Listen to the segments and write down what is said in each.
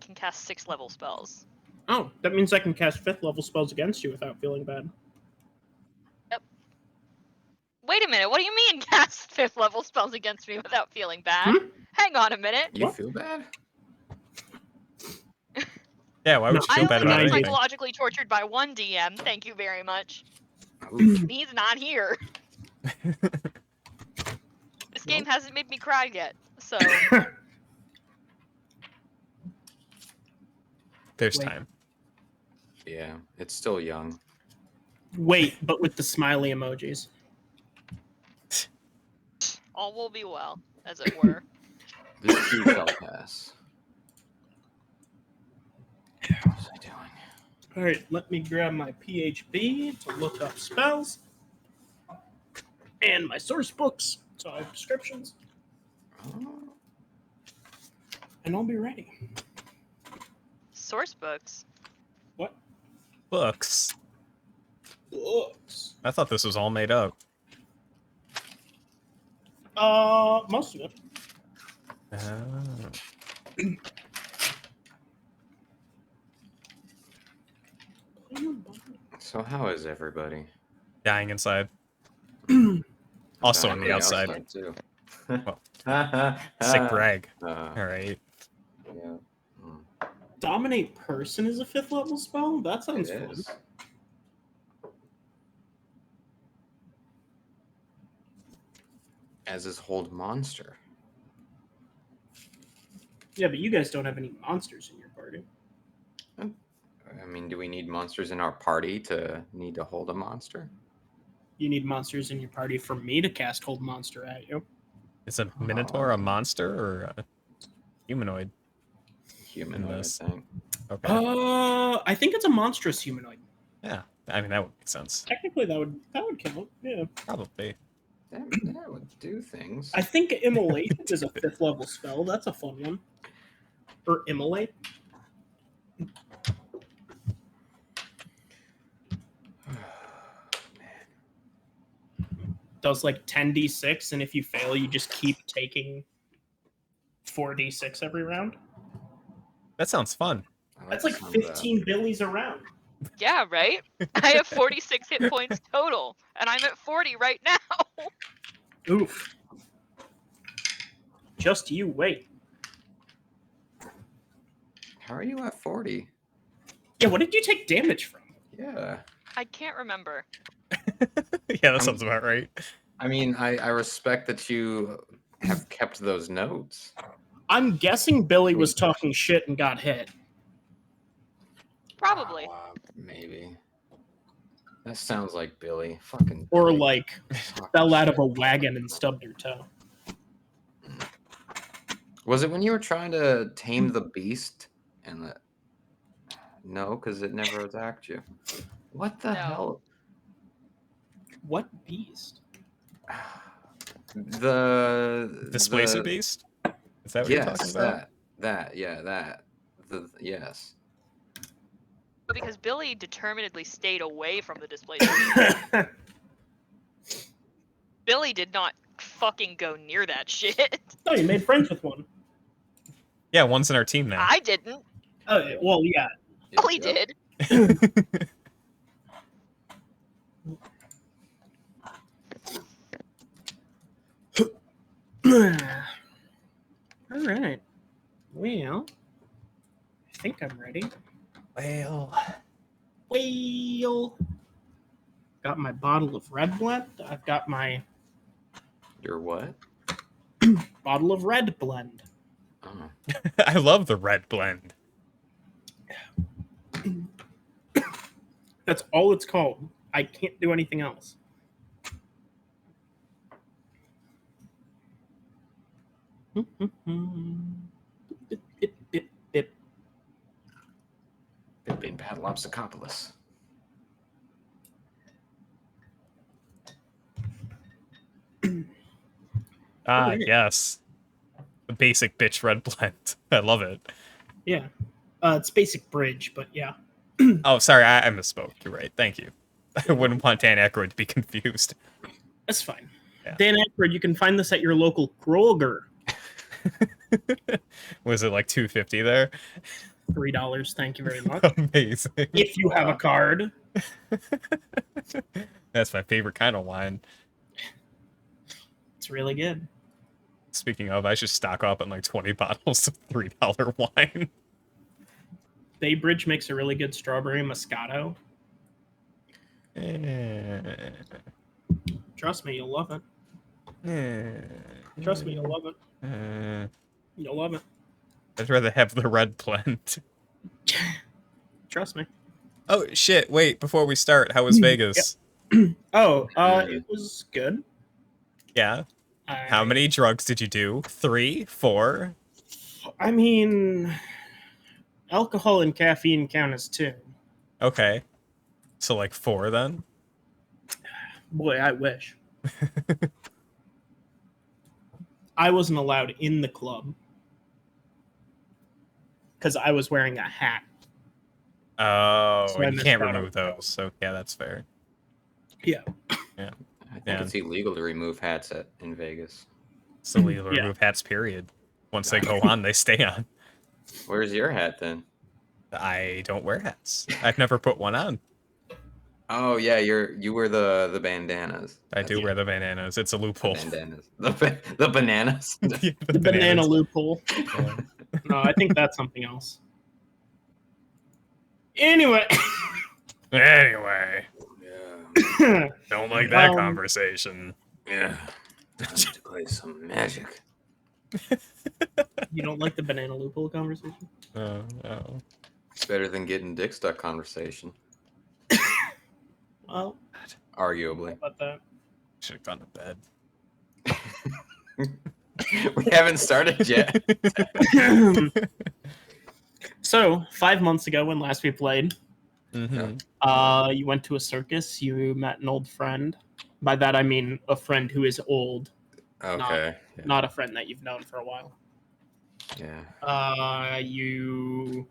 can cast 6th level spells. Oh, that means I can cast 5th level spells against you without feeling bad. Yep. Wait a minute, what do you mean cast 5th level spells against me without feeling bad? Hang on a minute. You What? feel bad? Yeah, why would you I feel only bad about get anything? psychologically tortured by one DM, thank you very much. Oof. He's not here. This game hasn't made me cry yet, so... There's Wait. time. Yeah, it's still young. Wait, but with the smiley emojis. all will be well, as it were. This too shall pass. What was I doing? All right, let me grab my PHB to look up spells. And my source books, so I have descriptions. Oh, And I'll be ready. Source books. What? Books. Books. I thought this was all made up. Most of it. so how is everybody? Dying inside. Also on Dying the outside. too. Sick brag. Uh, All right. yeah. Dominate Person is a 5th level spell? That sounds It fun. is. As is Hold Monster. Yeah, but you guys don't have any monsters in your party. I mean, do we need monsters in our party to need to hold a monster? You need monsters in your party for me to cast Hold Monster at you. Is a minotaur a monster or a humanoid? Humanoid, I this. think. Okay. I think it's a monstrous humanoid. Yeah. I mean, that would make sense. Technically, that would count. Yeah. Probably. That would do things. I think Immolate is a 5th level spell. That's a fun one. Or Immolate. Does like 10d6, and if you fail, you just keep taking 4d6 every round. That sounds fun. I That's the like sound of that. 15 billies a round. Yeah, right? I have 46 hit points total, and I'm at 40 right now. Oof. Just you wait. How are you at 40? Yeah, what did you take damage from? Yeah. I can't remember. Yeah, that sounds about right. I mean, I respect that you have kept those notes. I'm guessing Billy was talking shit and got hit. Probably. Maybe. That sounds like Billy. Fucking. Or Billy. like Fucking fell out of shit. a wagon and stubbed her toe. Was it when you were trying to tame the beast and the? No, because it never attacked you. What the No. hell? What beast? The Displacer beast? Is that what you're talking Yes, about? that. Yes. Because Billy determinedly stayed away from the displaced. Billy did not fucking go near that shit. Oh, you made friends with one. Yeah, one's in our team now. I didn't. Oh, well, yeah. Billy Yep. did. All right. Well, I think I'm ready. Well, got my bottle of red blend. I've got my Your what? bottle of red blend. Oh. I love the red blend. That's all it's called. I can't do anything else. Pippin Padlopsicopolis. Ah, Okay. yes. The basic bitch red blend. I love it. Yeah. It's basic bridge, but yeah. Oh, sorry, I misspoke. You're right. Thank you. I wouldn't want Dan Aykroyd to be confused. That's fine. Yeah. Dan Aykroyd, you can find this at your local Kroger. Was it like 250 there? $3. Thank you very much. Amazing. If you have a card. That's my favorite kind of wine. It's really good. Speaking of, I should stock up on like 20 bottles of $3 wine. Baybridge makes a really good strawberry Moscato. Trust me, you'll love it. Trust me, you'll love it. You'll love it. I'd rather have the red blend. Trust me. Oh, shit. Wait, before we start, how was Vegas? It was good. Yeah. How many drugs did you do? 3? 4? I mean, alcohol and caffeine count as 2. Okay. So, like 4 then? Boy, I wish. I wasn't allowed in the club because I was wearing a hat. Oh, So I you missed can't out on remove those. So, yeah, that's fair. Yeah. I think it's illegal to remove hats in Vegas. It's illegal to Yeah. remove hats, period. Once they go on, they stay on. Where's your hat then? I don't wear hats. I've never put one on. Oh yeah, you wear the bandanas. I do wear the bananas. It's a loophole. Bandanas. The bananas. Yeah, The banana bananas. loophole. Yeah. No, I think that's something else. Anyway. Anyway, Yeah. don't like that Um, conversation. Yeah. Time to play some magic. You don't like the banana loophole conversation? Oh. It's better than getting dick stuck conversation. Well, Arguably. how about that? Should have gone to bed. We haven't started yet. So, 5 months ago, when last we played, Mm-hmm. you went to a circus. You met an old friend. By that, I mean a friend who is old, Okay. not a friend that you've known for a while. Yeah. You,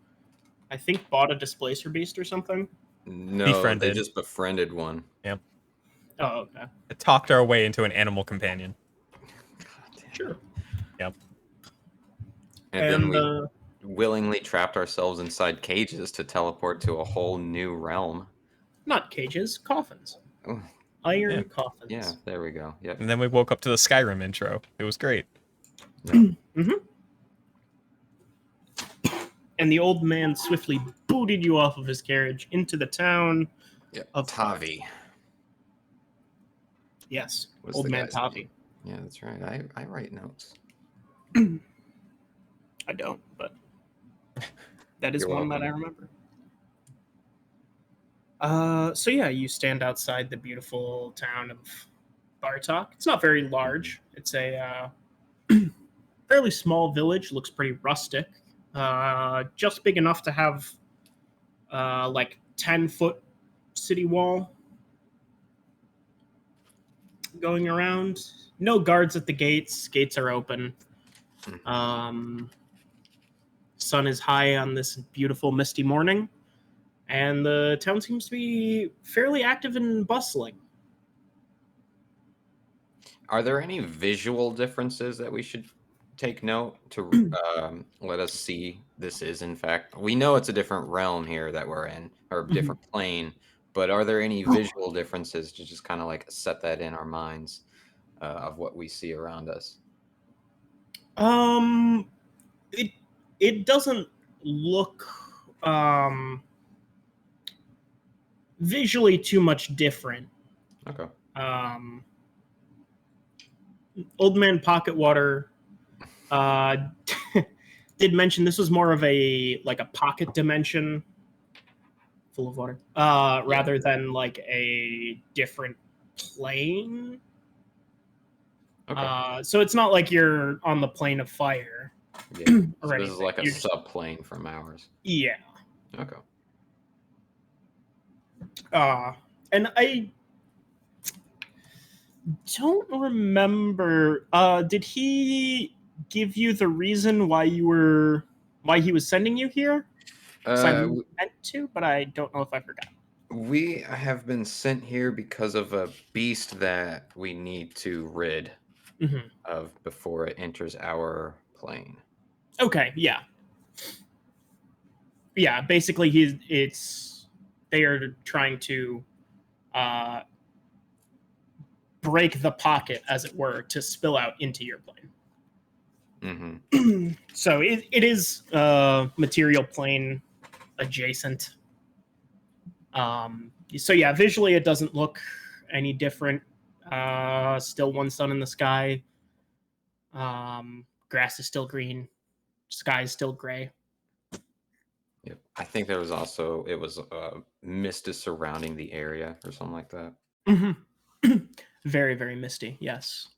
I think, bought a displacer beast or something. No, they Befriended. just befriended one. Oh, okay. Talked our way into an animal companion. Sure. Yep. And then we And willingly trapped ourselves inside cages to teleport to a whole new realm. not cages, coffins. Oh, Iron Yeah. coffins. yeah, there we go. Yep. And then we woke up to the Skyrim intro. It was great. And the old man swiftly booted you off of his carriage into the town Yep. of Tavi. Yes, What's old the man guy's Tavi. Yeah, that's right. I write notes. I don't, but that is You're one that I remember. So yeah, you stand outside the beautiful town of Bartok. It's not very large. It's a fairly small village. Looks pretty rustic. Just big enough to have like 10-foot city wall going around. No guards at the gates. Gates are open. Sun is high on this beautiful misty morning, and the town seems to be fairly active and bustling. Are there any visual differences that we should take note to let us see this is in fact? We know it's a different realm here that we're in, or different plane, but are there any visual differences to just kind of like set that in our minds of what we see around us? It doesn't look visually too much different. Okay. Old Man Pocket Water did mention this was more of a pocket dimension full of water rather than like a different plane. Okay. So it's not like you're on the plane of fire. Yeah. or So this is anything. like a You're just- subplane from ours. Yeah. Okay. And I don't remember. Did he give you the reason why he was sending you here? 'Cause I meant to, but I don't know if I forgot. We have been sent here because of a beast that we need to rid of before it enters our plane. Okay, yeah. yeah, basically they are trying to break the pocket, as it were, to spill out into your plane. Mm-hmm. So it is material plane adjacent. So yeah, visually it doesn't look any different. Still one sun in the sky. Grass is still green. Sky is still gray. Yep. I think there was also mist is surrounding the area or something like that. Mm-hmm. Very, very misty. Yes.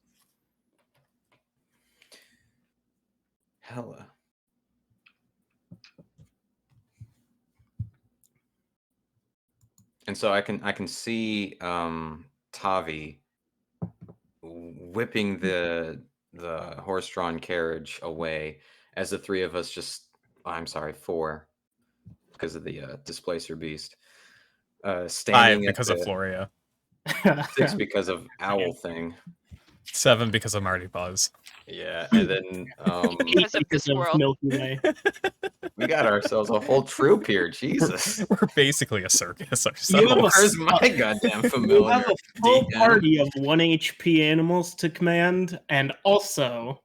Hella. And so I can see Tavi whipping the horse-drawn carriage away as the three of us four, because of the displacer beast. Standing 5 because at of Floria. 6 because of Owl Thing. 7 because of Marty Buzz. Yeah, and then Because of the squirrel. Milky Way. we got ourselves a whole troop here. Jesus. We're basically a circus You have ourselves. Where's my goddamn You familiar? have a full DM? party of 1 HP animals to command, and also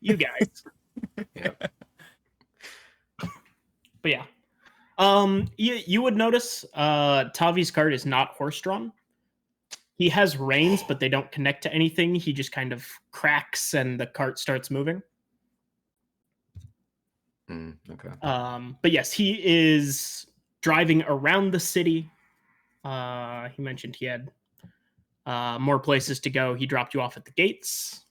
you guys. Yep. But yeah. You would notice Tavi's cart is not horse-drawn. He has reins, but they don't connect to anything. He just kind of cracks and the cart starts moving. Okay. But yes, he is driving around the city. He mentioned he had more places to go. He dropped you off at the gates.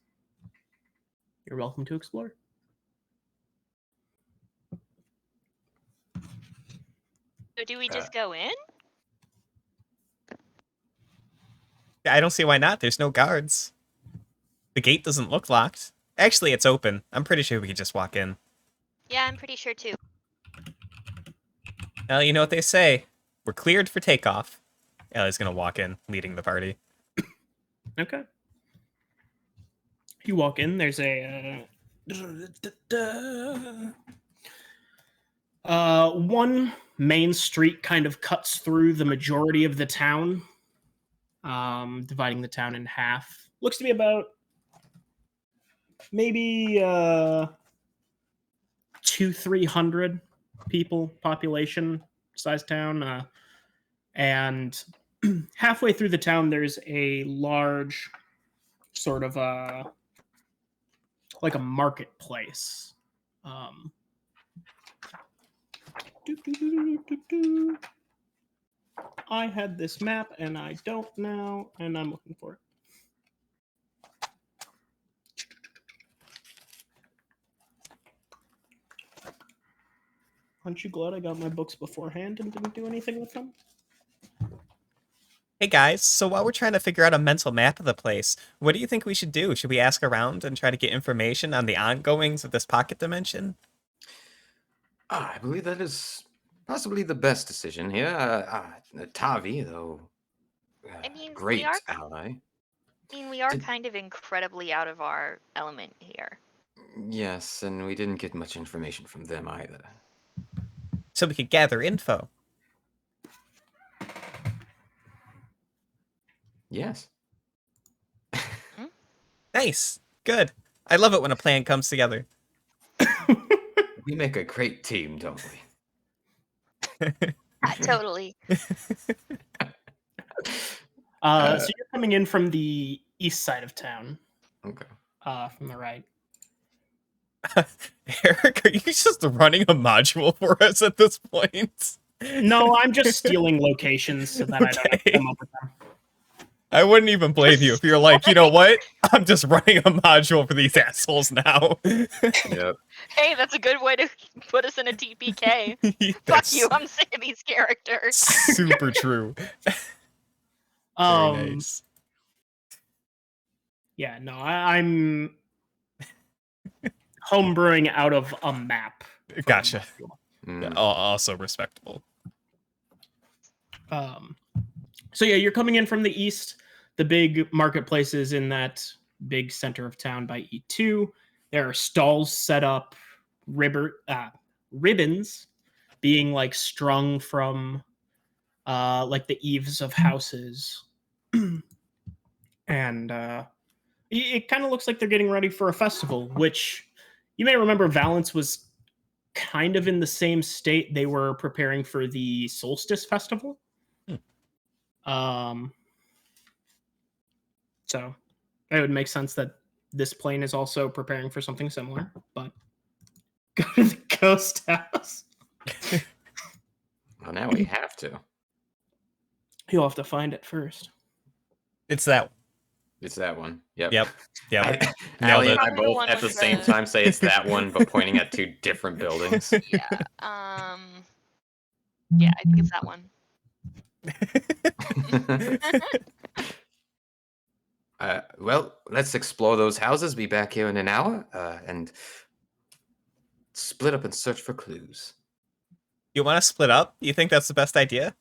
You're welcome to explore. So do we just go in? I don't see why not. There's no guards. The gate doesn't look locked. Actually, it's open. I'm pretty sure we could just walk in. Yeah, I'm pretty sure too. Well, you know what they say. We're cleared for takeoff. Ellie's gonna walk in, leading the party. Okay. You walk in, there's one main street kind of cuts through the majority of the town, dividing the town in half. Looks to be about maybe 200-300 people population size town, and halfway through the town there's a large sort of like a marketplace. I had this map and I don't now, and I'm looking for it. Aren't you glad I got my books beforehand and didn't do anything with them? Hey guys, so while we're trying to figure out a mental map of the place, what do you think we should do? Should we ask around and try to get information on the ongoings of this pocket dimension? I believe that is possibly the best decision here. Tavi, though, I mean, great ally. We are kind of incredibly out of our element here. Yes, and we didn't get much information from them either. So we could gather info. Yes. Nice. Good. I love it when a plan comes together. We make a great team, don't we? Totally. So you're coming in from the east side of town. Okay. From the right. Eric, are you just running a module for us at this point? No, I'm just stealing locations so that I don't have to come up with them. I wouldn't even blame you if you're like, you know what? I'm just running a module for these assholes now. Yep. Hey, that's a good way to put us in a TPK. Fuck That's you, I'm sick of these characters. super true. Very nice. Yeah, no, I'm homebrewing out of a map. Gotcha. Mm. Also respectable. So yeah, you're coming in from the east. The big marketplace is in that big center of town by E2. There are stalls set up, ribbons being like strung from like the eaves of houses. And it kind of looks like they're getting ready for a festival, which you may remember Valence was kind of in the same state. They were preparing for the Solstice Festival. So it would make sense that this plane is also preparing for something similar, but go to the ghost house. Well, now we have to. You'll have to find it first. It's that. It's that one. Yep. Yep. Allie and I Probably the both one at the with same the- time say it's that one, but pointing at two different buildings. Yeah. Yeah, I think it's that one. Well, let's explore those houses. Be back here in an hour, and split up and search for clues. You want to split up? You think that's the best idea?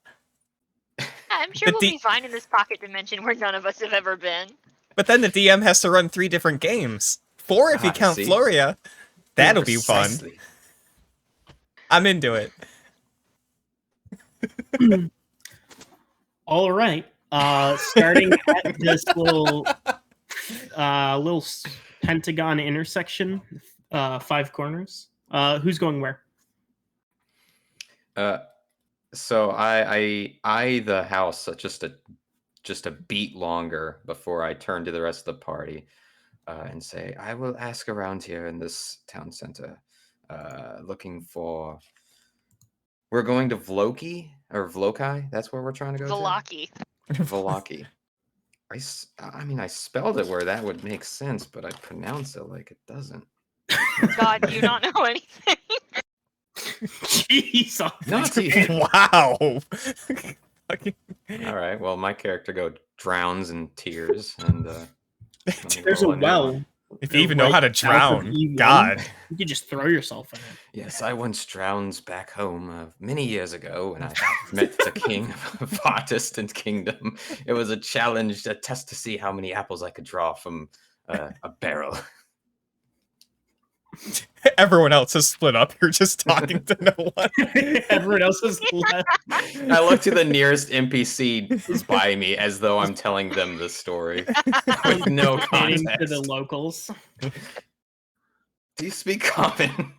I'm sure The we'll D- be fine in this pocket dimension where none of us have ever been. But then the DM has to run 3 different games. 4 if you count see? Floria. That'll be fun. Precisely. I'm into it. All right. Starting at this little pentagon intersection, 5 corners. Who's going where? So I the house just a beat longer before I turn to the rest of the party and say, I will ask around here in this town center, looking for. We're going to Vloki or Vlokai. That's where we're trying to go. Velaki. To Vloki. I mean, I spelled it where that would make sense, but I pronounce it like it doesn't. God, do you not know anything? Jeez. Not even. Wow. All right. Well, my character drowns in tears, and let me There's a roll new well. one. If you even know how to Right south of drown, E1. God. You could just throw yourself in it. Yes, I once drowned back home many years ago when I met the king of Protestant Kingdom. It was a challenge, a test to see how many apples I could draw from a barrel. Everyone else is split up. You're just talking to no one. Everyone else is left. I look to the nearest NPC by me as though I'm telling them the story with no Handing context. to the locals. Do you speak common?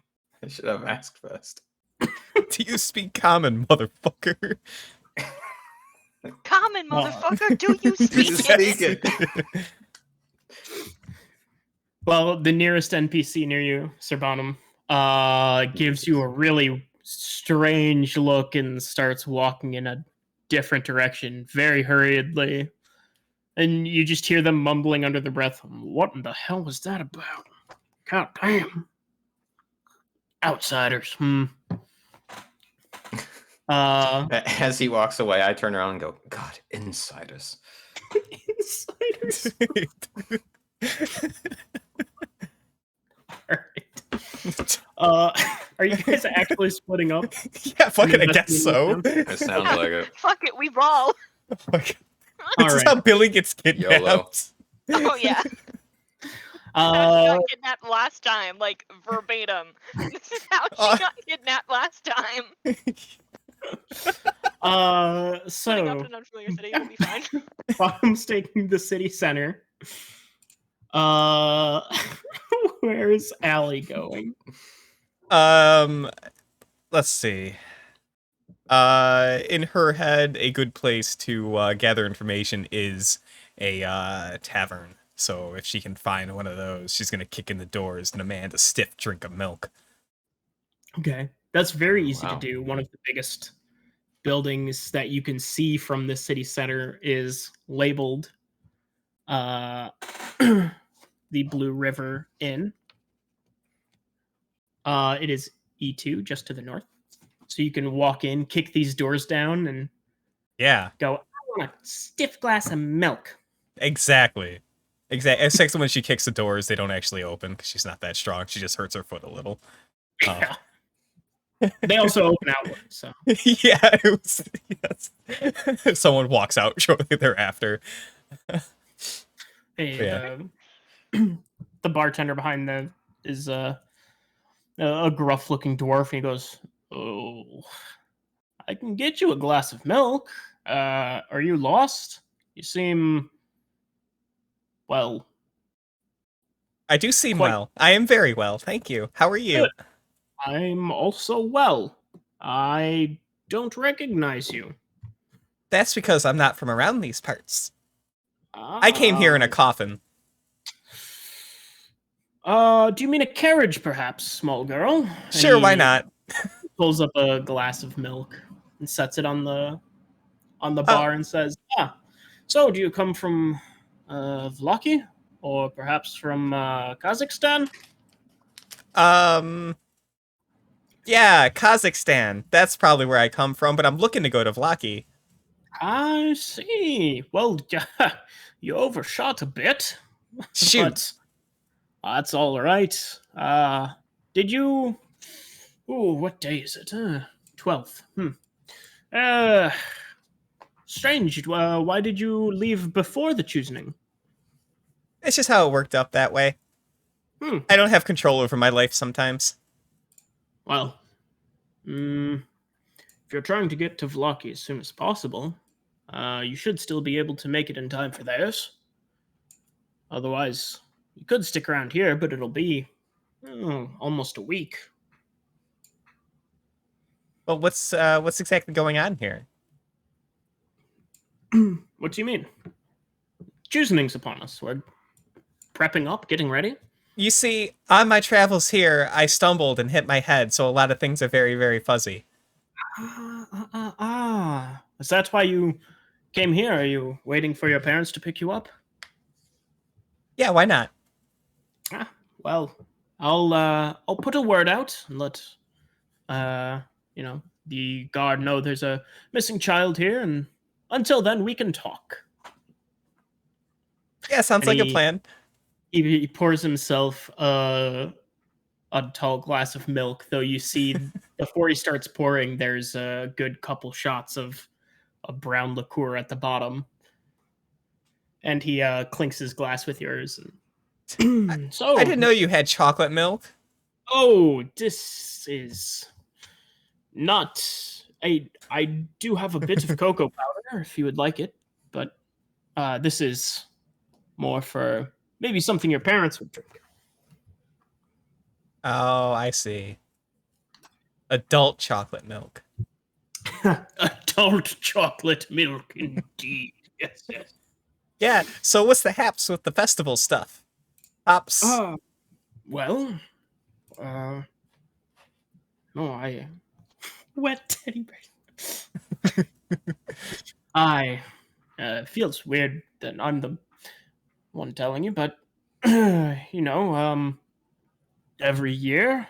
I should have asked first. Do you speak common, motherfucker? Common, motherfucker, do you Do speak you it? speak it? Well, the nearest NPC near you, Sir Bonham, gives you a really strange look and starts walking in a different direction very hurriedly. And you just hear them mumbling under their breath, what in the hell was that about? God damn. Outsiders, As he walks away, I turn around and go, God, insiders. Insiders. Alright. Are you guys actually splitting up? Yeah, fucking, I guess so. It sounds like it. Fuck it, we brawl. This All is right. how Billy gets kidnapped. YOLO. Oh yeah. She got kidnapped last time, like verbatim. This is how she got kidnapped last time. Splitting up So in an unfamiliar city will be fine. Bottom's taking the city center. Where is Allie going? Let's see. In her head, a good place to gather information is a tavern. So if she can find one of those, she's gonna kick in the doors and demand a stiff drink of milk. Okay, that's very easy Wow. to do. One of the biggest buildings that you can see from the city center is labeled the Blue River Inn. It is E2, just to the north. So you can walk in, kick these doors down, and Yeah, go, I want a stiff glass of milk. exactly. Except when she kicks the doors, they don't actually open because she's not that strong. She just hurts her foot a little. Yeah. They also open outward, so. Yeah, it was, yes. Someone walks out shortly thereafter. Hey, Yeah. the bartender behind is a gruff-looking dwarf, and he goes, Oh, I can get you a glass of milk. Are you lost? You seem, well, I do seem quite well. I am very well, thank you. How are good. you? I'm also well. I don't recognize you. That's because I'm not from around these parts. I came here Ah. in a coffin. Do you mean a carriage, perhaps, small girl? And Sure, why he not? pulls up a glass of milk and sets it on the Uh, bar and says, "Ah, so do you come from Vlaki, or perhaps from Kazakhstan?" um, yeah, Kazakhstan. That's probably where I come from, but I'm looking to go to Vlaki. I see. Well, yeah, you overshot a bit, Shoot. but that's all right. Did you? Ooh, what day is it? 12th. Uh, Strange. Why did you leave before the choosing? It's just how it worked up that way. Hmm. I don't have control over my life sometimes. Well, if you're trying to get to Vlaki as soon as possible, you should still be able to make it in time for theirs. Otherwise, you could stick around here, but it'll be almost a week. Well, what's exactly going on here? What do you mean? Choosing's upon us. We're prepping up, getting ready. You see, on my travels here, I stumbled and hit my head, so a lot of things are very, very fuzzy. Is that why you came here? Are you waiting for your parents to pick you up? Yeah, why not? Ah, well, I'll put a word out and let the guard know there's a missing child here, and until then we can talk. Yeah, sounds And like a plan. he pours himself a tall glass of milk, though you see before he starts pouring, there's a good couple shots of a brown liqueur at the bottom. And he clinks his glass with yours. I, And I so, didn't know you had chocolate milk. oh, this is not. I do have a bit of cocoa powder if you would like it, but this is more for maybe something your parents would drink. Oh, I see. Adult chocolate milk. Adult chocolate milk, indeed. Yes, yes. Yeah, so what's the haps with the festival stuff? Hops. Well, uh, no, I wet teddy bear. I feels weird that I'm the one telling you, but every year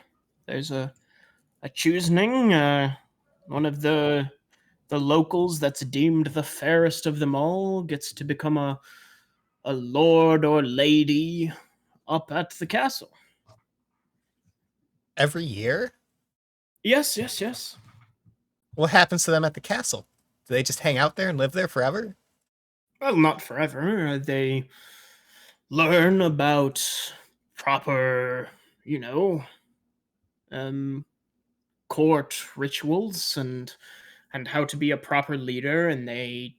there's a choosing. One of the locals that's deemed the fairest of them all gets to become a lord or lady up at the castle. Every year? Yes, yes, yes. What happens to them at the castle? Do they just hang out there and live there forever? Well, not forever. They learn about proper, um, court rituals and how to be a proper leader. And I,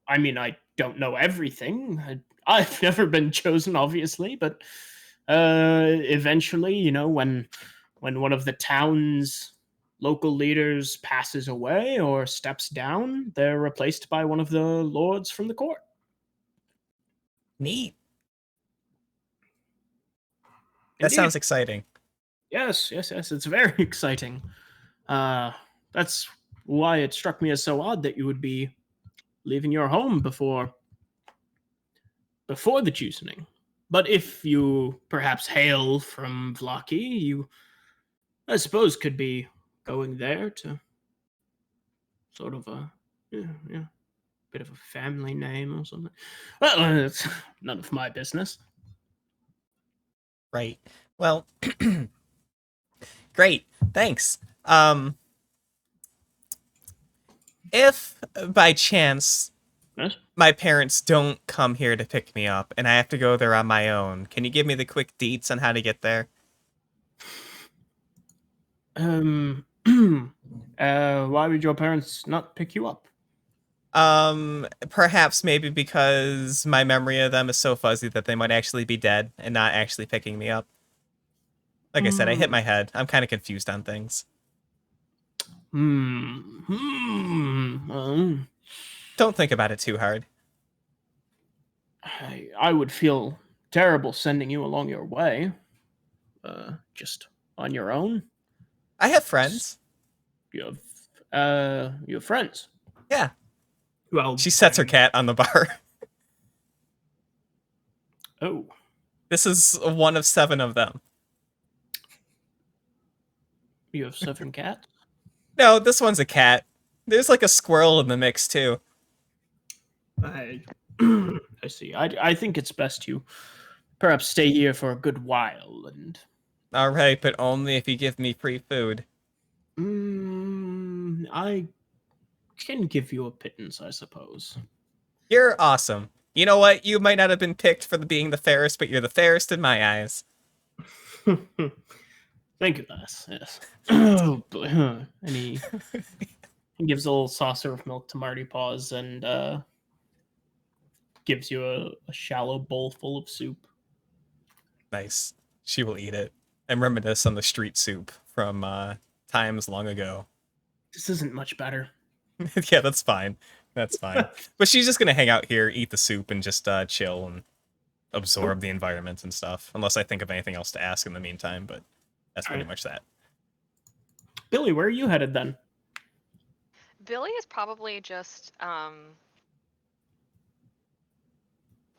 I mean, I don't know everything. I've never been chosen, obviously, but eventually, when one of the town's local leaders passes away or steps down, they're replaced by one of the lords from the court. Neat. That Indeed. sounds exciting. Yes, yes, yes. It's very exciting. That's why it struck me as so odd that you would be leaving your home before the choosing. But if you perhaps hail from Vlaki, you, I suppose, could be going there to sort of a bit of a family name or something. Well, it's none of my business. Right. Well, great. Thanks. Um, if by chance Yes? my parents don't come here to pick me up and I have to go there on my own, can you give me the quick deets on how to get there? Why would your parents not pick you up? Perhaps maybe because my memory of them is so fuzzy that they might actually be dead and not actually picking me up. Like I said, I hit Hmm. my head. I'm kind of confused on things. Don't think about it too hard. I would feel terrible sending you along your way. Just on your own. I have friends. You have friends. Yeah. Well, She sets her cat on the bar. Oh, This is one of 7 of them. you have 7 cats? No, this one's a cat. There's like a squirrel in the mix too. I, I see. I think it's best you perhaps stay here for a good while and. All right, but only if you give me free food. I can give you a pittance, I suppose. You're awesome. You know what? You might not have been picked for being the fairest, but you're the fairest in my eyes. Thank you, lass. Yes. And he gives a little saucer of milk to Marty Paws and gives you a shallow bowl full of soup. Nice. She will eat it and reminisce on the street soup from times long ago. This isn't much better. Yeah, that's fine. That's fine. But she's just gonna hang out here, eat the soup, and just chill and absorb the environment and stuff. Unless I think of anything else to ask in the meantime, but that's pretty much that. Billy, where are you headed then? Billy is probably just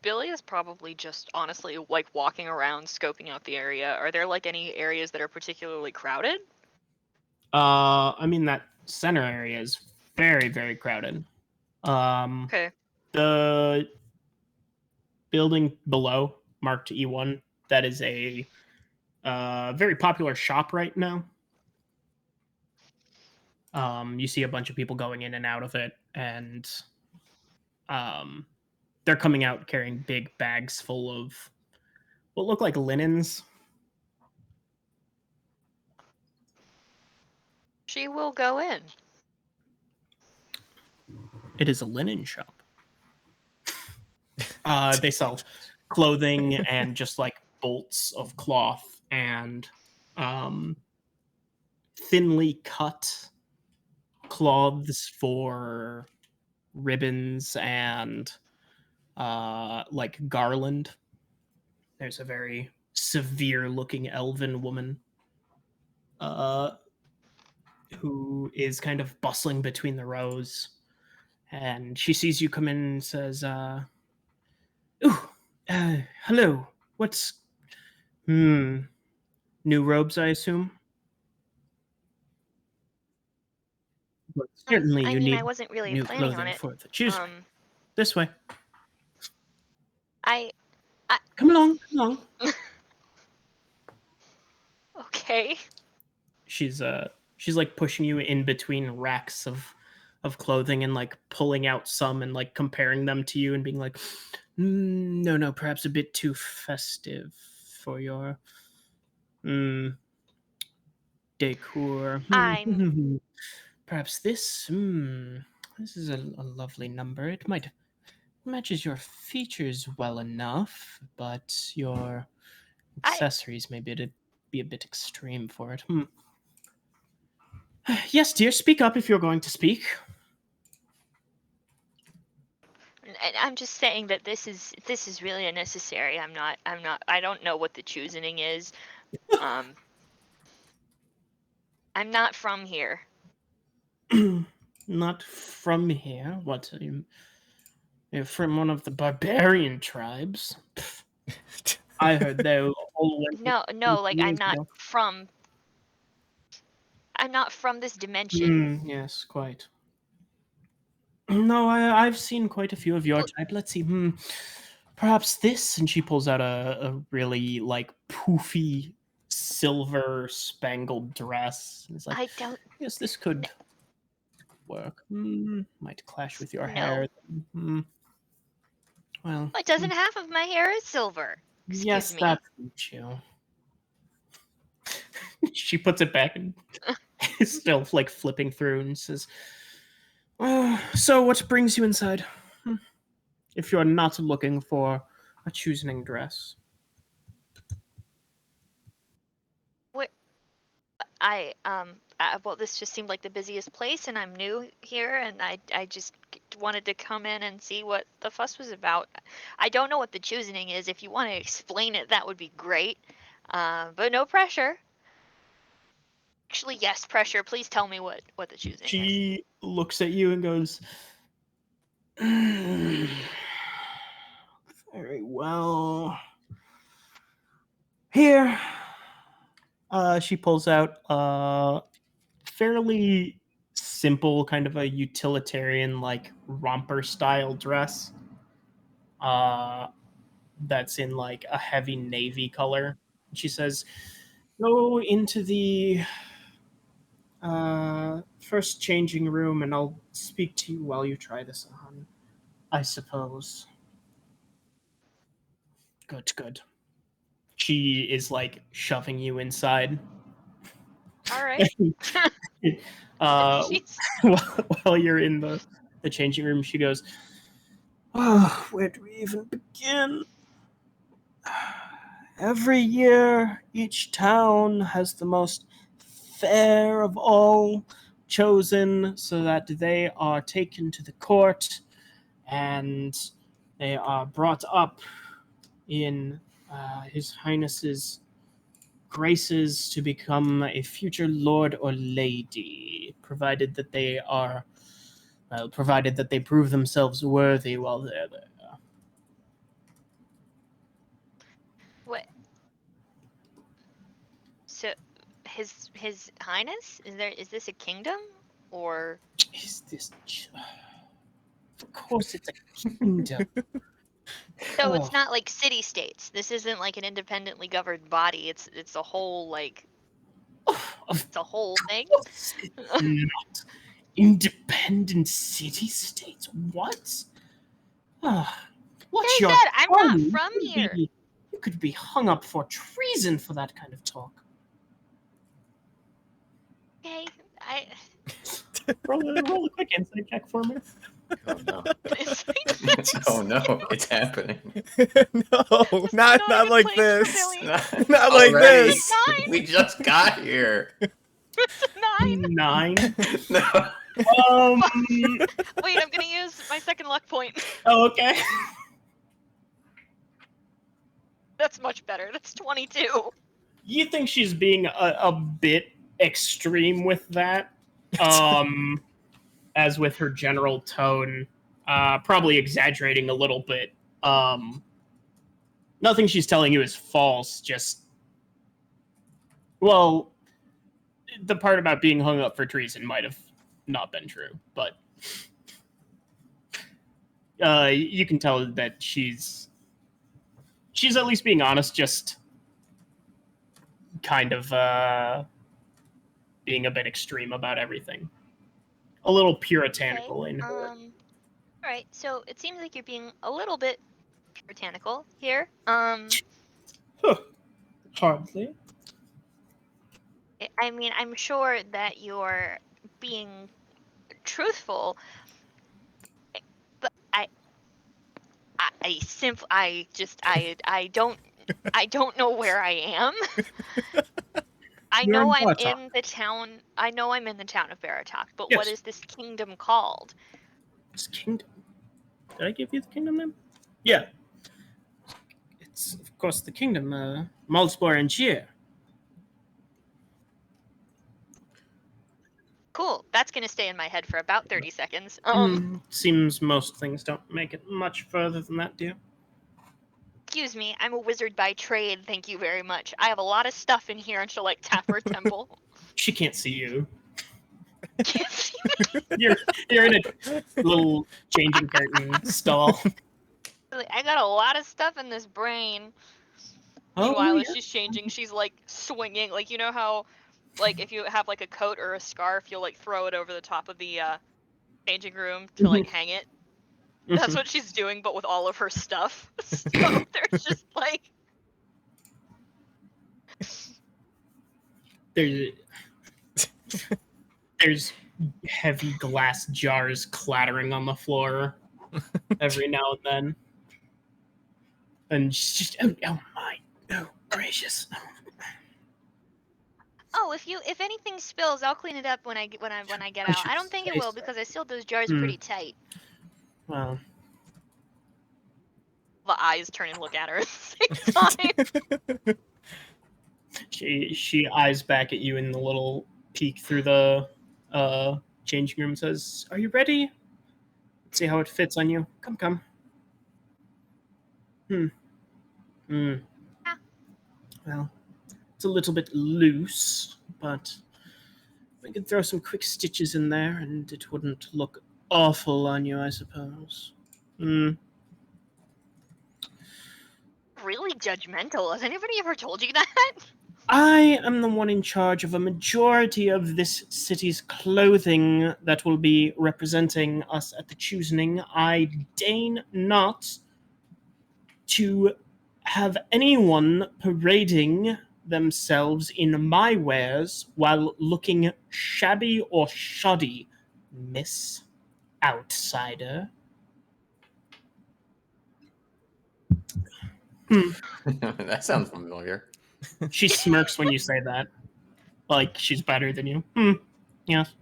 Billy is probably just honestly like walking around, scoping out the area. Are there like any areas that are particularly crowded? I mean that center area is very, very crowded. Okay. The building below, marked E1, that is a very popular shop right now. You see a bunch of people going in and out of it, and they're coming out carrying big bags full of what look like linens. She will go in. It is a linen shop. They sell clothing and just like bolts of cloth and thinly cut cloths for ribbons and like garland. There's a very severe looking elven woman who is kind of bustling between the rows, and she sees you come in and says, hello, what's new robes, I assume? But certainly I you mean, need I wasn't really new planning on clothing it. for the Tuesday. This way. I Come along, come along. Okay. She's like pushing you in between racks of clothing and like pulling out some and like comparing them to you and being like, no, perhaps a bit too festive for your decor. I'm Perhaps this this is a lovely number. It might matches your features well enough, but your accessories may be a bit extreme for it. Yes, dear, speak up if you're going to speak. I'm just saying that this is really unnecessary. I don't know what the choosing is. I'm not from here. Not from here. What? You're from one of the barbarian tribes? I heard they were all No, like I'm not from this dimension. Yes, quite. No, I've seen quite a few of your type. Let's see. Perhaps this. And she pulls out a really like poofy silver spangled dress. And it's like, I don't. Yes, this could work. Might clash with your hair. Well, It doesn't half of my hair is silver. Excuse me. That's true. She puts it back and is still like flipping through and says, so what brings you inside? If you're not looking for a choosing dress. Well, this just seemed like the busiest place, and I'm new here, and I just wanted to come in and see what the fuss was about. I don't know what the choosing is. If you want to explain it, that would be great. But no pressure. Actually, yes, pressure. Please tell me what the choosing is. She looks at you and goes, very well. Here, she pulls out a fairly simple, kind of a utilitarian, like romper style dress. That's in like a heavy navy color. She says, "Go into the first changing room, and I'll speak to you while you try this on. I suppose." Good. She is like shoving you inside. All right. Jeez. While you're in the changing room, she goes, "Oh, where do we even begin? Every year, each town has the most fair of all chosen so that they are taken to the court and they are brought up in His Highness's graces to become a future lord or lady, provided that they prove themselves worthy while they're there." What? So, his Highness? Is this a kingdom or? Is this? Of course, it's a kingdom. So it's not like city states. This isn't like an independently governed body. It's a whole like. It's a whole thing. Not independent city states. What? What's Like your I said, I'm not tone? from here. You could be hung up for treason for that kind of talk. Okay, Roll a quick insight check for me. Oh no. It's Oh no, it's happening. No, not a good like place for this. Billy. Not like Already? this. We just got here. It's a 9. 9. No. Wait, I'm gonna use my second luck point. Oh, okay. That's much better. That's 22. You think she's being a bit extreme with that? As with her general tone, probably exaggerating a little bit. Nothing she's telling you is false, just, well, the part about being hung up for treason might have not been true, but you can tell that she's at least being honest, just kind of being a bit extreme about everything. A little puritanical in her. All right. So it seems like you're being a little bit puritanical here. Hardly. I mean, I'm sure that you're being truthful, but I don't know where I am. I You're know in I'm Bartok. in the town. I know I'm in the town of Baratok, but Yes. what is this kingdom called? This kingdom. Did I give you the kingdom name? Yeah. It's, of course, the kingdom, Malspor and Cheer. Cool. That's gonna stay in my head for about 30 seconds. Seems most things don't make it much further than that, dear. Excuse me, I'm a wizard by trade, thank you very much. I have a lot of stuff in here, and she'll like tap her temple. She can't see you. Can't see You're in a little changing curtain stall. me. I got a lot of stuff in this brain. Meanwhile, as she's changing, she's like swinging, like you know how, like if you have like a coat or a scarf, you'll like throw it over the top of the changing room to like hang it. That's what she's doing, but with all of her stuff. So there's just like. There's there's heavy glass jars clattering on the floor every now and then, and she's just oh my, oh gracious. Oh, if anything spills, I'll clean it up when I get I out. should I don't think it say will so. because I sealed those jars Hmm. pretty tight. Well, The eyes turn and look at her at the same time. she eyes back at you in the little peek through the changing room and says, "Are you ready? Let's see how it fits on you. Come. Hmm. Ah. Well, it's a little bit loose, but we could throw some quick stitches in there and it wouldn't look awful on you, I suppose." Really judgmental. Has anybody ever told you that? I am the one in charge of a majority of this city's clothing that will be representing us at the Choosening. I deign not to have anyone parading themselves in my wares while looking shabby or shoddy, Miss Outsider. That sounds familiar. She smirks when you say that. Like she's better than you. Yes.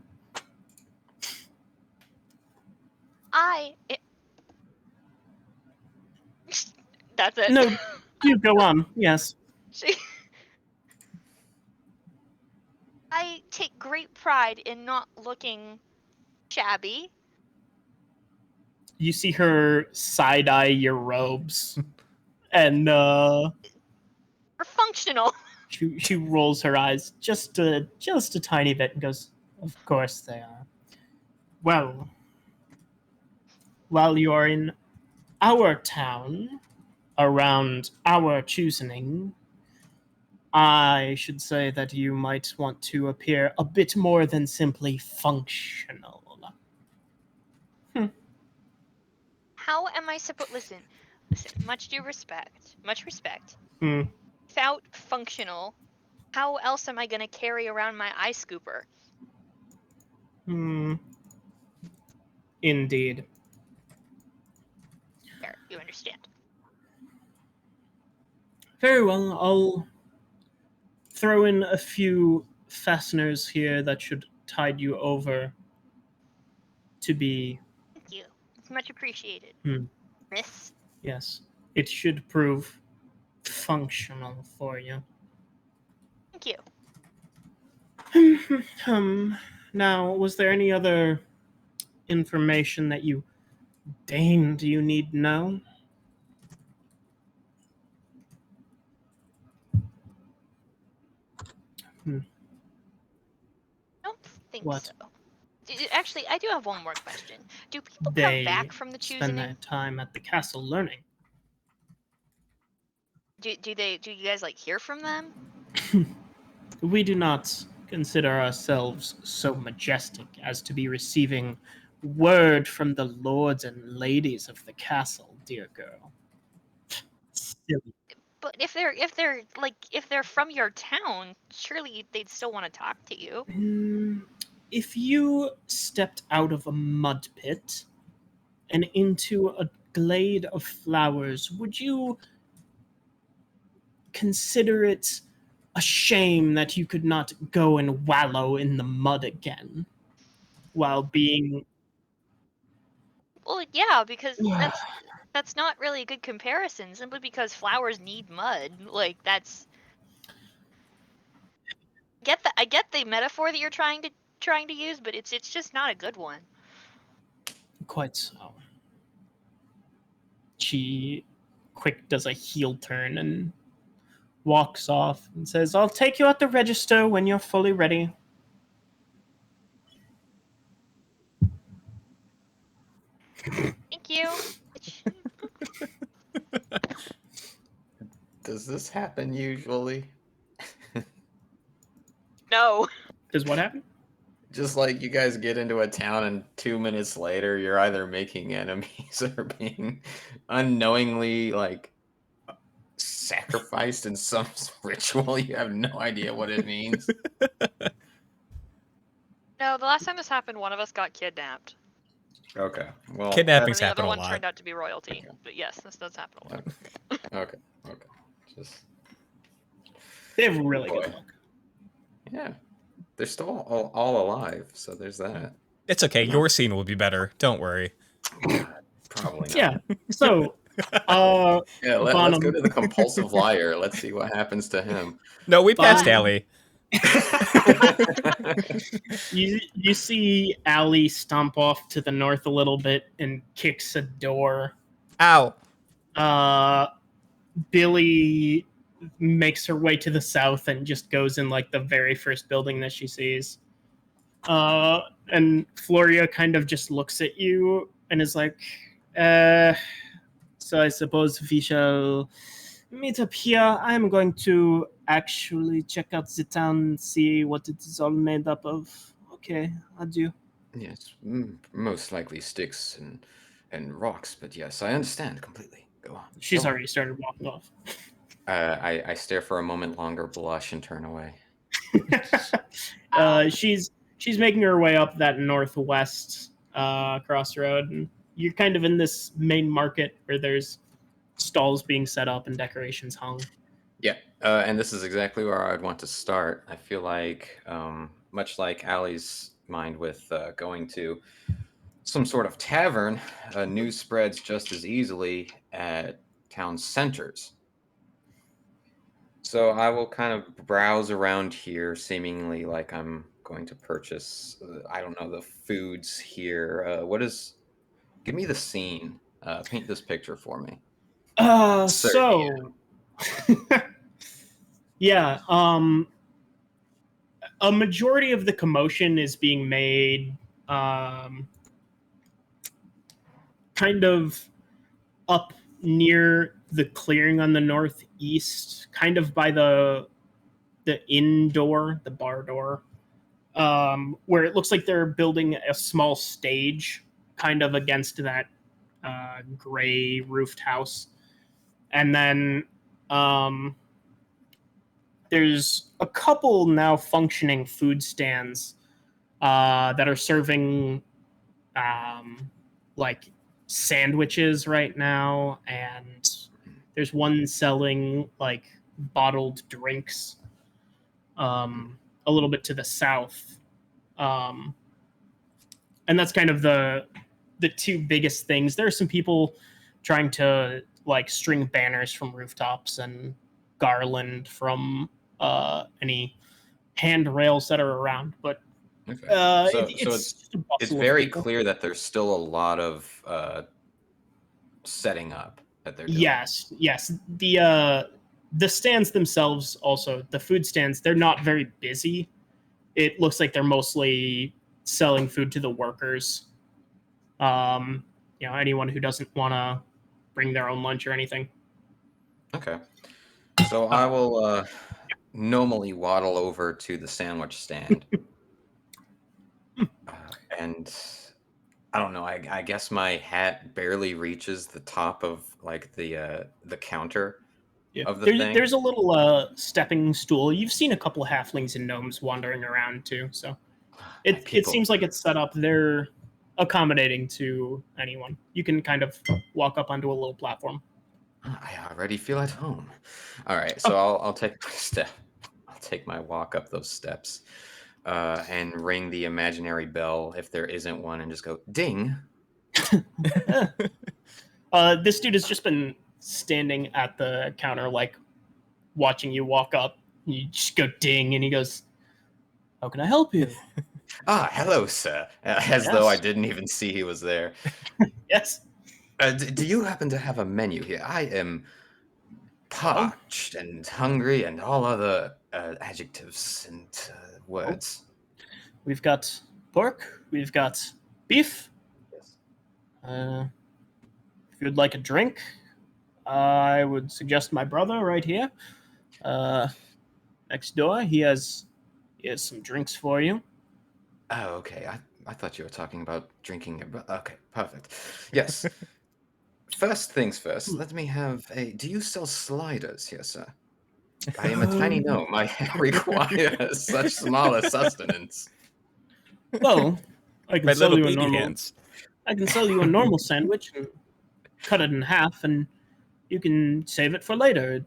That's it. No, you go on. Yes. I take great pride in not looking shabby. You see her side eye your robes, and Or functional. she rolls her eyes just a tiny bit and goes, "Of course they are. Well, while you are in our town, around our choosing, I should say that you might want to appear a bit more than simply functional." How am I supposed? Listen. Much respect. Hmm. Without functional, how else am I gonna carry around my eye scooper? Indeed. There, you understand. Very well. I'll throw in a few fasteners here that should tide you over to be. Thank you. It's much appreciated. Miss. Yes, it should prove functional for you. Thank you. Now, was there any other information that you deigned you need know? I don't think What? so. Actually, I do have one more question. Do people They come back from the spend their choosing? time at the castle learning. Do you guys like hear from them? We do not consider ourselves so majestic as to be receiving word from the lords and ladies of the castle, dear girl. Silly. But if they're from your town, surely they'd still want to talk to you. If you stepped out of a mud pit and into a glade of flowers, would you consider it a shame that you could not go and wallow in the mud again while being. Well, yeah, because that's not really a good comparison. Simply because flowers need mud, like that's. I get the metaphor that you're trying to use, but it's just not a good one. Quite so. She quick does a heel turn and walks off and says, "I'll take you at the register when you're fully ready." Thank you. Does this happen usually? No. Does what happen? Just like you guys get into a town and 2 minutes later you're either making enemies or being unknowingly like sacrificed in some ritual. You have no idea what it means. No, the last time this happened, one of us got kidnapped. Okay. Well, Kidnappings And the happen other a one lot. turned out to be royalty. Okay. But yes, this does happen a lot. Okay. Just They have really Boy. good luck. yeah, they're still all alive. So there's that. It's okay. Your scene will be better. Don't worry. Probably not. Yeah. So, Yeah, let's Bonham. go to the compulsive liar. Let's see what happens to him. No, we passed Fine. Allie. you see Allie stomp off to the north a little bit and kicks a door. Ow. Billy makes her way to the south and just goes in like the very first building that she sees. And Floria kind of just looks at you and is like, so I suppose we shall meet up here. I'm going to actually check out the town and see what it is all made up of. Okay, adieu. Yes, most likely sticks and rocks, but yes, I understand completely. Go on. She's Go on. already started walking off. I stare for a moment longer, blush, and turn away. She's making her way up that northwest crossroad, and you're kind of in this main market where there's stalls being set up and decorations hung. Yeah, and this is exactly where I'd want to start. I feel like, much like Allie's mind with going to some sort of tavern, news spreads just as easily at town centers. So I will kind of browse around here, seemingly like I'm going to purchase, I don't know, the foods here. Give me the scene. Paint this picture for me. So yeah, a majority of the commotion is being made kind of up near the clearing on the northeast, kind of by the inn door, the bar door, where it looks like they're building a small stage kind of against that gray roofed house. And then there's a couple now functioning food stands that are serving like sandwiches right now, and there's one selling like bottled drinks a little bit to the south, and that's kind of the two biggest things. There are some people trying to like string banners from rooftops and garland from any handrails that are around, but Okay. it's It's very clear that there's still a lot of setting up that they're doing. Yes. The stands themselves, also the food stands, they're not very busy. It looks like they're mostly selling food to the workers. Anyone who doesn't want to bring their own lunch or anything. Okay. So I will gnomely waddle over to the sandwich stand. And I don't know, I guess my hat barely reaches the top of like the counter of the thing. There's a little stepping stool. You've seen a couple of halflings and gnomes wandering around too, so it seems like it's set up. They're accommodating to anyone. You can kind of walk up onto a little platform. I already feel at home. All right, so I'll take my step. I'll take my walk up those steps and ring the imaginary bell if there isn't one, and just go ding. This dude has just been standing at the counter, like watching you walk up. You just go ding, and he goes, "How can I help you?" Hello, sir. As though I didn't even see he was there. Yes. Do you happen to have a menu here? I am parched and hungry and all other adjectives and words. We've got pork. We've got beef. Yes. If you'd like a drink, I would suggest my brother right here. Next door, he has some drinks for you. Oh, okay. I thought you were talking about drinking. Okay, perfect. Yes. First things first, let me have a. Do you sell sliders here, sir? I am a tiny gnome. I require such smaller sustenance. Well, I can My sell little you a baby normal. hands. I can sell you a normal sandwich and cut it in half, and you can save it for later. It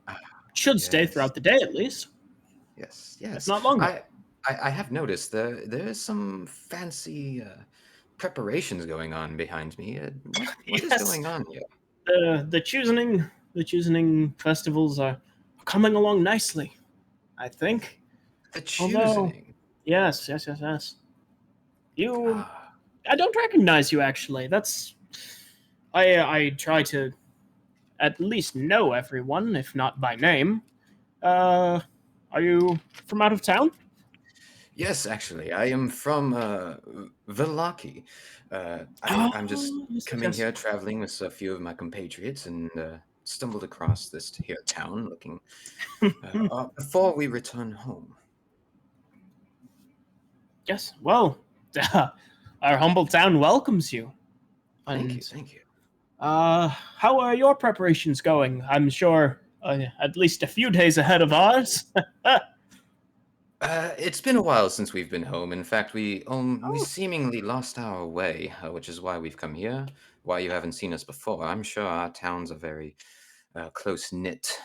should stay Yes, throughout the day at least, yes, if yes. not longer. I have noticed there is some fancy preparations going on behind me. What is Yes, going on here? the choosing festivals are coming along nicely, I think. The Although, choosing. yes. You, Ah, I don't recognize you actually. I try to at least know everyone, if not by name. Uh, are you from out of town? yes, actually, I am from Velaki. I'm just Oh, yes, coming yes. here, traveling with a few of my compatriots, and stumbled across this here town, looking before we return home. Yes. Well, our humble town welcomes you. Thank you, And thank you. how are your preparations going? I'm sure at least a few days ahead of ours. It's been a while since we've been home. In fact, we Oh, seemingly lost our way, which is why we've come here. Why you haven't seen us before? I'm sure our towns are very close knit.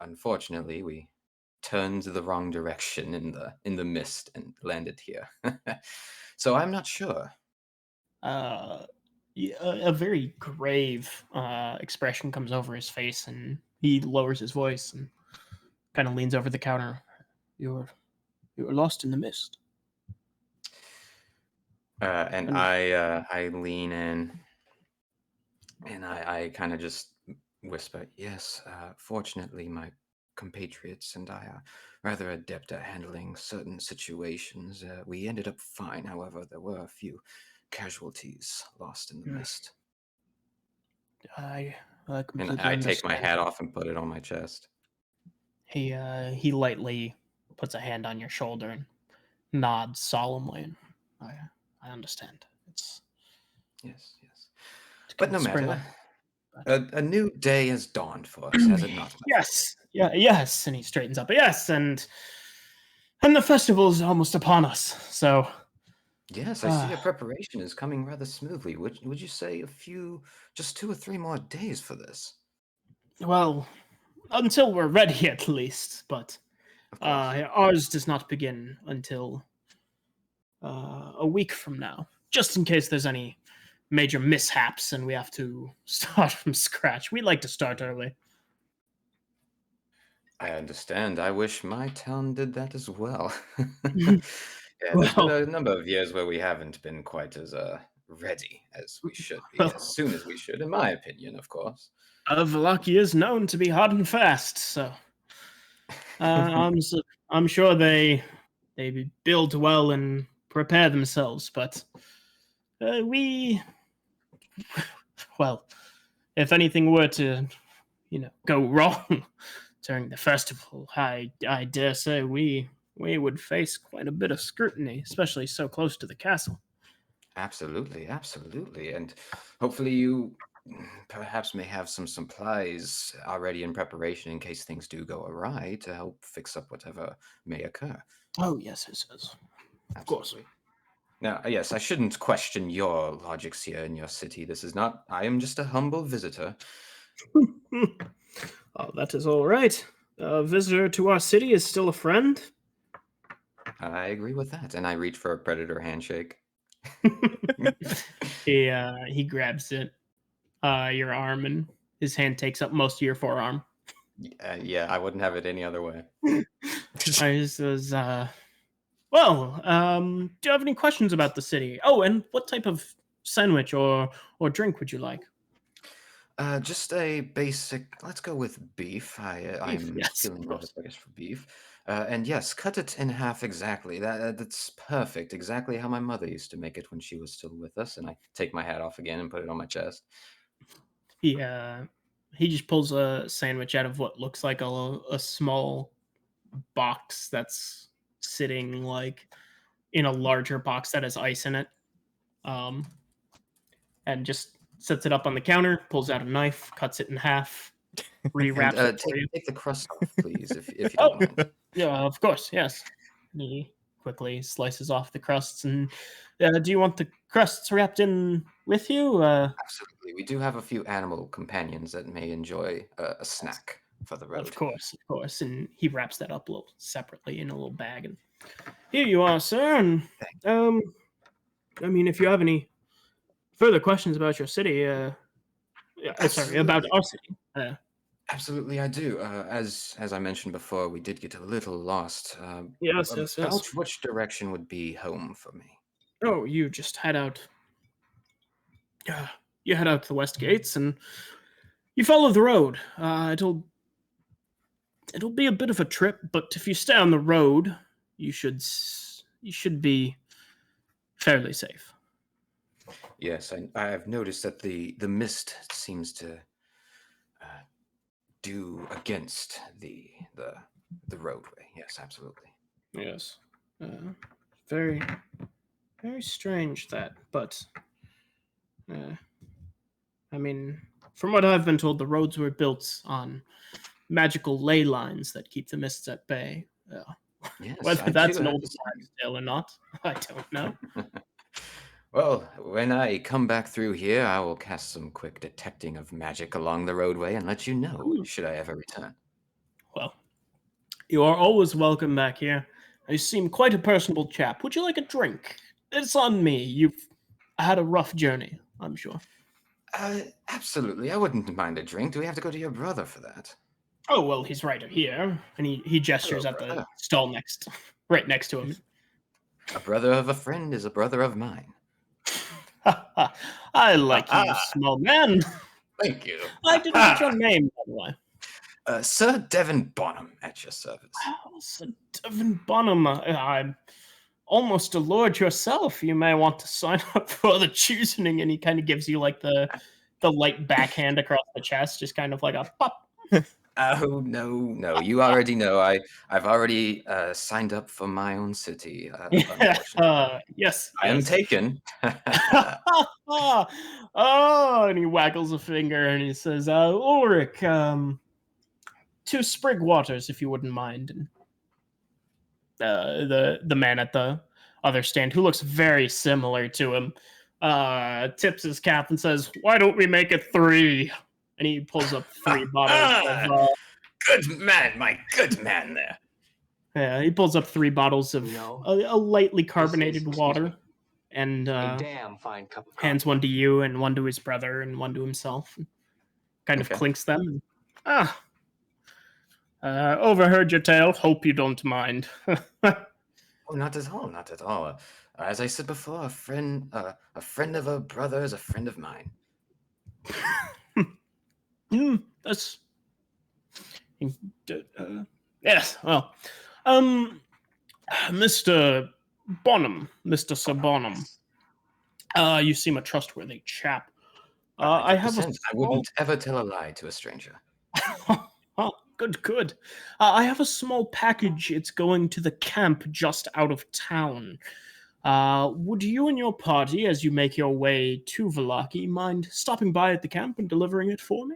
Unfortunately, we turned the wrong direction in the mist and landed here. So I'm not sure. uh, a very grave expression comes over his face, and he lowers his voice and kind of leans over the counter. You're you're lost in the mist. And And I lean in and I kind of just whisper, yes, fortunately, my compatriots and I are rather adept at handling certain situations. We ended up fine, however, there were a few casualties lost in the mm, mist. I And completely I take my understand. hat off and put it on my chest. He lightly puts a hand on your shoulder and nods solemnly. And I understand. Yes, yes. It's But kind no of spring matter. up. But A new day has dawned for us, has it not, my friend? yes, yeah, yes. And he straightens up. Yes, and the festival is almost upon us. So Yes, I see uh, your preparation is coming rather smoothly. Would you say just 2 or 3 more days for this? well, until we're ready at least. But Of course. ours does not begin until a week from now. Just in case there's any major mishaps and we have to start from scratch. We like to start early. I understand. I wish my town did that as well. Yeah, there's been Well, a number of years where we haven't been quite as ready as we should be, as well, soon as we should, in my opinion, of course. Valaki is known to be hot and fast, so uh, I'm s- I'm sure they build well and prepare themselves. But we, well, if anything were to go wrong during the festival, I dare say we would face quite a bit of scrutiny, especially so close to the castle. Absolutely, absolutely. And hopefully you perhaps may have some supplies already in preparation in case things do go awry to help fix up whatever may occur. Oh yes, it says, of course. Absolutely. Now, yes, I shouldn't question your logics here in your city. This is not, I am just a humble visitor. Oh, that is all right. A visitor to our city is still a friend. I agree with that. And I reach for a predator handshake. He grabs your arm, and his hand takes up most of your forearm. Yeah, I wouldn't have it any other way. He says, "Well, do you have any questions about the city? Oh, and what type of sandwich or drink would you like? Just a basic. Let's go with beef. Beef? I'm Yes, feeling of rather course. sluggish for beef. And yes, cut it in half exactly. That's perfect. Exactly how my mother used to make it when she was still with us. And I take my hat off again and put it on my chest. He just pulls a sandwich out of what looks like a small box that's sitting like in a larger box that has ice in it. Um, and just sets it up on the counter, pulls out a knife, cuts it in half, And rewraps it for you. take the crust off, please, if you Oh, don't mind. yeah, of course, yes. He quickly slices off the crusts. And do you want the crusts wrapped in with you? Absolutely. We do have a few animal companions that may enjoy a snack for the road. Of course. And he wraps that up a little separately in a little bag. And here you are, sir. And I mean, if you have any further questions about your city, sorry, about our city. Absolutely, I do. As I mentioned before, we did get a little lost. Yes. About which direction would be home for me? Oh, you just head out. You head out to the west gates and you follow the road. It'll be a bit of a trip, but if you stay on the road, you should be fairly safe. Yes, I have noticed that the mist seems to do against the roadway. Yes, absolutely. Yes. Very, very strange that, but I mean, from what I've been told, the roads were built on magical ley lines that keep the mists at bay. Yes, Whether I that's do an have old to say. wives' tale or not, I don't know. Well, when I come back through here, I will cast some quick detecting of magic along the roadway and let you know, should I ever return. Well, you are always welcome back here. You seem quite a personable chap. Would you like a drink? It's on me. You've had a rough journey, I'm sure. Absolutely. I wouldn't mind a drink. Do we have to go to your brother for that? Oh, well, he's right here. And he gestures Hello, at the brother. stall right next to him. A brother of a friend is a brother of mine. I like you, small man. Thank you. I didn't get your name, by the way. Sir Devon Bonham at your service. Oh, Sir Devon Bonham. I'm almost a lord yourself. You may want to sign up for the choosing. And he kind of gives you like the light backhand across the chest, just kind of like a pop. Oh, no. You already know. I've already signed up for my own city, unfortunately. Yes. I am taken. Oh, and he waggles a finger and he says, Ulrich, 2 sprig waters, if you wouldn't mind. And the man at the other stand, who looks very similar to him, tips his cap and says, "Why don't we make it 3?" And he pulls up 3 bottles of... Good man, my good man there. Yeah, he pulls up 3 bottles of a lightly carbonated water, and a damn fine cup of hands one to you and one to his brother and one to himself. Kind of clinks them. Overheard your tale. Hope you don't mind. Oh, not at all, not at all. As I said before, a friend of a brother is a friend of mine. That's yes. Well, Mr. Bonham, Mr. Sir Bonham. You seem a trustworthy chap. I have I wouldn't ever tell a lie to a stranger. Oh, good. I have a small package. It's going to the camp just out of town. Would you and your party, as you make your way to Vallaki, mind stopping by at the camp and delivering it for me?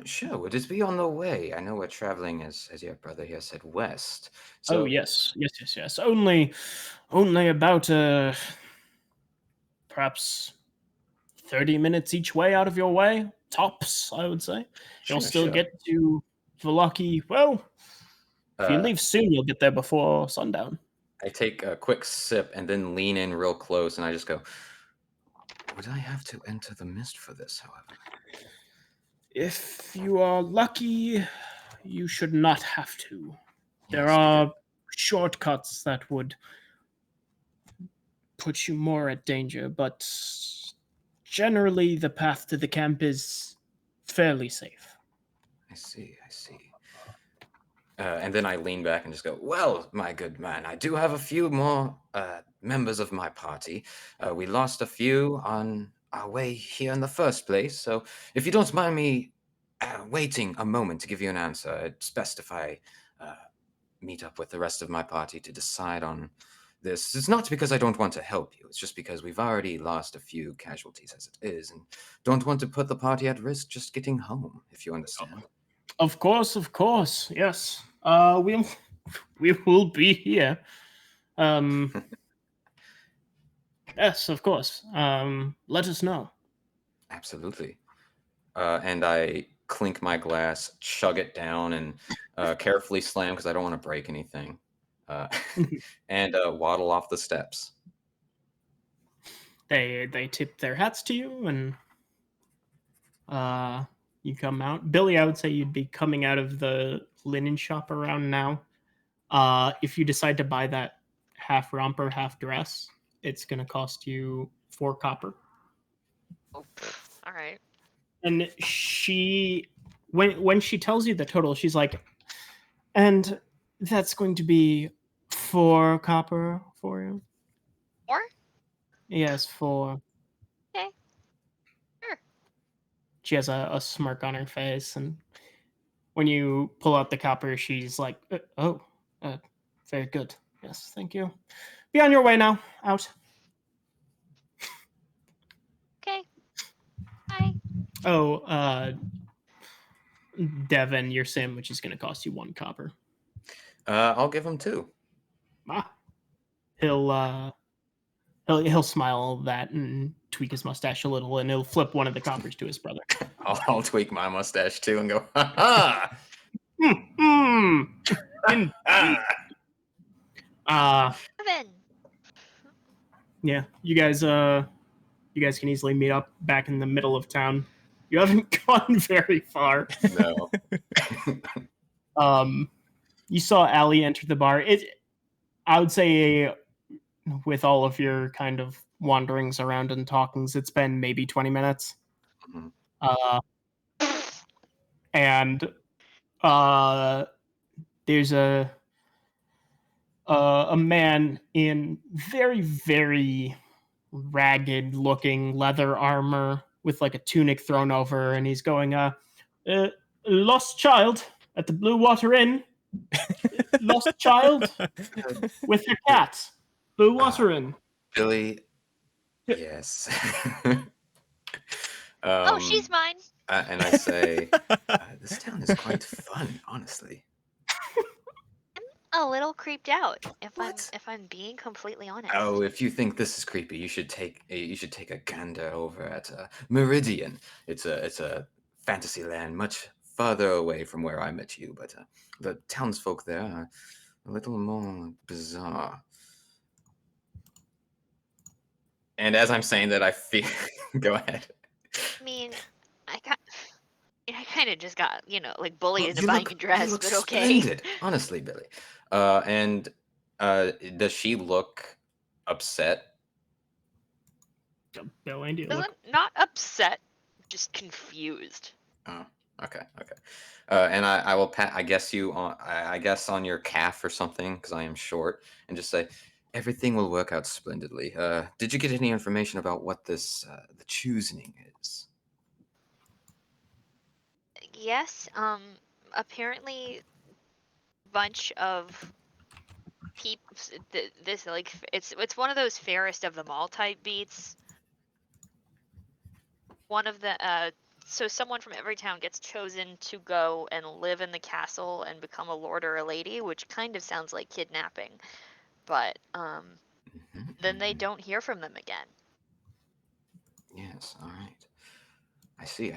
Sure. Would it be on the way? I know we're traveling, as your brother here said, west. So... Oh, yes. Only about, perhaps 30 minutes each way out of your way. Tops, I would say. You'll still get to Vallaki. Well, if you leave soon, you'll get there before sundown. I take a quick sip and then lean in real close, and I just go, would I have to enter the mist for this, however? If you are lucky, you should not have to. There are shortcuts that would put you more at danger, but generally the path to the camp is fairly safe. I see. And then I lean back and just go, well, my good man, I do have a few more members of my party. We lost a few on our way here in the first place, so if you don't mind me waiting a moment to give you an answer, it's best if I meet up with the rest of my party to decide on this. It's not because I don't want to help you. It's just because we've already lost a few casualties as it is, and don't want to put the party at risk just getting home, if you understand. Of course, yes. We will be here. Yes, of course. Let us know. Absolutely. And I clink my glass, chug it down, and carefully slam because I don't want to break anything. And waddle off the steps. They tip their hats to you, and you come out. Billy, I would say you'd be coming out of the linen shop around now. If you decide to buy that half romper, half dress, it's going to cost you 4 copper. Oh, all right. And she, when she tells you the total, she's like, and that's going to be 4 copper for you. 4? Yes, 4. Okay. Sure. She has a smirk on her face, and when you pull out the copper, she's like, very good. Yes, thank you. Be on your way now. Out. Okay. Bye. Oh, Devin, your sandwich is going to cost you 1 copper. I'll give him 2. He'll smile at that and tweak his mustache a little, and he'll flip one of the coppers to his brother. I'll tweak my mustache too and go, ha ha! Devin. Yeah, you guys can easily meet up back in the middle of town. You haven't gone very far. No. You saw Allie enter the bar. I would say, with all of your kind of wanderings around and talkings, it's been maybe 20 minutes. Mhm. And there's a man in very, very ragged looking leather armor with like a tunic thrown over, and he's going, lost child at the Blue Water Inn. Lost child with her cat. Blue Water Inn. Billy, yes. Oh, she's mine. And I say, this town is quite fun, honestly. A little creeped out, if What? I'm being completely honest. Oh, if you think this is creepy, you should take a gander over at Meridian. It's a fantasy land much farther away from where I met you, but the townsfolk there are a little more bizarre. And as I'm saying that, I feel. Go ahead. I mean, I kind of just got, like bullied Well, into you buying look- a dress, you look but okay. splendid, honestly, Billy. And does she look upset? Bill, Andy, Not upset, just confused. Oh, okay. And I will pat. I guess you on. I guess on your calf or something because I am short, and just say everything will work out splendidly. Did you get any information about what this the choosing is? Yes, apparently a bunch of people, this like it's one of those fairest of them all type beats. One of the so someone from every town gets chosen to go and live in the castle and become a lord or a lady, which kind of sounds like kidnapping, but then they don't hear from them again. Yes. All right. I see.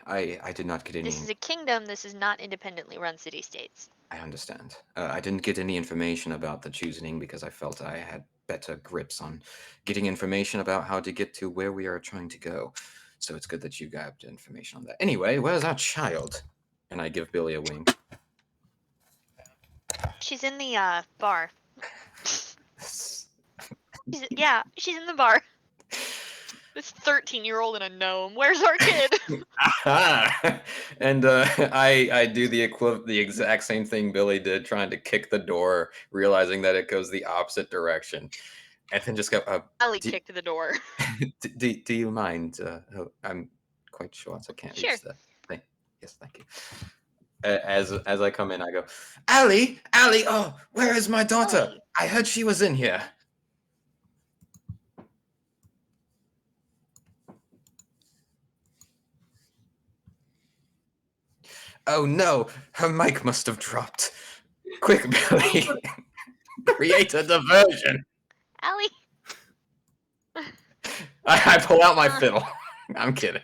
I did not get any. This is a kingdom. This is not independently run city-states. I understand. I didn't get any information about the choosing because I felt I had better grips on getting information about how to get to where we are trying to go. So it's good that you got information on that. Anyway, where's our child? And I give Billy a wink. She's in the bar. She's in the bar. This 13-year-old and a gnome. Where's our kid? And I do the exact same thing Billy did, trying to kick the door, realizing that it goes the opposite direction, and then just go. Ellie kicked the door. Do you mind? I'm quite short, so I can't Sure. reach that thing. Yes, thank you. As I come in, I go, Allie, oh, where is my daughter? Ellie. I heard she was in here. Oh no, her mic must have dropped. Quick, Billy, create a diversion. Allie. I pull out my fiddle. I'm kidding.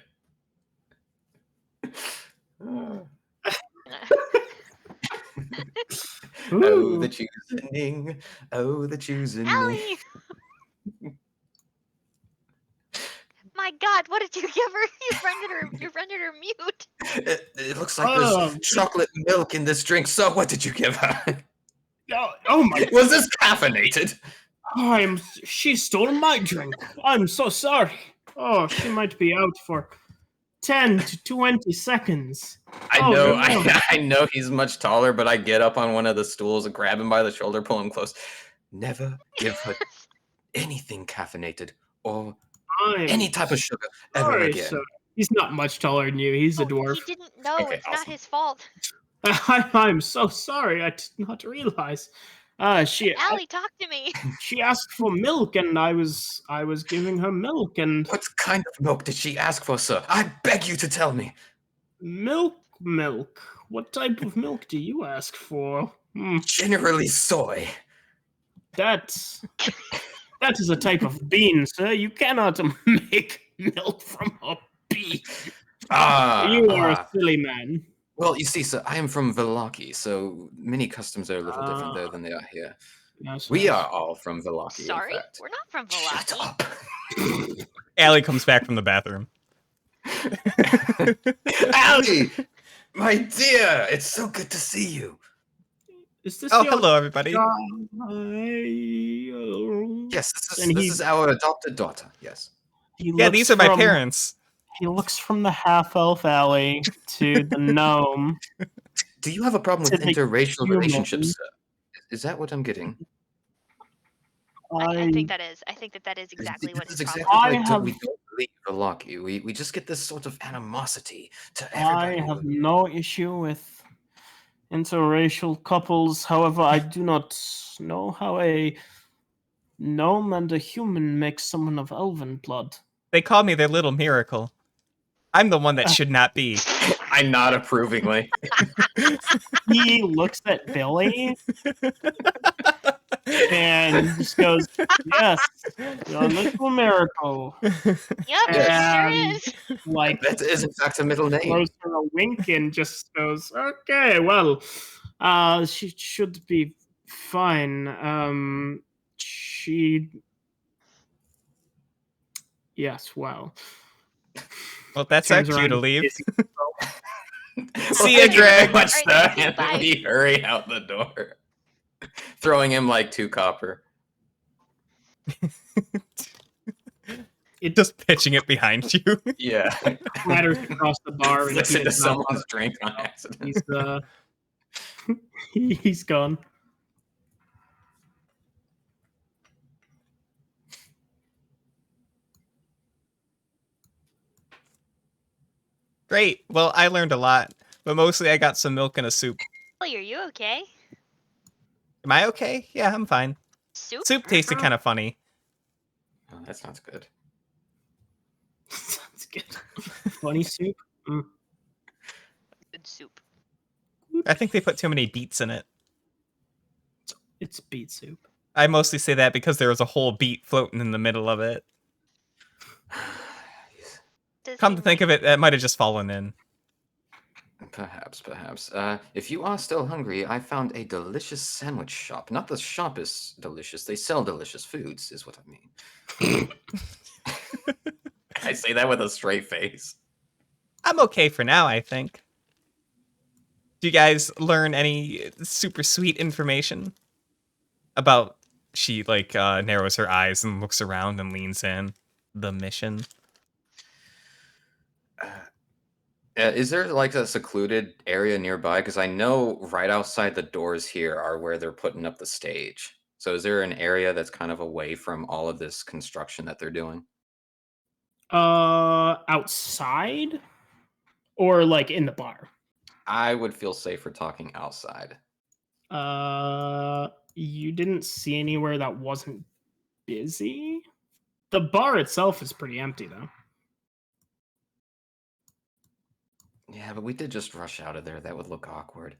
Oh, the choosing. Oh, the choosing. Allie. My God, what did you give her? You rendered her mute. It looks like there's chocolate milk in this drink. So, what did you give her? Oh my! Was this caffeinated? She stole my drink. I'm so sorry. Oh, she might be out for 10 to 20 seconds. I Oh, know, no. I know he's much taller, but I get up on one of the stools and grab him by the shoulder, pull him close. Never give her anything caffeinated or any type of sugar ever Sorry, again. sir. He's not much taller than you. He's a dwarf. He didn't know. Okay, It's not awesome. his fault. I'm so sorry. I did not realize. Allie, talk to me. She asked for milk, and I was giving her milk, and What kind of milk did she ask for, sir? I beg you to tell me. milk. What type of milk do you ask for? Generally soy. That is a type of bean, sir. You cannot make milk from a bean. You are a silly man. Well, you see, sir, I am from Vallaki, so many customs are a little different there than they are here. Yes, We yes. are all from Vallaki, Sorry, in fact. we're not from Shut Velocity. up. Allie comes back from the bathroom. Allie! My dear! It's so good to see you. Is this Oh, your hello, everybody. child? Yes, And this is our adopted daughter, yes. Yeah, these are my parents. He looks from the half-elf alley to the gnome. Do you have a problem To with the interracial human. relationships, sir? Is that what I'm getting? I think that is. I think that is exactly what This his is problem exactly is. why I we have- don't believe Vallaki. We just get this sort of animosity to I everybody. have no issue with interracial couples. However, I do not know how a gnome and a human makes someone of elven blood. They call me their little miracle. I'm the one that should not be. I nod approvingly. He looks at Billy and just goes, "Yes, you're a little miracle." Yep, Yes. it sure And, is. like, That is, in fact, a middle name. throws her a wink and just goes, "Okay, well, she should be fine. Yes, well." Well, that's our Turns cue around to and leave. kisses See Thank ya, you very Greg. much, All sir. right, thank you, And bye. we hurry out the door, throwing him like 2 copper. Just pitching it behind you. Yeah. clatters across the bar and Flicks he into is not- someone's drink on accident. he's gone. Great. Well, I learned a lot, but mostly I got some milk and a soup. Are you okay? Am I okay? Yeah, I'm fine. Soup? Soup tasted kind of funny. Oh, that sounds good. Sounds good. Funny soup. Good soup. I think they put too many beets in it. It's beet soup. I mostly say that because there was a whole beet floating in the middle of it. Does Come he to think of it, that might have just fallen in. Perhaps. If you are still hungry, I found a delicious sandwich shop. Not the shop is delicious. They sell delicious foods, is what I mean. I say that with a straight face. I'm okay for now, I think. Do you guys learn any super sweet information about she narrows her eyes and looks around and leans in the mission? Is there like a secluded area nearby? Because I know right outside the doors here are where they're putting up the stage. So is there an area that's kind of away from all of this construction that they're doing? Outside? Or like in the bar? I would feel safer talking outside. You didn't see anywhere that wasn't busy? The bar itself is pretty empty though. Yeah, Yeah, but we did just rush out of there. That would look awkward.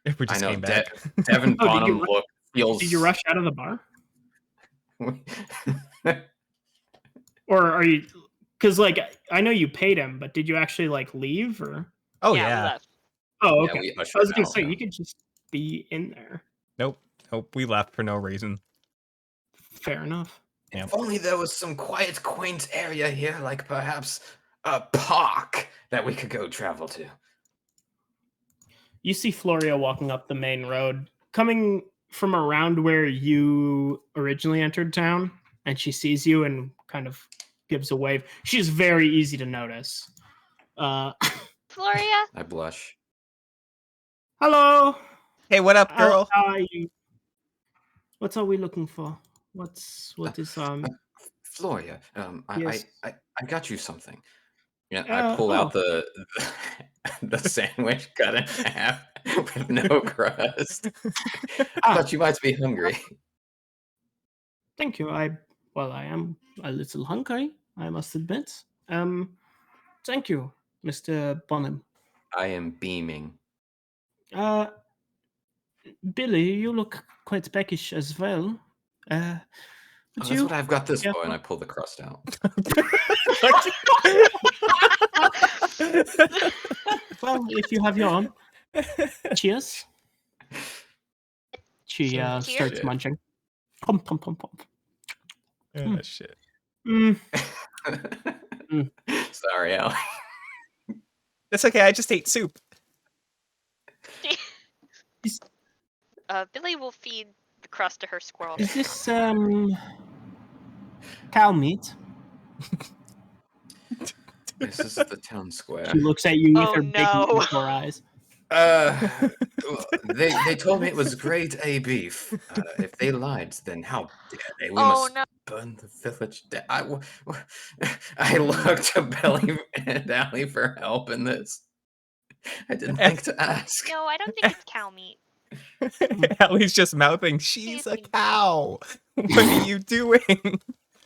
If we I just know came back. Devin Oh, did you Bonham look feels. Did you rush out of the bar? Or are you? Because like I know you paid him, but did you actually like leave or? Oh We yeah. left. Oh, Yeah, okay. we I was ushered gonna out, say yeah. you could just be in there. Nope. We left for no reason. Fair enough. Yep. If only there was some quiet, quaint area here, like perhaps a park that we could go travel to. You see Floria walking up the main road, coming from around where you originally entered town, and she sees you and kind of gives a wave. She's very easy to notice. Floria? I blush. Hello. Hey, what up, girl? How are you? What are we looking for? What is Floria, Yes. I got you something. Yeah, I Uh, pull oh. out the sandwich cut in half with no crust. I thought you might be hungry. Thank you. I am a little hungry, I must admit. Thank you, Mr. Bonham. I am beaming. Billy, you look quite peckish as well. Oh, Would that's you? what I've got this for, careful? and I pull the crust out. Well, if you have your own. Cheers. She Cheers. starts Shit. munching. Pum, pum, pum, pum. Oh, shit. Mm. Sorry, Allie. That's okay. I just ate soup. Billy will feed the crust to her squirrel. Is this cow meat? This is the town square. She looks at you with Oh, her big no. metaphor eyes. They told me it was grade A beef. If they lied, then how dare they? We Oh, must no. burn the village down. I looked to Belly and Allie for help in this. I didn't think to ask. No, I don't think it's cow meat. Allie's just mouthing, she's a cow. What are you doing?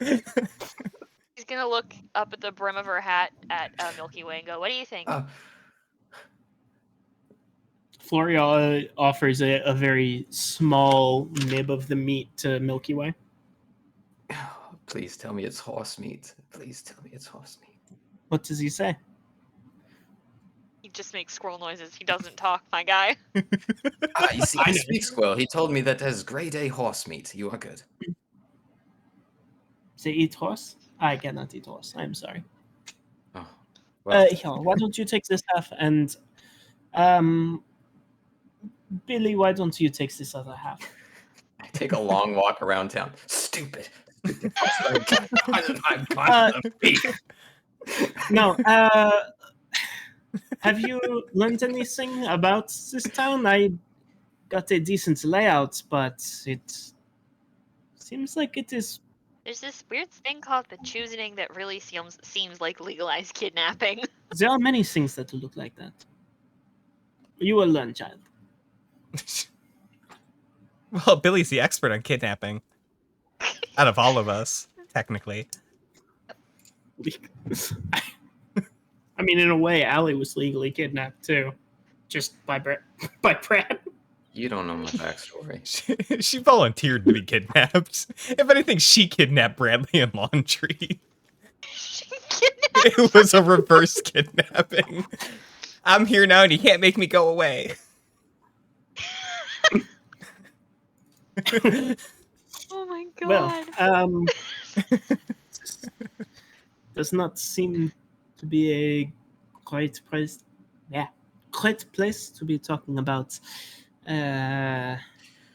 She's gonna look up at the brim of her hat at Milky Way and go, "What do you think?" Floria offers a very small nib of the meat to Milky Way. Please tell me it's horse meat. Please tell me it's horse meat. What does he say? He just makes squirrel noises. He doesn't talk, my guy. You see, I I know. speak squirrel. He told me that as grade A horse meat. You are good. Say eat horse? I cannot eat horse. I'm sorry. Oh, well, Here, why don't you take this half and Billy, why don't you take this other half? I take a long walk around town. Stupid. No, have you learned anything about this town? I got a decent layout, but it seems like it is. There's this weird thing called the choosing that really seems like legalized kidnapping. There are many things that look like that. You will learn, child. Well, Billy's the expert on kidnapping. Out of all of us, technically. I mean, in a way, Allie was legally kidnapped too, just by Brad. You don't know my backstory. She volunteered to be kidnapped. If anything, she kidnapped Bradley and Laundry. It was a reverse kidnapping. I'm here now and you can't make me go away. Oh my god. Well, does not seem to be a great place. Yeah, great place to be talking about.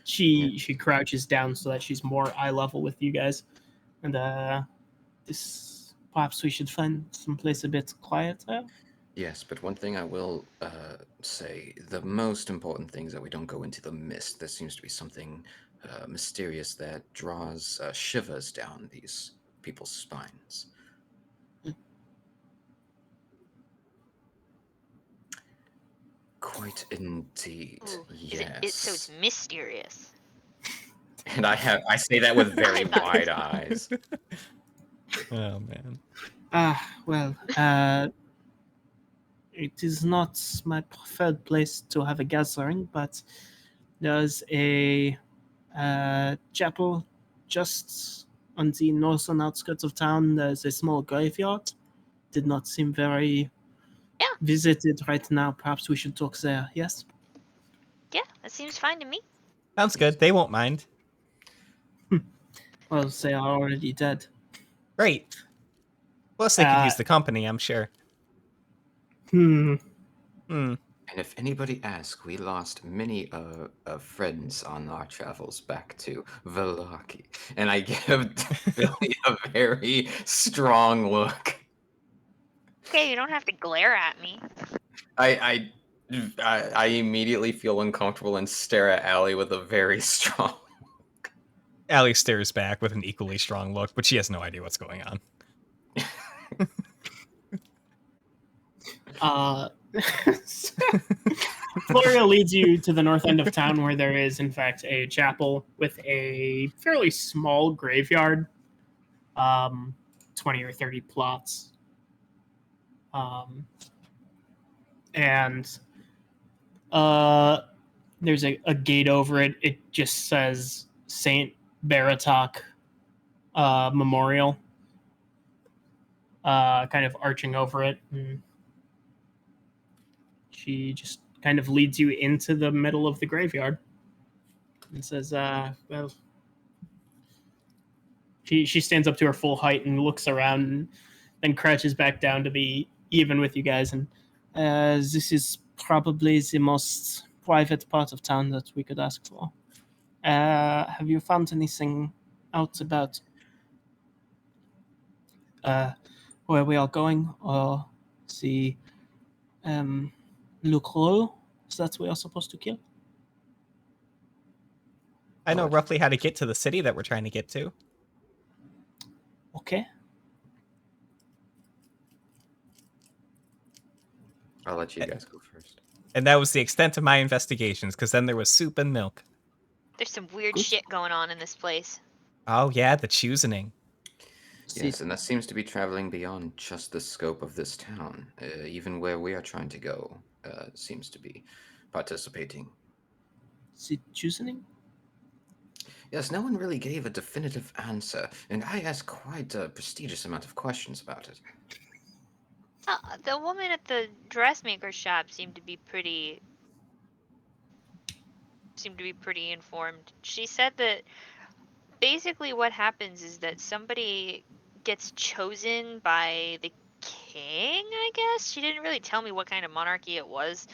She crouches down so that she's more eye level with you guys, and this perhaps we should find someplace a bit quieter. Yes, but one thing I will say, the most important thing is that we don't go into the mist. There seems to be something mysterious that draws shivers down these people's spines. Quite indeed. Ooh, Yes. so it's mysterious. And I say that with very I thought- wide eyes. Oh man. Well, It is not my preferred place to have a gathering, but there's a chapel just on the northern outskirts of town. There's a small graveyard. Did not seem very Yeah. visited right now. Perhaps we should talk there, yes? Yeah, that seems fine to me. Sounds good. They won't mind. Well, they are already dead. Great. Plus, they could Uh, use the company, I'm sure. Hmm. Hmm. And if anybody asks, we lost many friends on our travels back to Velaki. And I give Billy a very strong look. Okay, you don't have to glare at me. I immediately feel uncomfortable and stare at Allie with a very strong. Allie stares back with an equally strong look, but she has no idea what's going on. Floria leads you to the north end of town where there is, in fact, a chapel with a fairly small graveyard, 20 or 30 plots. And there's a gate over it. It just says Saint Baratok Memorial, kind of arching over it. And she just kind of leads you into the middle of the graveyard and says, well, she stands up to her full height and looks around and then crouches back down to be even with you guys. And this is probably the most private part of town that we could ask for. Have you found anything out about where we are going, or the Lucro? Is that we are supposed to kill? I know roughly how to get to the city that we're trying to get to. Okay. I'll let you guys go first. And that was the extent of my investigations, because then there was soup and milk. There's some weird Good. shit going on in this place. Oh yeah, the choosening. Yes, and that seems to be traveling beyond just the scope of this town. Even where we are trying to go seems to be participating. The choosing? Yes, no one really gave a definitive answer, and I asked quite a prestigious amount of questions about it. The woman at the dressmaker shop seemed to be pretty informed. She said that basically what happens is that somebody gets chosen by the king, I guess. She didn't really tell me what kind of monarchy it was,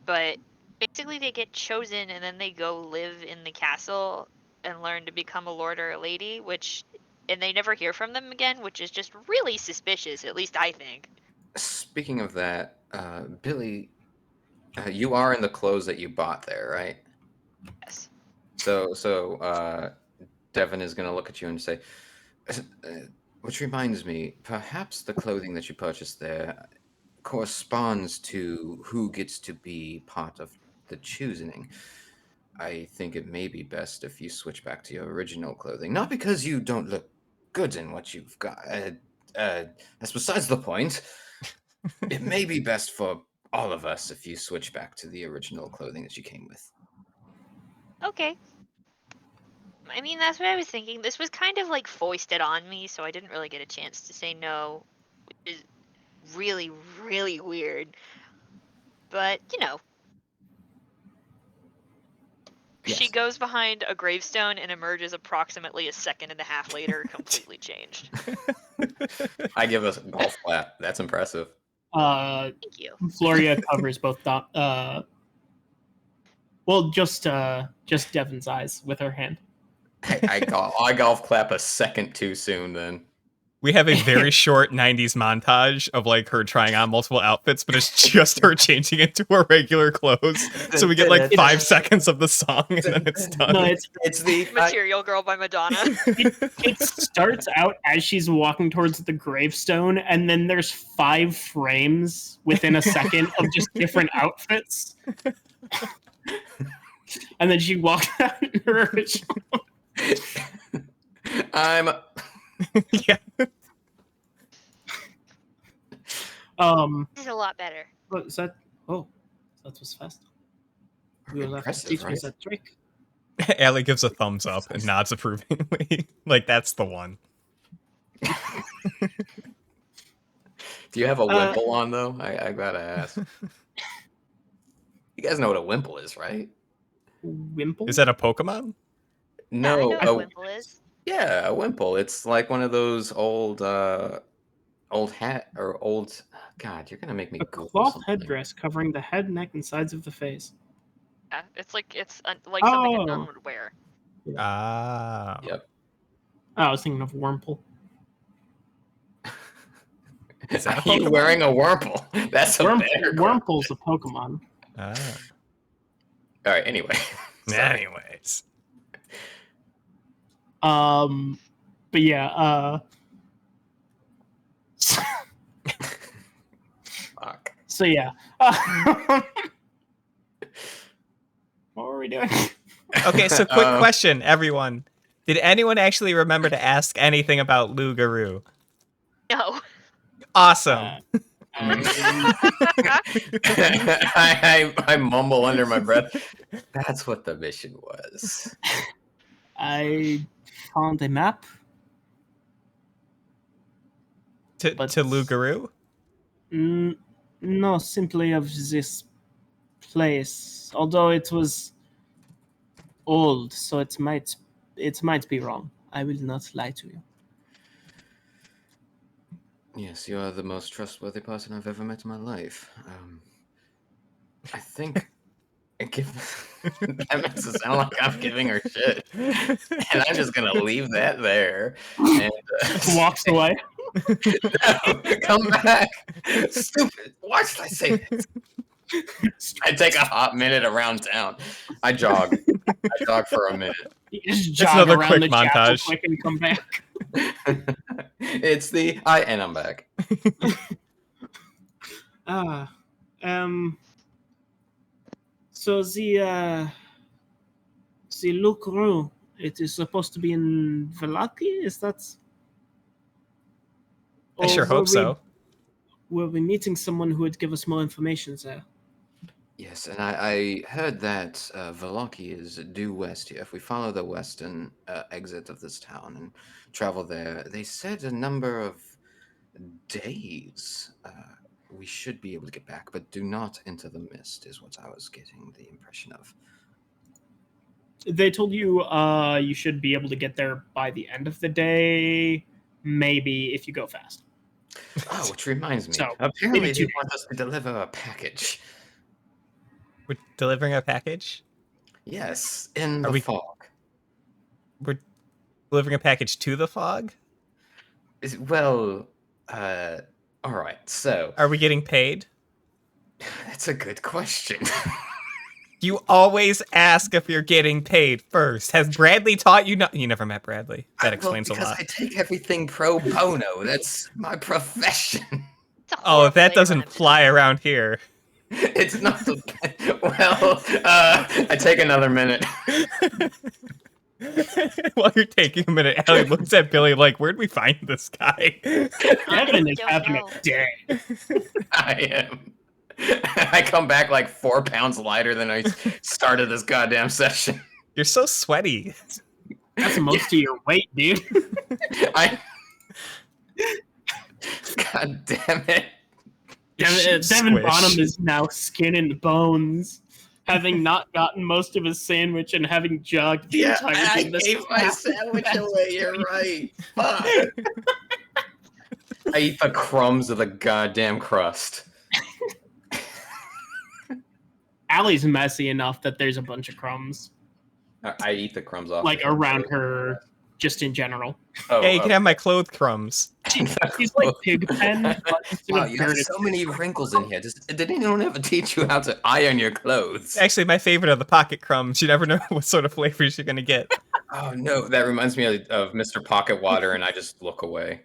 but basically they get chosen and then they go live in the castle and learn to become a lord or a lady, and they never hear from them again, which is just really suspicious, at least I think. Speaking of that, Billy, you are in the clothes that you bought there, right? Yes. So Devin is going to look at you and say, which reminds me, perhaps the clothing that you purchased there corresponds to who gets to be part of the choosing. I think it may be best if you switch back to your original clothing. Not because you don't look good in what you've got. That's besides the point. It may be best for all of us if you switch back to the original clothing that you came with. Okay. I mean, that's what I was thinking. This was kind of like foisted on me, so I didn't really get a chance to say no, which is really, really weird. But, you know. Yes. She goes behind a gravestone and emerges approximately a second and a half later, completely changed. I give us a golf clap. That's impressive. Thank you. Floria covers both. Just Devin's eyes with her hand. I golf clap a second too soon then. We have a very short 90s montage of like her trying on multiple outfits, but it's just her changing into her regular clothes. So we get like 5 seconds of the song and then it's done. No, It's the Material Girl by Madonna. it starts out as she's walking towards the gravestone, and then there's 5 frames within a second of just different outfits. And then she walks out in her original. I'm Yeah. This is a lot better. What is that? Oh, that was fast. We will have to Impressive, teach me right? that trick. Allie gives a thumbs up and nods approvingly. Like, that's the one. Do you have a wimple on though? I gotta ask. You guys know what a wimple is, right? Wimple? Is that a Pokemon? Yeah, I No. know what a wimple is. Yeah, a wimple. It's like one of those old hat or old. God, you're gonna make me A Google cloth something. headdress covering the head, neck, and sides of the face. Yeah, it's like something a nun Oh. would wear. Ah. Yep. Oh, I was thinking of Wurmple. Is that a Are you Pokemon? wearing a wurmple? That's a better Wurmple's a Pokemon. Ah. All right. Anyway. Sorry. Anyways. But yeah, Fuck. so yeah. What were we doing? Okay, so quick question, everyone. Did anyone actually remember to ask anything about Lou Garou? No. Awesome. I mumble under my breath. That's what the mission was. I found a map. To Lou Garou? No, simply of this place. Although it was old, so it might be wrong. I will not lie to you. Yes, you are the most trustworthy person I've ever met in my life. I think that makes it sound like I'm giving her shit, and I'm just gonna leave that there. And Walks away. no, come back, stupid. Why should I say that? I take a hot minute around town. I jog for a minute. You just It's jog another around quick the chapel montage. quick and come back. It's and I'm back. So the Lucru, it is supposed to be in Velaki? Is that? I sure hope so. We'll be meeting someone who would give us more information there. Yes, and I heard that Velaki is due west here. If we follow the western exit of this town and travel there, they said a number of days we should be able to get back, but do not enter the mist, is what I was getting the impression of. They told you you should be able to get there by the end of the day, maybe if you go fast. Oh, which reminds me. So, Apparently maybe they 2 want us to deliver a package. We're delivering a package? Yes, in the we- fog. We're delivering a package to the fog? Well, all right, so... Are we getting paid? That's a good question. You always ask if you're getting paid first. Has Bradley taught you not? You never met Bradley. That explains a lot. Because I take everything pro bono. That's my profession. It's a Oh, horrible that way to doesn't run a fly around here. It's not the... Well, I take another minute. While you're taking a minute, Allie looks at Billy like, where'd we find this guy? Devin is don't having know. a day. I am. I come back like 4 pounds lighter than I started this goddamn session. You're so sweaty. That's most of your weight, dude. God damn it. Devin Squish. Bonham is now skin and bones, having not gotten most of his sandwich and having jogged the Yeah, entire I thing. This gave my past- sandwich away. You're right. Fuck. I eat the crumbs of the goddamn crust. Allie's messy enough that there's a bunch of crumbs, I eat the crumbs off. like around her, just in general. Oh, Yeah, you can have my clothes crumbs. She's like Pigpen, but instead Wow, of you have dirt, it's so many wrinkles in here. Did anyone ever teach you how to iron your clothes? Actually, my favorite are the pocket crumbs. You never know what sort of flavors you're going to get. Oh no, that reminds me of Mr. Pocket Water, and I just look away.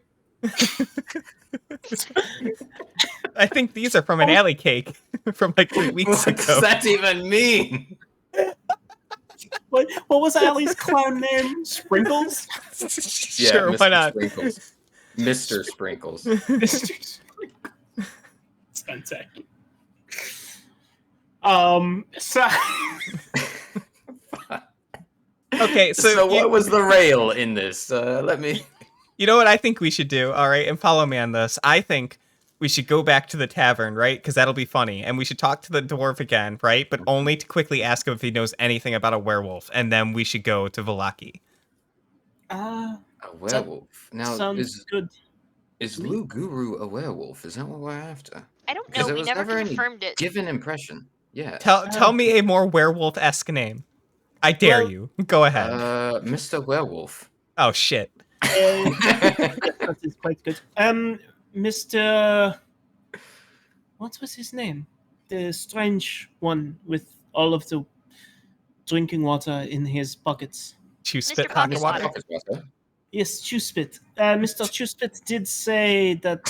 I think these are from an alley cake from like 3 weeks What ago. does that even mean? what was Allie's clown name? Sprinkles? Sure, Mr. why not? Sprinkles. Mr. Sprinkles. Mr. Sprinkles. It's fantastic. So Okay, so, So what was the rail in this? Let me. you know what I think we should do? All right, and follow me on this. I think we should go back to the tavern, right? Because that'll be funny. And we should talk to the dwarf again, right? But only to quickly ask him if he knows anything about a werewolf. And then we should go to Velaki. A werewolf. Now, sounds good. is to me. Lou Guru a werewolf? Is that what we're after? I don't Because know. there We was never never any confirmed it. given impression. Yeah. Tell me a more werewolf-esque name. I dare Well, you. Go ahead. Mr. Werewolf. Oh, shit. That is quite good. Mr. What was his name? The strange one with all of the drinking water in his pockets. Chew spit Mr. pocket Pocket water. Water. Yes, Chewspit. Mr. Chewspit did say that.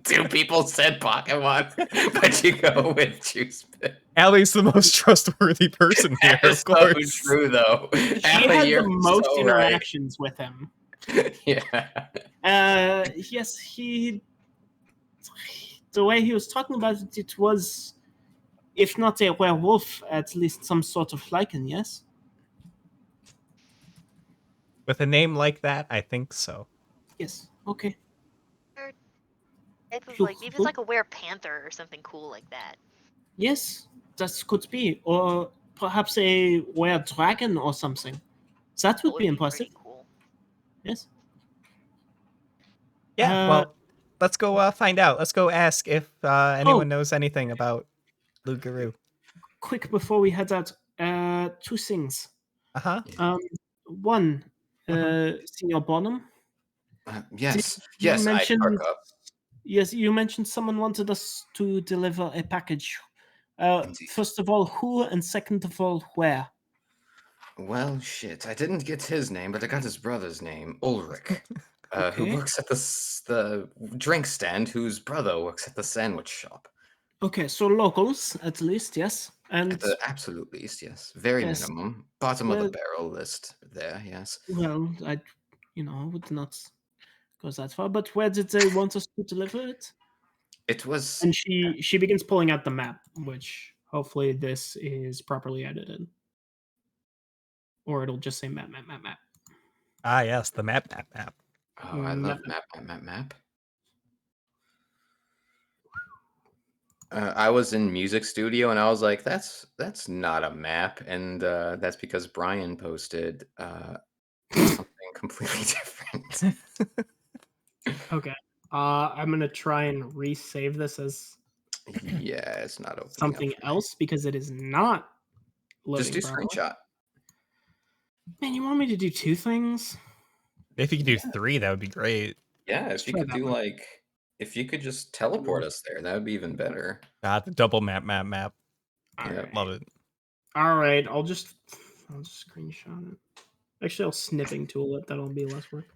Two people said pocket water, but you go with juice spit. Allie's the most trustworthy person here, That is of course. so true, though. She Allie, had you're the most so right. interactions with him. Yeah. Yes, he. The way he was talking about it, it was, if not a werewolf, at least some sort of lichen. Yes. With a name like that, I think so. Yes. Okay. It was like maybe it's like a werepanther or something cool like that. Yes, that could be, or perhaps a were-dragon or something. That would be impressive. Pretty cool. Yes. Yeah, well, let's go find out. Let's go ask if anyone knows anything about Lou Garou. Quick before we head out, two things. Uh-huh. One, Senior Bonham. Yes. You Yes, I perk up. Yes, you mentioned someone wanted us to deliver a package. Indeed. First of all, who, and second of all, where? Well, shit. I didn't get his name, but I got his brother's name, Ulrich, who Okay. works at the drink stand, whose brother works at the sandwich shop. Okay, so locals, at least, yes. And At the absolute least, yes. Very Yes. minimum. Bottom of Well- the barrel list there, yes. well, I would not go that far. But where did they want us to deliver it? It was And she begins pulling out the map, which hopefully this is properly edited, or it'll just say map. Ah, yes, the map. Oh, I love map. I was in music studio and I was like, that's not a map, and that's because Brian posted something completely different. Okay. I'm gonna try and resave this as Yeah, it's not opening something up for me. else because it is not loading. Just do properly. screenshot. Man, you want me to do two things? If you could do 3, that would be great. Yeah, if you try could that do one. if you could just teleport us there, that would be even better. Ah, the double map. All Yeah, right. Love it. All right. I'll just screenshot it. Actually, I'll snipping tool it. That'll be less work.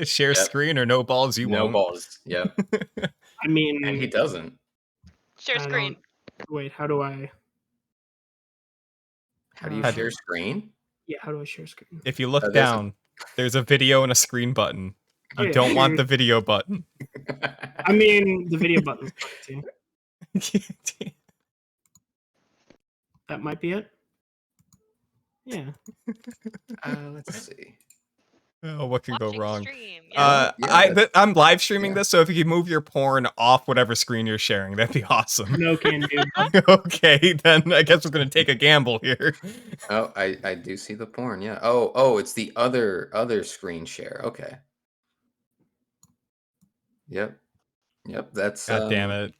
Share Yep. screen or no balls, you no won't. balls. Yep. I mean, And he doesn't. Share I screen. wait. How do I? How do you How do- share screen? Yeah. How do I share screen? If you look there's a- down, there's a video and a screen button. Oh, You yeah. don't want the video button. I mean, the video button's fine too. That might be it. Yeah. Let's see. Oh, what could go Watching wrong? Stream. Yeah. Yeah, I'm live streaming yeah. this, so if you could move your porn off whatever screen you're sharing, that'd be awesome. No can do. Okay, then I guess we're gonna take a gamble here. Oh, I do see the porn. Yeah. Oh, it's the other screen share. Okay. Yep. That's God damn it.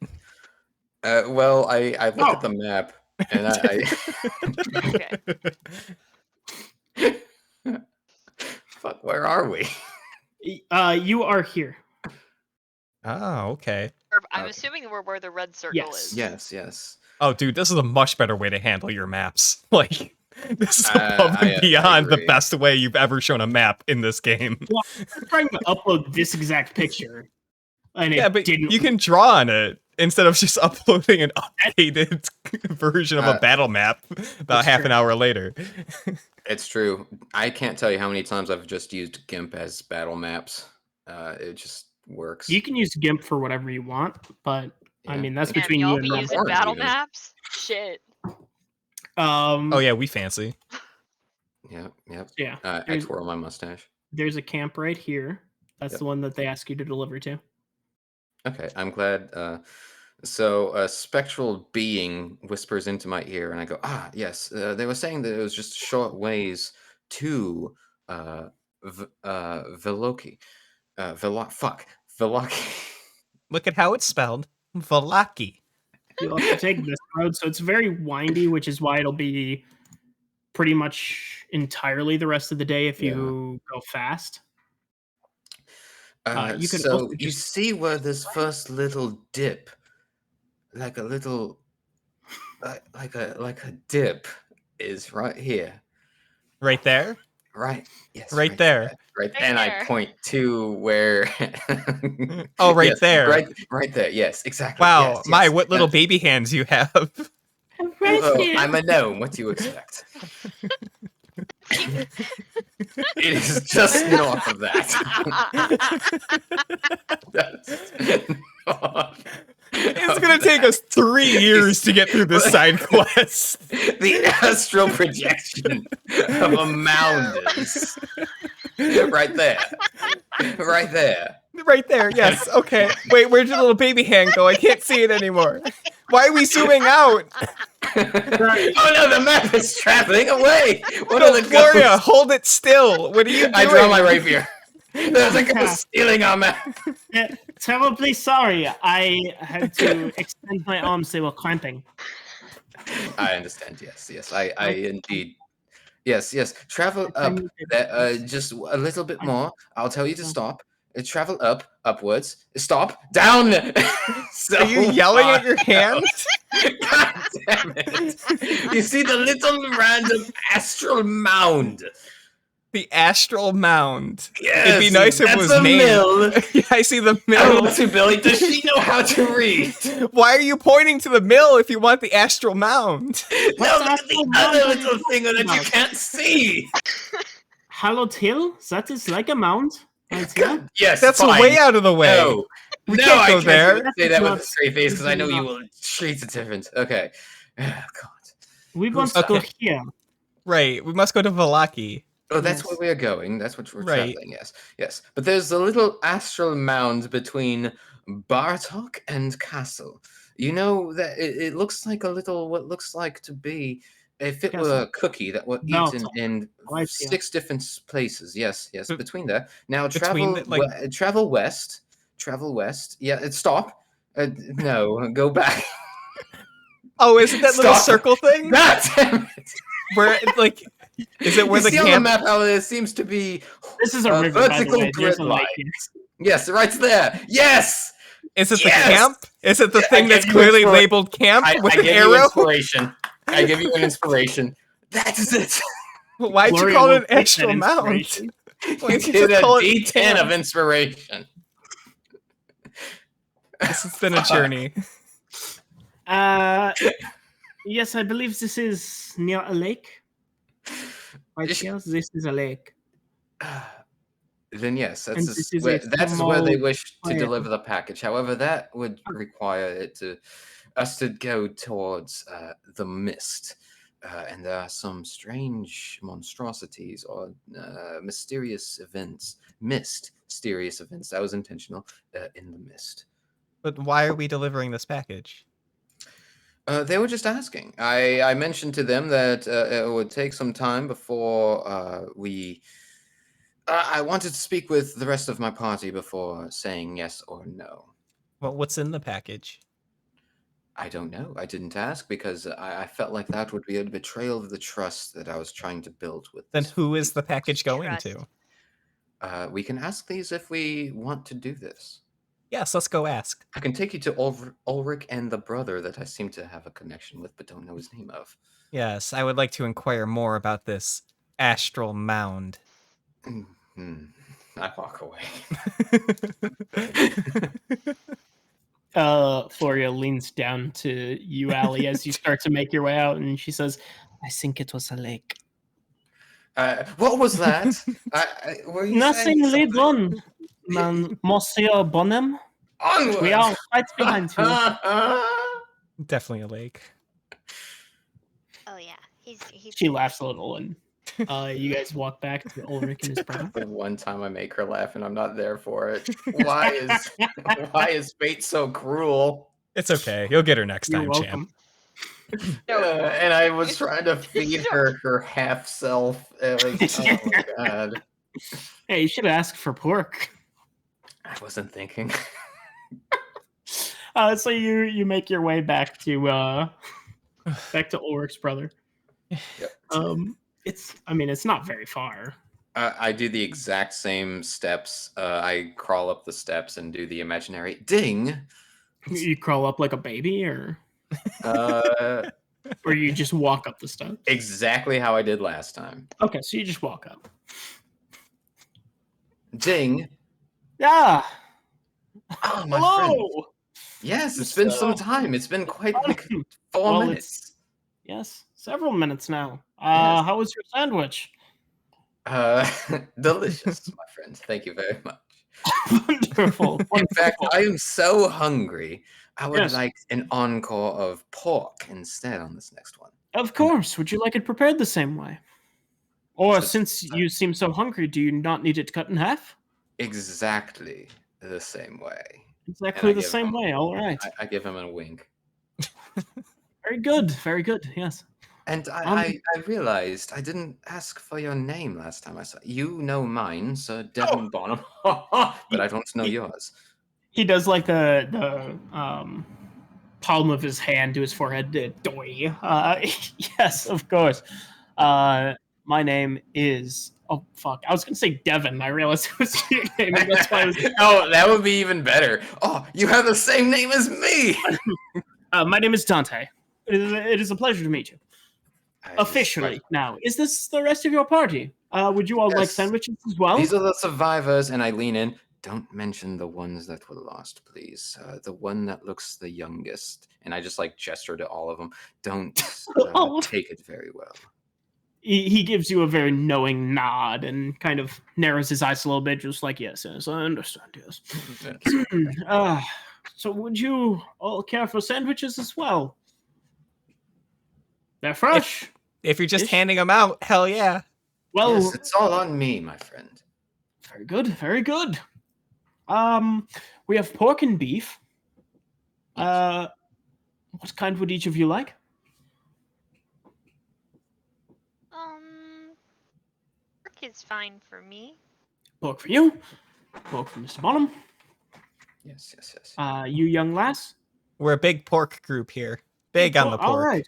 well, I looked at the map and Okay. fuck, where are we? You are here. Oh, okay. I'm Okay. assuming we're where the red circle Yes. is. Yes. Oh, dude, this is a much better way to handle your maps. Like, this is I- above I and beyond the agree. best way you've ever shown a map in this game. I'm trying to upload this exact picture, and Yeah, it but didn't. you can draw on it instead of just uploading an updated version of a battle map about That's half true. an hour later. It's true. I can't tell you how many times I've just used GIMP as battle maps. It just works. You can use GIMP for whatever you want, but I Yeah. mean that's Damn, between y'all you and be Rob. using Orange battle even. maps? Shit. Oh yeah, we fancy. Yep. Yeah. I twirl my mustache. There's a camp right here. That's Yep. the one that they ask you to deliver to. Okay, I'm glad. So a spectral being whispers into my ear, and I go, yes. They were saying that it was just short ways to Veloki. Veloki. Look at how it's spelled. Valaki. You'll have to take this road, so it's very windy, which is why it'll be pretty much entirely the rest of the day if you go fast. You could So also you just see where this first little dip, like a little, like a dip, is right here. Right there? Right. Yes. Right there. Right. Right And there. I point to where. Oh, right Yes, there. Right there. Yes. Exactly. Wow, Yes, my, yes. what little baby hands you have. right Oh, here. I'm a gnome. What do you expect? It is just north of that. It's gonna take us 3 years to get through this side quest. The astral projection of a mound is right there. Right there. Right there, yes, okay. Wait, where'd your little baby hand go? I can't see it anymore. Why are we zooming out? Oh no, the map is traveling away! What No, are the Gloria, ghosts? hold it still. What are you doing? I draw my rapier. There's a ghost stealing our map. Terribly sorry. I had to extend my arms. They were cramping. I understand. Yes. I indeed. Yes. Travel I up. need to- Just a little bit more. I'll tell you to stop. Travel upwards. Stop. Down. So Are you yelling far. at your hand? God damn it! You see the little random astral mound. The astral mound. Yes, It'd be nice if it that's was a named. mill. Yeah, I see the Oh, mill. to Billy, does she know how to read? Why are you pointing to the mill if you want the astral mound? No, look at the astral other mound are little you thing that talking you about? can't see. Hallowed Hill? That is like a mound. Right here. God, yes, That's fine. way out of the way. No, We no, can't I go can't there. even say that with a That's straight face because I know not- you will treat it different. Okay. Oh, God. We want Who's- to go okay. here. Right, we must go to Valaki. Oh, that's Yes. where we are going. That's what we're Right. traveling. Yes. But there's a little astral mound between Bartok and Castle. You know that it looks like a little, what looks like to be, if it were Castle. a cookie that were Bartok. eaten in Right here. 6 different places. Yes, Be- between there. Now between travel, the, like- travel west. Travel west. Yeah, stop. No, go back. Oh, is it that little Stop. circle thing? God damn it. Where, like, is it where You the see on the camp? map how there seems to be This is a river, by the vertical way. There's grid a lake line. here. Yes, right there. Yes. Is it Yes! the camp? Is it the Yeah, I thing give that's you clearly inspira- labeled camp with I an give you arrow? inspiration. I give you an inspiration. That's it. Why'd you Gloria call will it an take that astral mount? inspiration. Why'd You you get just a call it D10 camp? of inspiration. This has been a journey. Yes, I believe this is near a lake. Right Just- here, this is a lake. Then yes, And that's this is where, a that's where they small wish to square. deliver the package. However, that would require us to go towards the mist. And there are some strange monstrosities or mysterious events. Mysterious events. That was intentional. In the mist. But why are we delivering this package? They were just asking. I mentioned to them that it would take some time before we. I wanted to speak with the rest of my party before saying yes or no. Well, what's in the package? I don't know. I didn't ask because I felt like that would be a betrayal of the trust that I was trying to build with. Then this. who is the package going Trust. to? We can ask these if we want to do this. Yes, let's go ask. I can take you to Ulrich and the brother that I seem to have a connection with, but don't know his name of. Yes, I would like to inquire more about this astral mound. I walk away. Floria leans down to you, Allie, as you start to make your way out, and she says, "I think it was a lake." What was that? Were you Nothing, saying lead something? on. Monsieur Bonham. Onward! We are right behind you. Definitely a lake. Oh yeah, he's. She laughs a little, and you guys walk back to Ulrich and his brother. The one time I make her laugh and I'm not there for it. Why is fate so cruel? It's okay. You'll get her next You're time, champ. welcome. And I was trying to feed her half self. It was, oh my god. Hey, you should ask for pork. I wasn't thinking. So you make your way back to Ulrich's brother. Yep. It's not very far. I do the exact same steps. I crawl up the steps and do the imaginary ding. You crawl up like a baby, or Or you just walk up the steps. exactly how I did last time. Okay, so you just walk up. Ding. Yeah. Oh, my Hello. friend. Yes, it's been some time. It's been quite like 4 minutes. Yes, several minutes now. Yes. How was your sandwich? Delicious, my friend. Thank you very much. Wonderful. In fact, I am so hungry. I would Yes. like an encore of pork instead on this next one. Of course. Would you like it prepared the same way? Or So- since you seem so hungry, do you not need it cut in half? Exactly the same way. Exactly I the give same him- way. All right. I give him a wink. Very good. Very good. Yes. And I realized I didn't ask for your name last time I saw you. Know mine, Sir Devon Bonham, but I don't know yours. He does like the palm of his hand to his forehead. Doy. Yes, of course. My name is. Oh fuck! I was gonna say Devon. I realized it was your name. And that's why I was. Oh, that would be even better. Oh, you have the same name as me. My name is Dante. It is a pleasure to meet you. I Officially, respect- now. Is this the rest of your party? Would you all like Yes. sandwiches as well? These are the survivors, and I lean in. Don't mention the ones that were lost, please. The one that looks the youngest, and I just like gesture to all of them. Don't Oh. take it very well. He gives you a very knowing nod and kind of narrows his eyes a little bit, just like, yes, I understand, yes. So would you all care for sandwiches as well? They're fresh. If you're just Ish. handing them out, hell yeah. Well, Yes, it's all on me, my friend. very good, very good. We have pork and beef. What kind would each of you like? Pork is fine for me. Pork for you. Pork for Mr. Bonham. Yes, yes, yes. You young lass. We're a big pork group here. Big on the pork. All right.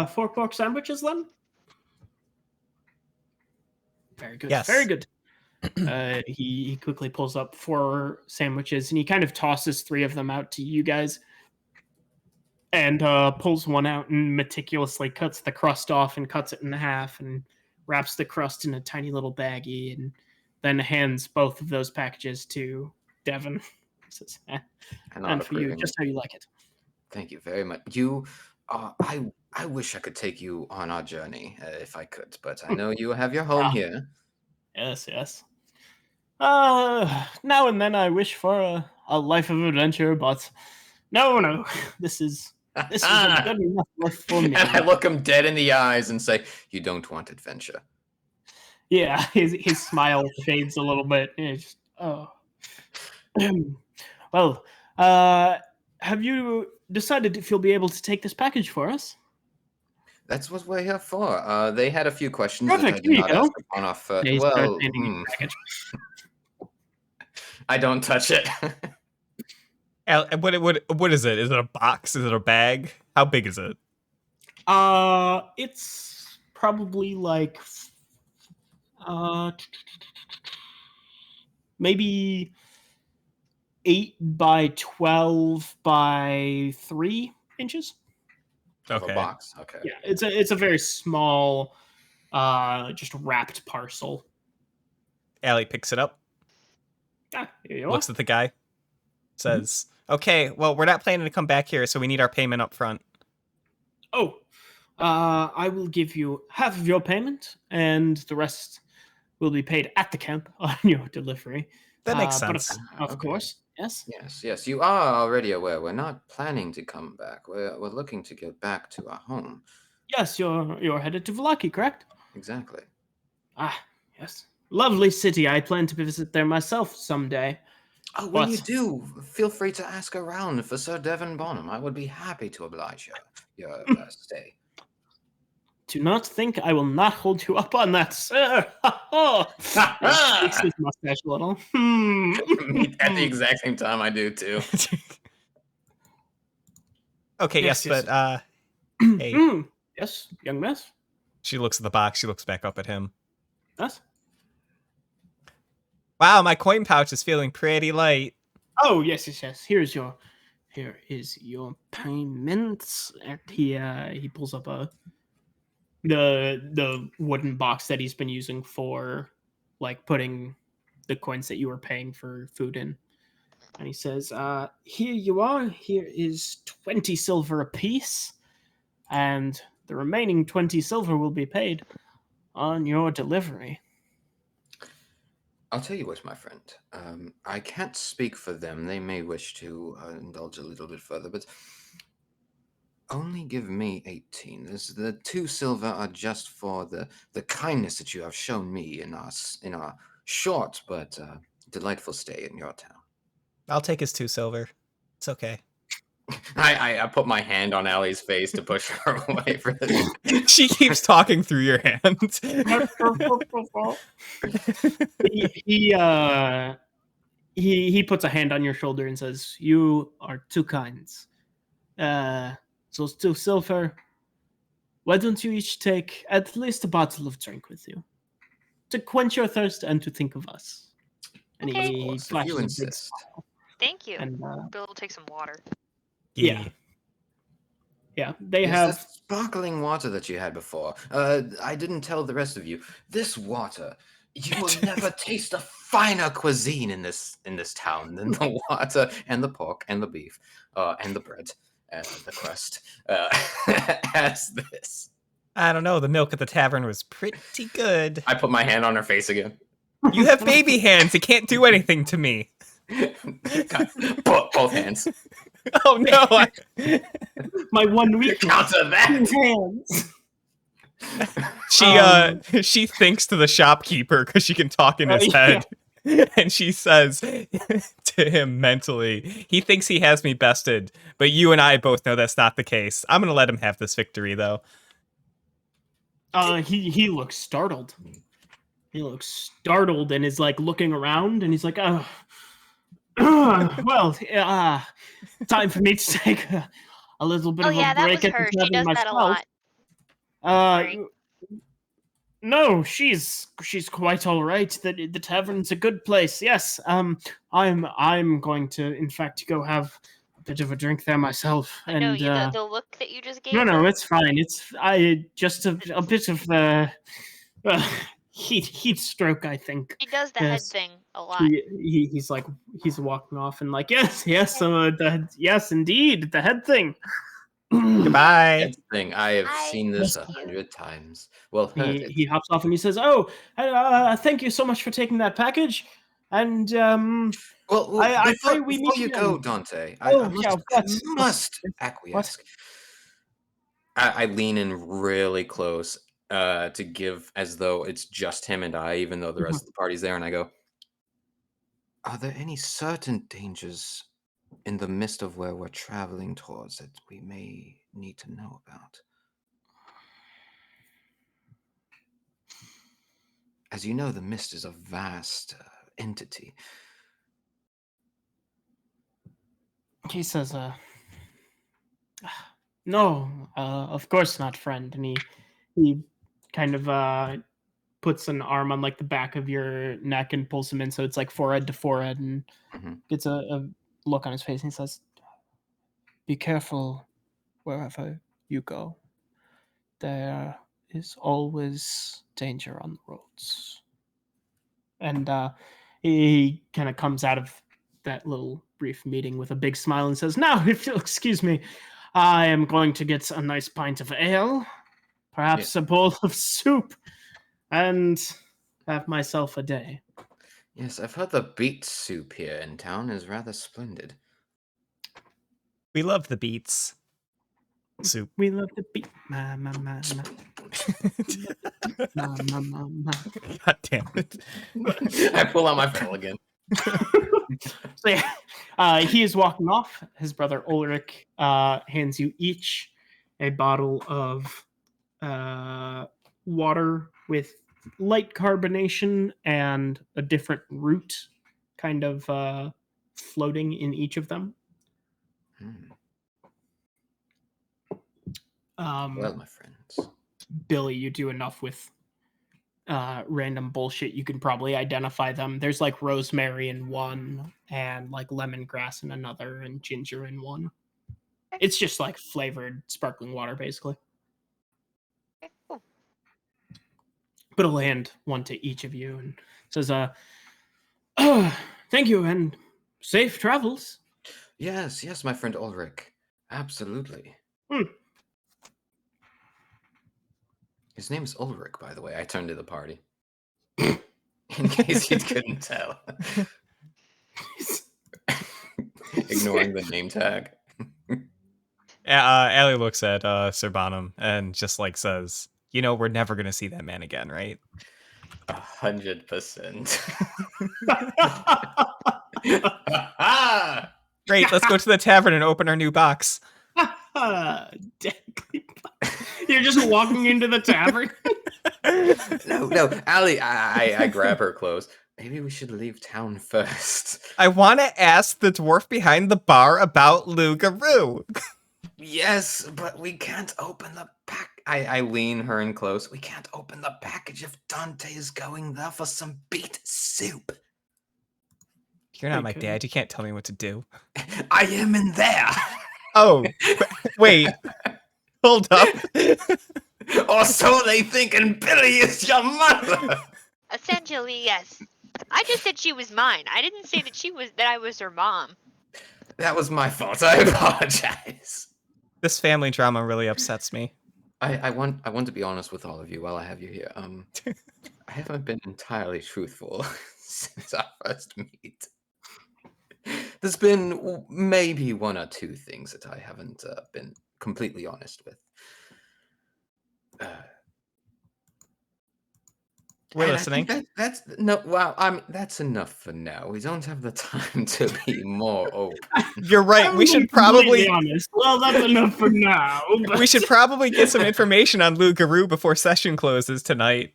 4 pork sandwiches then. Very good. Yes. Very good. He quickly pulls up 4 sandwiches and he kind of tosses 3 of them out to you guys, and pulls one out and meticulously cuts the crust off and cuts it in half and wraps the crust in a tiny little baggie and then hands both of those packages to Devon. Says, I'm and not for you, approving. just how you like it. Thank you very much. I wish I could take you on our journey if I could, but I know you have your home Ah. here. Yes, yes. Now and then I wish for a life of adventure, but no. This is a good enough life for me. And I look him dead in the eyes and say, "You don't want adventure." Yeah, his smile fades a little bit. And it's just, oh. Well, have you decided if you'll be able to take this package for us? That's what we're here for. They had a few questions Perfect, that I did here you not go. ask upon off. Yeah, he starts Well, handing you the package. I don't touch it. What is it? Is it a box? Is it a bag? How big is it? It's probably like maybe 8 by 12 by 3 inches. Of Okay. a box. Okay. Yeah, it's a very small, just wrapped parcel. Allie picks it up, Here you looks are. at the guy, says, "Okay, well, we're not planning to come back here, so we need our payment up front." Oh, I will give you half of your payment, and the rest will be paid at the camp on your delivery. That makes But sense. of Okay. course, yes. Yes, you are already aware. We're not planning to come back. We're looking to get back to our home. Yes, you're headed to Vallaki, correct? Exactly. Ah, yes. Lovely city. I plan to visit there myself someday. Oh, when you What? do, feel free to ask around for Sir Devon Bonham. I would be happy to oblige your stay. Do not think I will not hold you up on that, sir. And he shakes his mustache a little. At the exact same time, I do too. Okay, Yes, yes, yes. but hey. Yes, young miss. She looks at the box. She looks back up at him. Yes. Wow, my coin pouch is feeling pretty light. Oh, yes. Here is your payments. And he pulls up the wooden box that he's been using for like putting the coins that you were paying for food in. And he says, here you are. Here is 20 silver apiece. And the remaining 20 silver will be paid on your delivery. I'll tell you what, my friend. I can't speak for them. They may wish to indulge a little bit further, but only give me 18. The 2 silver are just for the kindness that you have shown me in our short but delightful stay in your town. I'll take his 2 silver. It's okay. I put my hand on Allie's face to push her away from this. She keeps talking through your hand. He puts a hand on your shoulder and says, "You are too kind. Those 2 silver. Why don't you each take at least a bottle of drink with you to quench your thirst and to think of us?" And Okay. he Of course, if flashes you a big insist. smile. Thank you. And Bill will take some water. yeah, they Yes, have. that sparkling water that you had before. I didn't tell the rest of you. This water, you will never taste a finer cuisine in this town than the water and the pork and the beef, and the bread, and the crust, as this. I don't know. The milk at the tavern was pretty good. I put my hand on her face again. You have baby hands. It can't do anything to me. Both hands. Oh no! My one weakness. Counter that. Hands. She thinks to the shopkeeper because she can talk in his head. And she says to him mentally, he thinks he has me bested, but you and I both know that's not the case. I'm going to let him have this victory, though. He looks startled. He looks startled and is like looking around, and he's like, "Oh, well, time for me to take a little bit Oh of a yeah, that break was at her. the She does tavern that a myself." lot. Sorry. No, she's quite all right. The tavern's a good place. Yes. I'm going to, in fact, go have a bit of a drink there myself. I know And you. The look that you just gave. no, her? it's fine. It's just a bit of the heat stroke, I think. He does the head Yes. thing a lot. He's like he's walking off and like yes, yes, indeed, the head thing. Goodbye. That's the thing. I have Hi. seen this Thank you. 100 times. Well, heard it. He hops off and he says, "Oh, thank you so much for taking that package." And Well, I before, pray we before meet you again. go, Dante, Oh, I what? must acquiesce. I lean in really close to give as though it's just him and I, even though the rest of the party's there, and I go, are there any certain dangers in the midst of where we're traveling towards that we may need to know about? As you know, the mist is a vast entity. He says, "No, of course not, friend." And he kind of puts an arm on like the back of your neck and pulls him in, so it's like forehead to forehead, and gets a look on his face. And he says, "Be careful wherever you go. There is always danger on the roads." And he kind of comes out of that little brief meeting with a big smile and says, "Now, if you'll excuse me, I am going to get a nice pint of ale, perhaps a bowl of soup, and have myself a day. Yes, I've heard the beet soup here in town is rather splendid. We love the beets. Soup. We love the beat. Ma, ma, ma, ma. Ma, ma, ma, ma. God damn it. I pull out my fiddle again. So yeah, he is walking off. His brother Ulrich hands you each a bottle of water with light carbonation and a different root kind of floating in each of them. Well, my friends. Billy, you do enough with random bullshit, you can probably identify them. There's like rosemary in one, and like lemongrass in another, and ginger in one. It's just like flavored sparkling water, basically. Okay, cool. But he'll hand one to each of you and says, thank you and safe travels. Yes, yes, my friend Ulrich. Absolutely. His name is Ulrich, by the way. I turned to the party. In case you couldn't tell. Ignoring the name tag. Allie looks at Sir Bonham and just like says, "You know, we're never gonna see that man again, right?" 100%. Great, let's go to the tavern and open our new box. You're just walking into the tavern. No, Allie, I grab her clothes. Maybe we should leave town first. I want to ask the dwarf behind the bar about Lou Garou. Yes, but we can't open the pack. I lean her in close. We can't open the package if Dante is going there for some beet soup. You're not my Okay. dad. You can't tell me what to do. I am in there. Oh, wait. Hold up. Or so they think, and Billy is your mother. Essentially, yes. I just said she was mine. I didn't say that I was her mom. That was my fault. I apologize. This family drama really upsets me. I want to be honest with all of you while I have you here. I haven't been entirely truthful since our first meet. There's been maybe one or two things that I haven't been completely honest with. We're And I listening. think that's no. Wow, that's enough for now. We don't have the time to be more open. You're right. We should probably honest. Well, that's enough for now. But... we should probably get some information on Lou Garou before session closes tonight.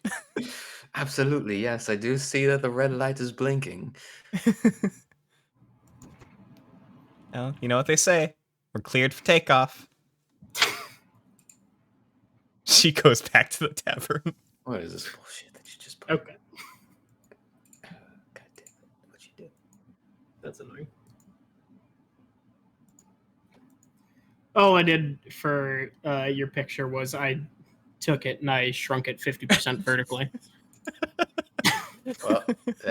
Absolutely, yes. I do see that the red light is blinking. Well, you know what they say. We're cleared for takeoff. She goes back to the tavern. What is this bullshit that you just put? Okay. God damn it. What'd you do? That's annoying. All I did for your picture was I took it and I shrunk it 50% vertically. Well,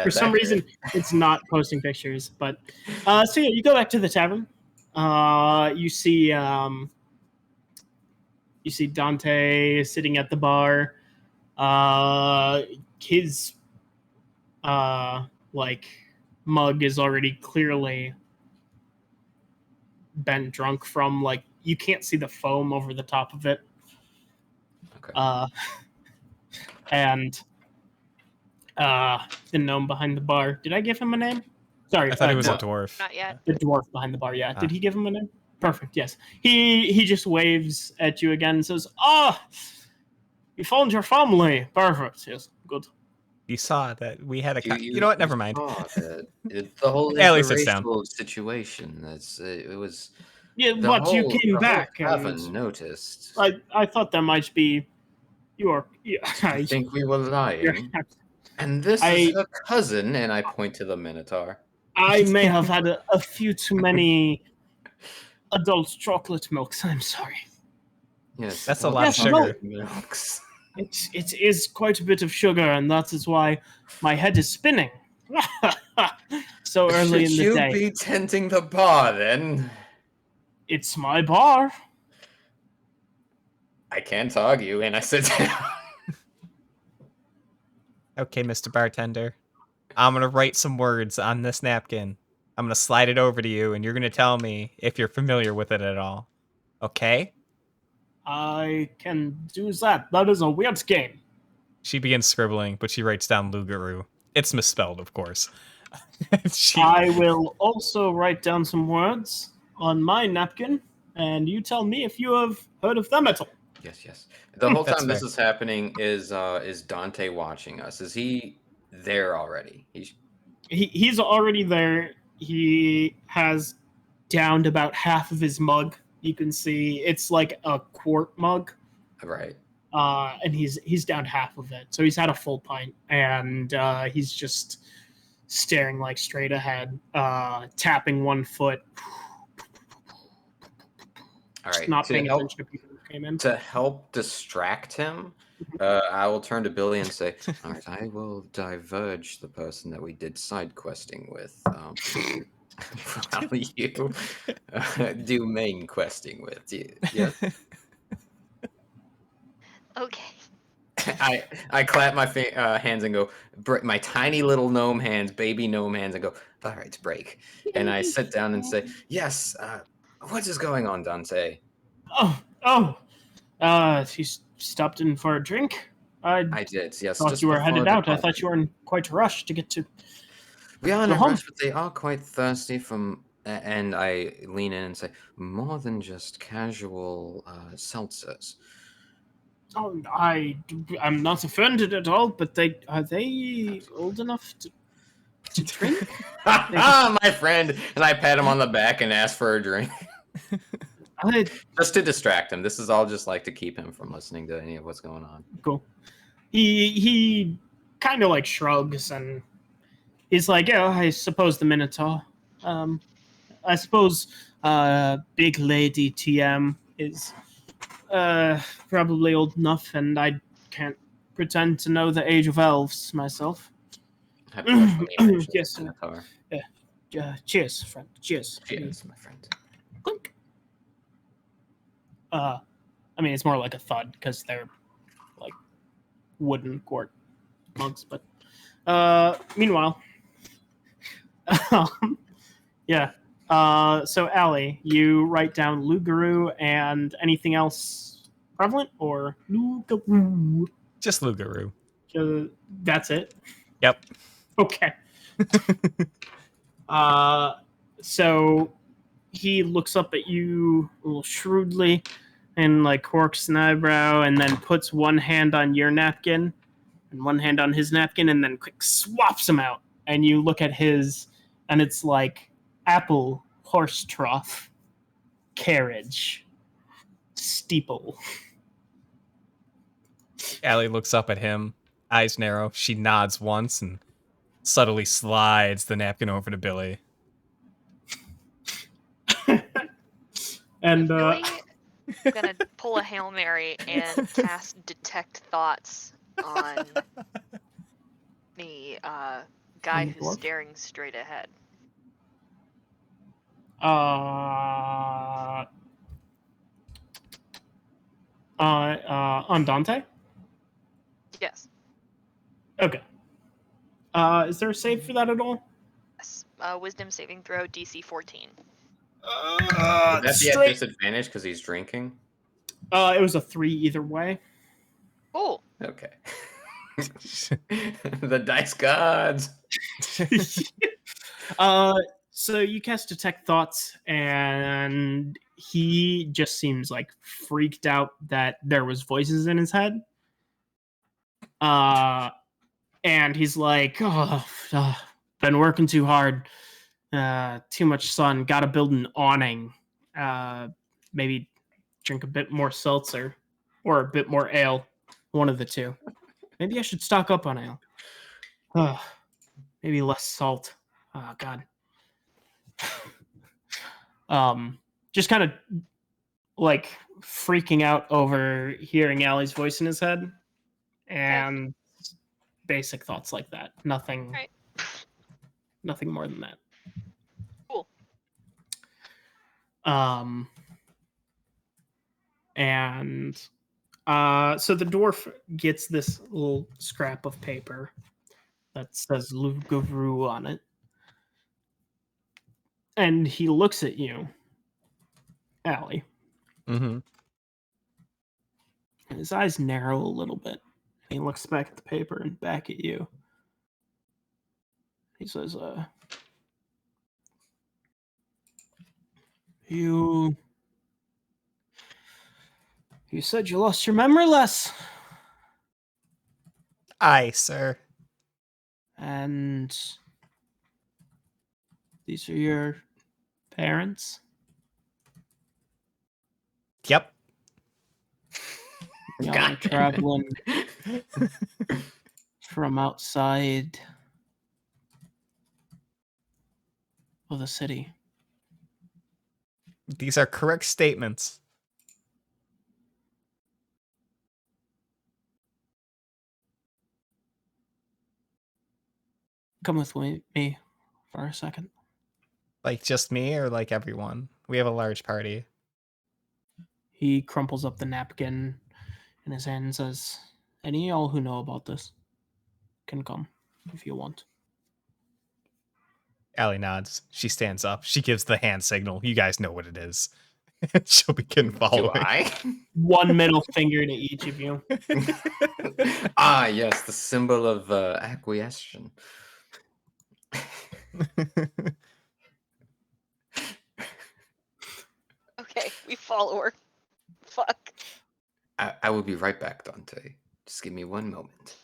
For some reason, it's not posting pictures. But so yeah, you go back to the tavern. You see Dante sitting at the bar. His like mug is already clearly been drunk from, like, you can't see the foam over the top of it. Okay. And the gnome behind the bar. Did I give him a name? Sorry, I thought he was a no. dwarf. Not yet. the dwarf behind the bar. Yeah, did he give him a name? Perfect. Yes. He just waves at you again and says, you found your family. Perfect. Yes, good. You saw that we had a... You know what? Never mind. The whole Allie sits down. interracial situation. It was. Yeah, The but you whole- came the back whole and haven't noticed. I thought that might be your... I think we were lying. And this is her cousin, and I point to the Minotaur. I may have had a few too many adult chocolate milks. I'm sorry. Yes, That's a all lot of the sugar. chocolate milks. It is quite a bit of sugar, and that is why my head is spinning. So early in Should the you day. be tending the bar then? It's my bar. I can't argue, and I sit down. Okay, Mr. Bartender. I'm gonna write some words on this napkin. I'm gonna slide it over to you, and you're gonna tell me if you're familiar with it at all. Okay? I can do that. That is a weird game. She begins scribbling, but she writes down Lugaroo. It's misspelled, of course. she I will also write down some words on my napkin, and you tell me if you have heard of them at all. Yes. The whole That's time this fair. is happening, is Dante watching us? Is he there already? He's already there. He has downed about half of his mug. You can see it's like a quart mug, Right. and he's downed half of it. So he's had a full pint, and he's just staring like straight ahead, tapping one foot, All just right. not paying attention to people who came in. To help distract him, I will turn to Billy and say, "All right, I will diverge the person that we did side questing with, while you do main questing with." Yeah. Okay. I clap my hands and go, my tiny little gnome hands, baby gnome hands, and go, "All right, break." And I sit down and say, "Yes, what is going on, Dante?" You stopped in for a drink? I did, yes. Thought Just you were before headed out. I thought departure. you were in quite a rush to get to. We are in Go a home. rush, but they are quite thirsty from. And I lean in and say, "More than just casual seltzers." Oh, I'm not offended at all, but are they old enough to drink? My friend, and I pat him on the back and ask for a drink. Just to distract him. This is all just like to keep him from listening to any of what's going on. Cool. He kind of like shrugs and he's like, "Yeah, I suppose the Minotaur. I suppose big lady TM is probably old enough, and I can't pretend to know the age of elves myself." Yes. Cheers, friend. Cheers. Cheers, my friend. Clink. I mean, it's more like a thud because they're like wooden quart mugs. But meanwhile, yeah. So Allie, you write down Lugaroo and anything else prevalent or Lugaroo? Just Lugaroo. That's it. Yep. Okay. So he looks up at you a little shrewdly and like quirks an eyebrow and then puts one hand on your napkin and one hand on his napkin and then quick swaps them out. And you look at his and it's like apple, horse trough, carriage, steeple. Allie looks up at him, eyes narrow. She nods once and subtly slides the napkin over to Billy. And Billy, I'm gonna pull a Hail Mary and cast Detect Thoughts on the guy On the who's dwarf? staring straight ahead. On Dante? Yes. Okay. Is there a save for that at all? Yes. Wisdom saving throw DC 14. Would that be at disadvantage because he's drinking? It was a 3 either way. Cool. Okay. The dice gods. So you cast Detect Thoughts, and he just seems like freaked out that there was voices in his head. And he's like, been working too hard. Too much sun. Got to build an awning. Maybe drink a bit more seltzer or a bit more ale. One of the two. Maybe I should stock up on ale. Maybe less salt. Oh, God. Just kind of like freaking out over hearing Allie's voice in his head. And basic thoughts like that. Nothing. Right. Nothing more than that. Cool. And So the dwarf gets this little scrap of paper that says Garou on it. And he looks at you, Allie. Mm-hmm. And his eyes narrow a little bit. He looks back at the paper and back at you. He says, You said you lost your memory less. Aye, sir. And these are your parents? Yep. Y'all God are damn it. traveling from outside of the city. These are correct statements. Come with me for a second. Like just me or like everyone? We have a large party. He crumples up the napkin in his hand and says, Any of y'all who know about this can come if you want. Allie nods. She stands up. She gives the hand signal. You guys know what it is. She'll begin Do following. I? One middle finger to each of you. Ah, yes, the symbol of acquiescence. Okay, we follow her. Fuck. I will be right back, Dante. Just give me one moment.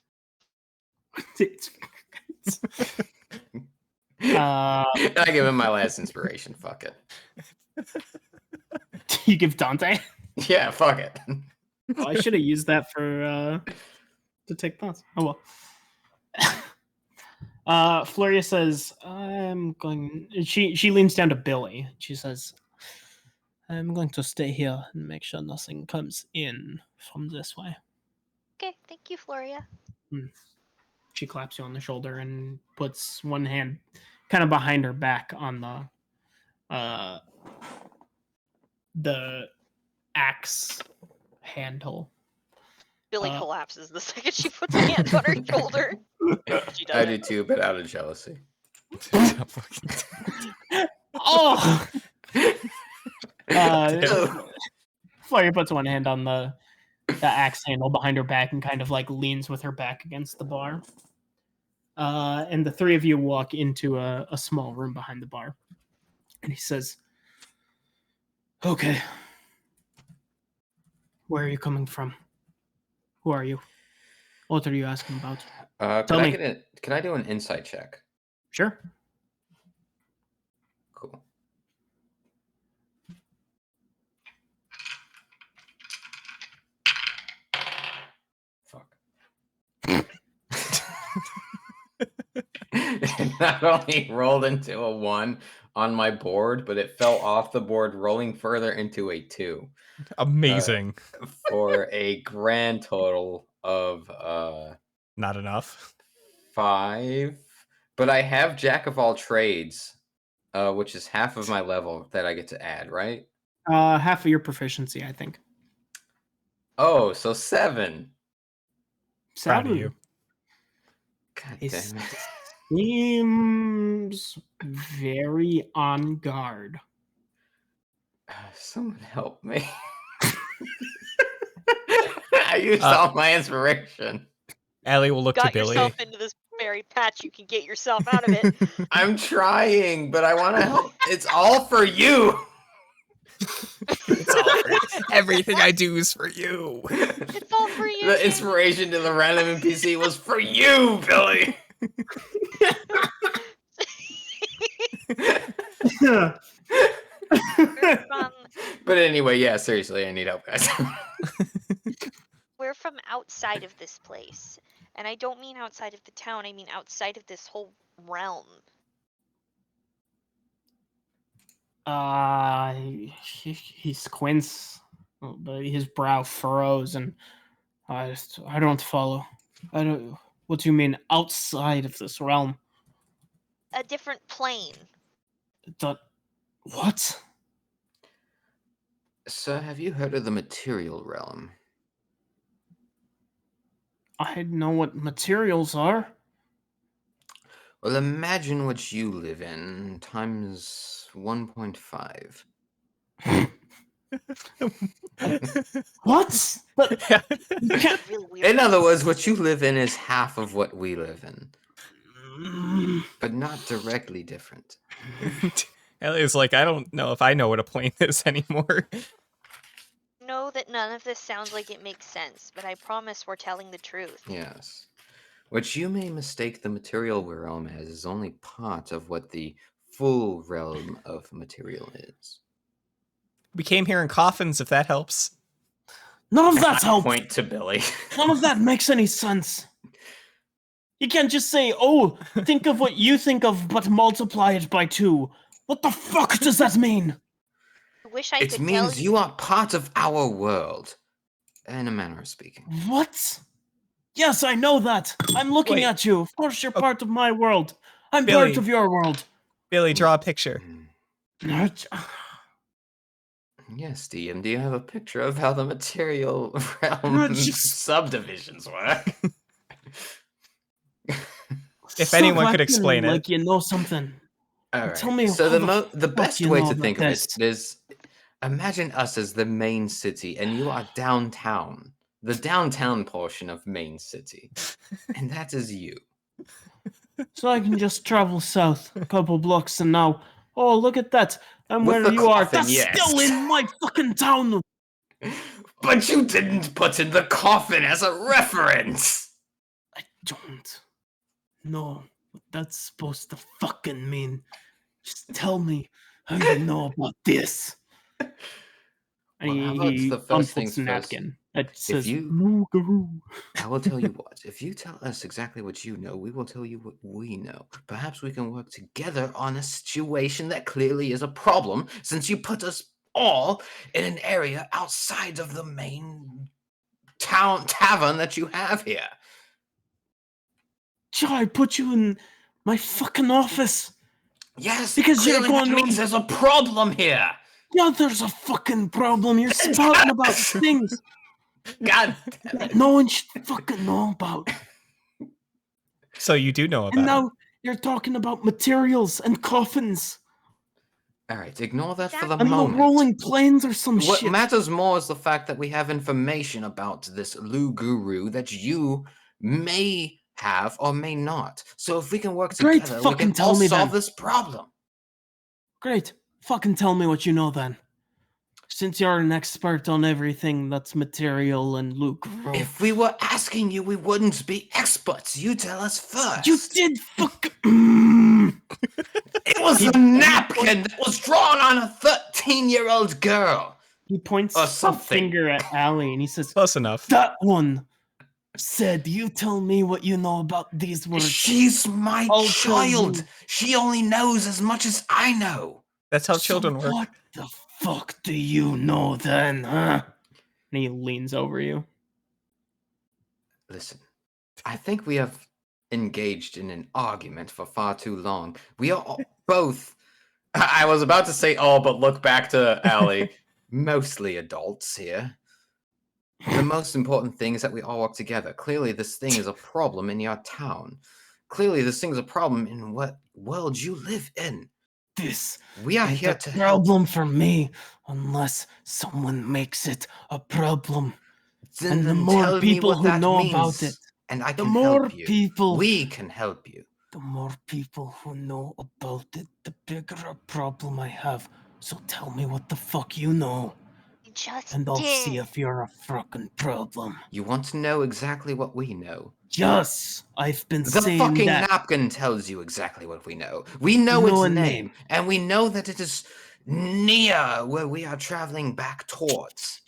I give him my last inspiration. Fuck it. You give Dante? Yeah, fuck it. Oh, I should have used that for to take thoughts. Oh well. Floria says, I'm going she leans down to Billy. She says, I'm going to stay here and make sure nothing comes in from this way. Okay, thank you, Floria. She claps you on the shoulder and puts one hand kind of behind her back on the axe handle. Billy collapses the second she puts a hand on her shoulder. She I does do too, but out of jealousy. Oh! Damn. Floria puts one hand on the axe handle behind her back and kind of like leans with her back against the bar. And the three of you walk into a small room behind the bar. And he says, Okay. Where are you coming from? Who are you? What are you asking about? Tell me. Can I do an insight check? Sure. Cool. Fuck. It not only rolled into a 1 on my board, but it fell off the board, rolling further into a 2. Amazing. For a grand total of Not enough. 5. But I have Jack of all trades, which is half of my level that I get to add, right? Half of your proficiency, I think. Oh, so 7. Proud of 7. you. God He damn it. seems very on guard. Someone help me. I used all my inspiration. Allie will look to Got Billy. yourself into this very patch. You can get yourself out of it. I'm trying, but I want to help. It's all for you. It's all for you. Everything I do is for you. It's all for you. The Jim. inspiration to the random NPC was for you, Billy. We're from, But anyway, yeah, seriously, I need help, guys. we're from outside of this place. And I don't mean outside of the town, I mean outside of this whole realm. He squints, but his brow furrows, and I don't follow. I don't. What do you mean outside of this realm? A different plane. What? So, have you heard of the material realm? I know what materials are. Well, imagine what you live in times 1.5. What? But you can't. Really weird. In other words, what you live in is half of what we live in, but not directly different. Elliot's like, I don't know if I know what a plane is anymore. Know that none of this sounds like it makes sense, but I promise we're telling the truth. Yes. What you may mistake the material realm as is only part of what the full realm of material is. We came here in coffins, if that helps. None of that helps. Point to Billy. None of that makes any sense. You can't just say, "Oh, think of what you think of, but multiply it by 2." What the fuck does that mean? I wish I It could means tell you are part of our world, in a manner of speaking. What? Yes, I know that. I'm looking Wait. at you. Of course, you're Oh. part of my world. I'm Billy. part of your world. Billy, draw a picture. Yes, DM, do you have a picture of how the material realm subdivisions work? If Stop anyone could acting explain it. like you know something. All right. Tell me So how the fuck best you way know to about think of this. it is, imagine us as the main city, and you are downtown, the downtown portion of main city, and that is you. So I can just travel south a couple blocks and now, oh, look at that. I'm With where the you are. coffin, That's yes. still in my fucking town. But you didn't put in the coffin as a reference. I don't know what that's supposed to fucking mean. Just tell me how you know about this. And Well, how about he the first unfolds things the first? napkin that If says, you, "No, Garou." I will tell you what. If you tell us exactly what you know, we will tell you what we know. Perhaps we can work together on a situation that clearly is a problem, since you put us all in an area outside of the main town tavern that you have here. I put you in my fucking office. Yes, Because you're clearly going that on- means there's a problem here. Yeah, there's a fucking problem. You're spouting about things God damn that it. no one should fucking know about. So you do know about And it. now you're talking about materials and coffins All right, ignore that for the and moment. rolling planes or some What shit. matters more is the fact that we have information about this Guru that you may have or may not. So if we can work Great, together, we fucking can tell all me solve then. this problem. Great. Fucking tell me what you know then. Since you're an expert on everything that's material and Luke. If we were asking you, we wouldn't be experts. You tell us first. You did fuck. It was a napkin that was drawn on a 13-year-old girl. He points Or a something. finger at Allie and he says, Close enough. "That one said, you tell me what you know about these words." She's my I'll tell child. you. She only knows as much as I know. That's how So children work. What the fuck do you know then, huh? And he leans over you. Listen, I think we have engaged in an argument for far too long. We are both, I was about to say all, but look back to Allie, mostly adults here. The most important thing is that we all work together. Clearly, this thing is a problem in your town. Clearly, this thing is a problem in what world you live in. This We are ain't here a to help. problem for me unless someone makes it a problem. And the more tell me people what who that know means, about it, and I the can more help you. people, We can help you. the more people who know about it, the bigger a problem I have. So tell me what the fuck you know, Just and I'll did. see if you're a fucking problem. You want to know exactly what we know? Yes, I've been The saying fucking that. napkin tells you exactly what we know. We know You know its a name, name. and we know that it is near where we are traveling back towards.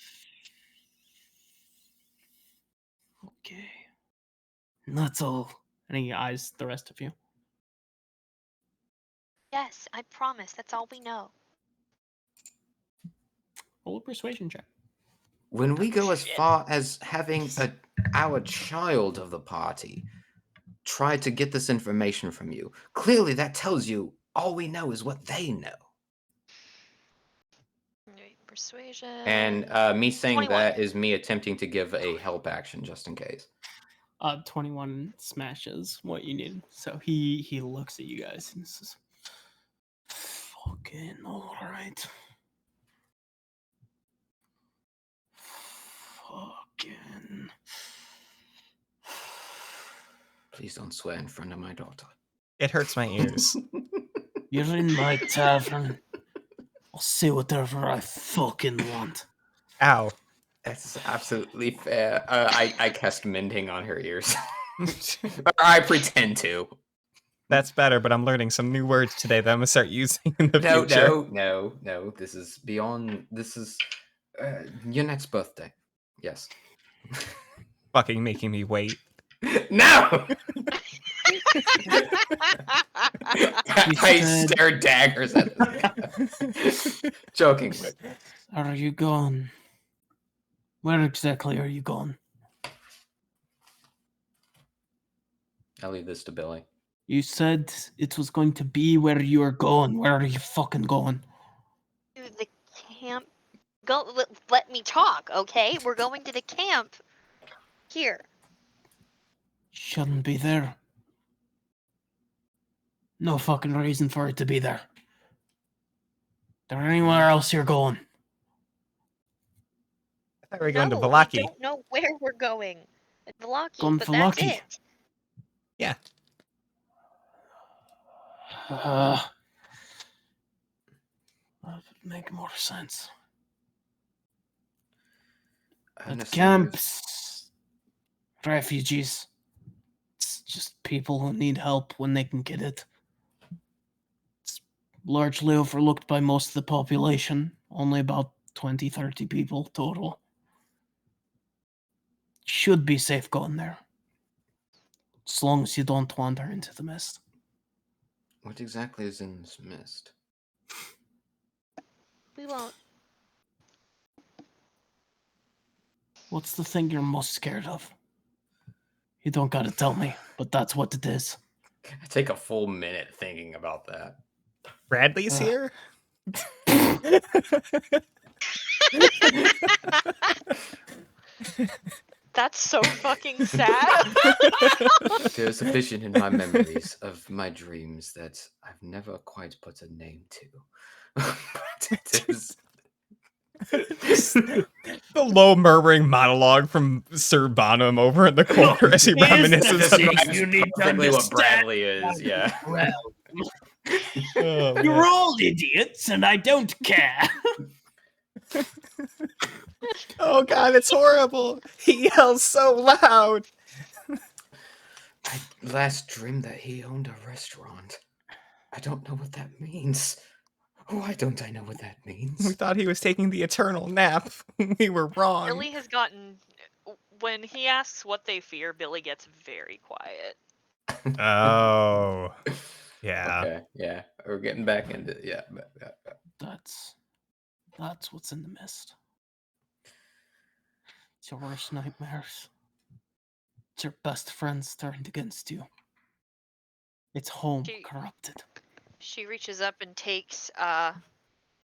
Okay. And that's all. And he eyes the rest of you. Yes, I promise. That's all we know. Roll a persuasion check. When we go as Shit. far as having our child of the party try to get this information from you, clearly that tells you all we know is what they know. Right, persuasion. And me saying 21. that is me attempting to give a help action just in case. 21 smashes what you need. So he looks at you guys and says, "Fucking all right. Fucking." Please don't swear in front of my daughter. It hurts my ears. You're in my tavern. I'll say whatever I fucking want. Ow. That's absolutely fair. I cast mending on her ears. Or I pretend to. That's better, but I'm learning some new words today that I'm gonna start using in the No, future. no. This is beyond. This is your next birthday. Yes. Fucking making me wait. No! I said- stare daggers at this guy. Jokingly. Are you gone? Where exactly are you gone? I'll leave this to Billy. You said it was going to be where you are going. Where are you fucking going? To the camp. Go. Let me talk, okay? We're going to the camp. Here. Shouldn't be there. No fucking reason for it to be there. There anywhere else you're going? I thought we were going to No, Valaki. we don't know where we're going. Valaki, Going but that's Valaki. it. Yeah. That would make more sense. At Honestly, camps, refugees. It's just people who need help when they can get it. It's largely overlooked by most of the population. Only about 20, 30 people total. Should be safe going there. As long as you don't wander into the mist. what exactly is in this mist? We won't. What's the thing you're most scared of? You don't gotta tell me, but that's what it is. I take a full minute thinking about that. Bradley's here? That's so fucking sad. There's a vision in my memories of my dreams that I've never quite put a name to. But it is. The low murmuring monologue from Sir Bonham over in the corner as he reminisces. This Describes you need to perfectly what understand. Bradley is, yeah. Well, Oh, man. you're all idiots, and I don't care. Oh god, it's horrible. He yells so loud. I last dreamed that he owned a restaurant. I don't know what that means. Why don't I know what that We means? thought he was taking the eternal nap. We were wrong. Billy has gotten. When he asks what they fear, Billy gets very quiet. Oh. Yeah. Okay, yeah. We're getting back into yeah. That's what's in the mist. It's your worst nightmares. It's your best friends turned against you. It's home corrupted. She reaches up and takes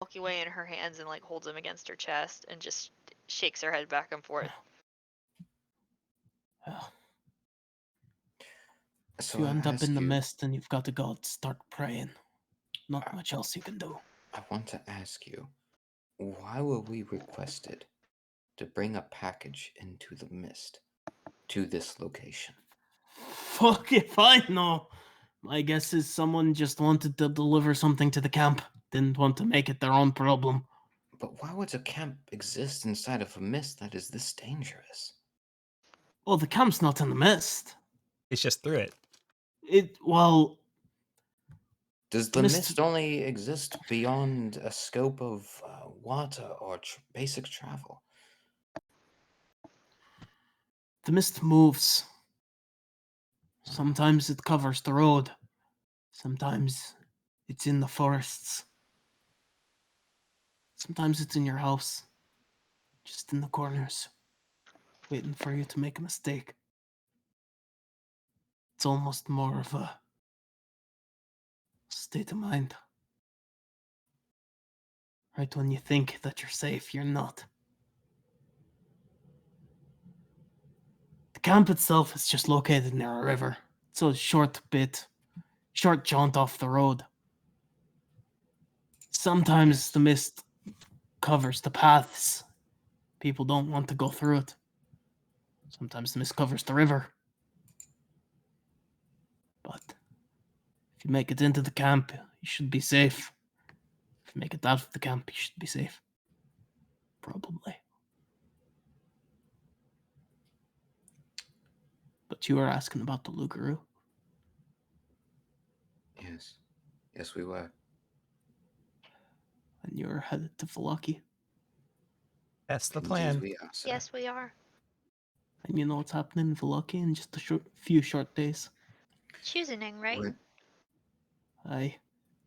Milky Way in her hands and like holds him against her chest and just shakes her head back and forth. Well, So if you I end up ask in the you- mist and you've got to go start praying. Not much else you can do. I want to ask you, why were we requested to bring a package into the mist to this location? Fuck if I know. My guess is someone just wanted to deliver something to the camp. Didn't want to make it their own problem. But why would a camp exist inside of a mist that is this dangerous? Well, the camp's not in the mist. It's just through it. Well, Does the Mist- mist only exist beyond a scope of water or basic travel? the mist moves. Sometimes it covers the road. Sometimes it's in the forests. Sometimes it's in your house. Just in the corners. Waiting for you to make a mistake. It's almost more of a state of mind. Right when you think that you're safe, you're not. The camp itself is just located near a river. It's a short jaunt off the road. Sometimes the mist covers the paths. People don't want to go through it. Sometimes the mist covers the river. But if you make it into the camp, you should be safe. If you make it out of the camp, you should be safe. Probably. But you were asking about the Garou. Yes. Yes, we were. And you were headed to Valaki. That's the Indeed plan. we are, sir. Yes, we are. And you know what's happening in Valaki in just a few short days. Choosing, right? We're- Aye,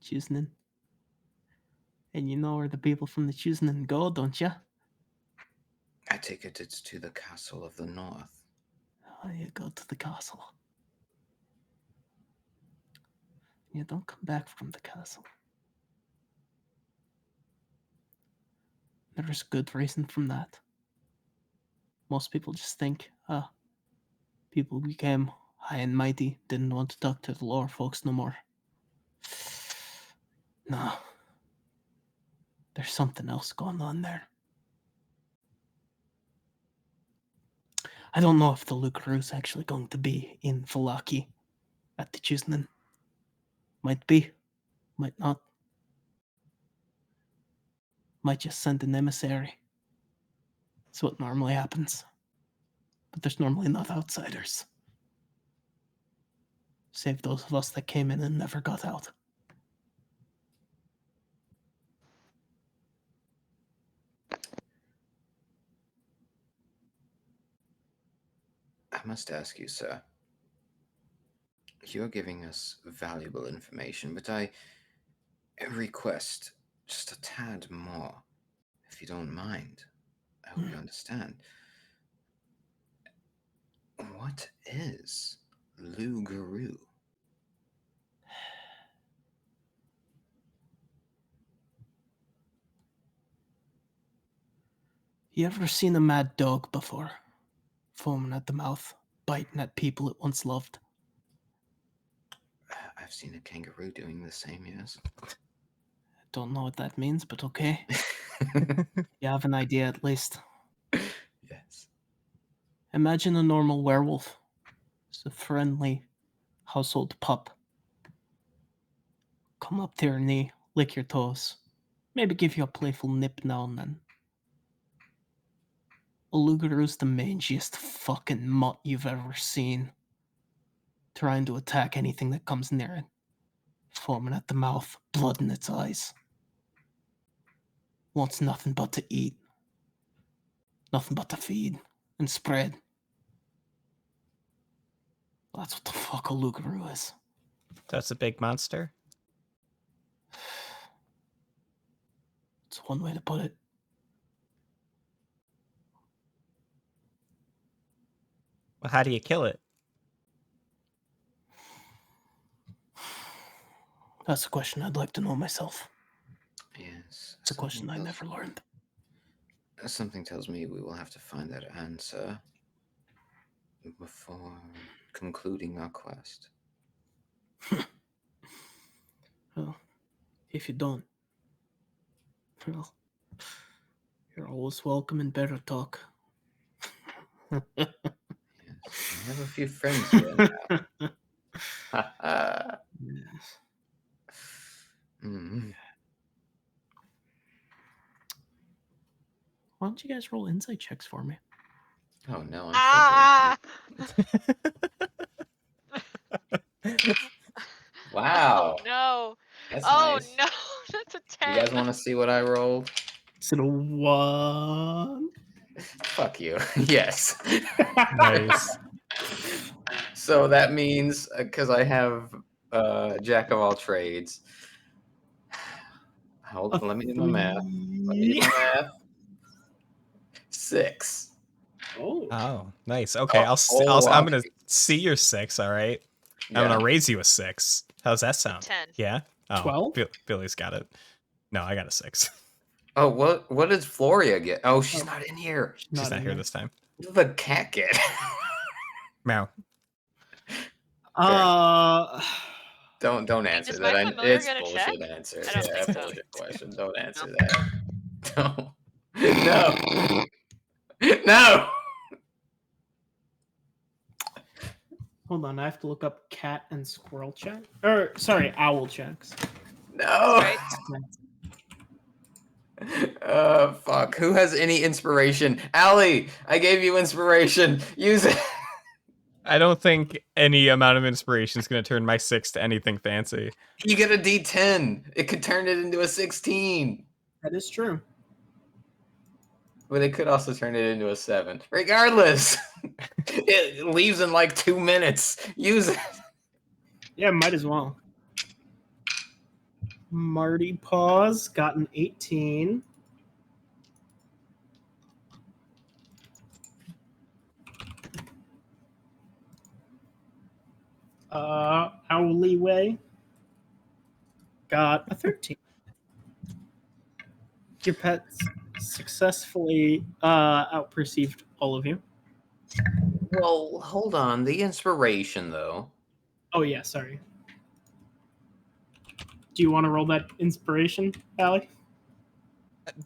choosing. And you know where the people from the choosing go, don't you? I take it it's to the castle of the north. Oh, you go to the castle. You don't come back from the castle. There's good reason from that. Most people just think, people became high and mighty, didn't want to talk to the lower folks no more. No. There's something else going on there. I don't know if the Garou is actually going to be in Valaki at the Choosing. Might be, might not. Might just send an emissary. That's what normally happens. But there's normally not outsiders. Save those of us that came in and never got out. I must ask you, sir. You're giving us valuable information, but I request just a tad more, if you don't mind. I hope you understand. What is Garou? You ever seen a mad dog before? Foaming at the mouth, biting at people it once loved. I've seen a kangaroo doing the same, yes. Don't know what that means, but okay. You have an idea at least. Yes. Imagine a normal werewolf. It's a friendly household pup. Come up to your knee, lick your toes, maybe give you a playful nip now and then. A Garou's the mangiest fucking mutt you've ever seen. Trying to attack anything that comes near it. Foaming at the mouth, blood in its eyes. Wants nothing but to eat. Nothing but to feed and spread. That's what the fuck a Garou is. That's a big monster. It's one way to put it. Well, how do you kill it? That's a question I'd like to know myself. Yes. It's a question I never learned. Something tells me we will have to find that answer before concluding our quest. Well, if you don't, well, you're always welcome in better talk. Yes. I have a few friends here now. Yes. Mm. Why don't you guys roll insight checks for me? Oh no, I'm Ah! Wow. Oh no! That's Oh nice. no! That's a 10. You guys want to see what I rolled? Is it a 1? Fuck you. Yes. Nice. So that means, because I have Jack of all trades. Hold on, let me do my math. Let me do my math. 6. Oh. Oh, nice. Okay, Oh, I'm gonna okay. see your 6. All right. I'm Yeah. gonna raise you a 6. How's that sound? 10. Yeah. Oh, 12? Billy's got it. No, I got a 6. Oh, what does Floria get? Oh, she's not in here. She's not in here there. this time. What did the cat get? Meow. Don't answer Is that. my familiar It's gonna check? bullshit answer. I don't Yeah, think so. bullshit question. Don't answer that. Don't. No. No. Hold on, I have to look up cat and squirrel check. Or sorry, owl checks. No. Right. Fuck. Who has any inspiration? Allie, I gave you inspiration. Use it. I don't think any amount of inspiration is going to turn my 6 to anything fancy. You get a D10. It could turn it into a 16. That is true. But it could also turn it into a 7. Regardless, it leaves in like 2 minutes. Use it. Yeah, might as well. Marty Paws got an 18. Owlyway got a 13. Your pets successfully outperceived all of you. Well, hold on. The inspiration, though. Oh yeah, sorry. Do you want to roll that inspiration, Allie?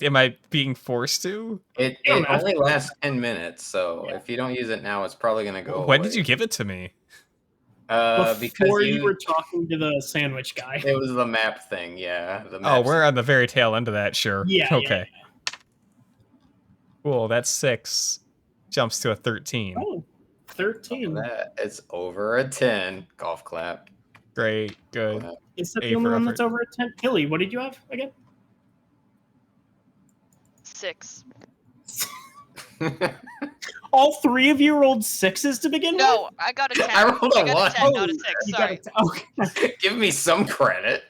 Am I being forced to? It You don't have only to. lasts 10 minutes, so Yeah. if you don't use it now, it's probably going to go When away. did you give it to me? Because Before you were talking to the sandwich guy. It was the map thing, yeah. The Oh, map we're on the very tail end of that, sure. Yeah. Okay. Yeah. Cool, that's 6. Jumps to a 13. Oh, 13. that. It's over a 10. Golf clap. Great, good. Clap. Is that A the only for one effort. that's over a 10? Hilly, what did you have again? 6. All three of you rolled 6s to begin No, I got a 10. I rolled a got one. a 10, not a with? 6. You Sorry. got okay. Give me some credit.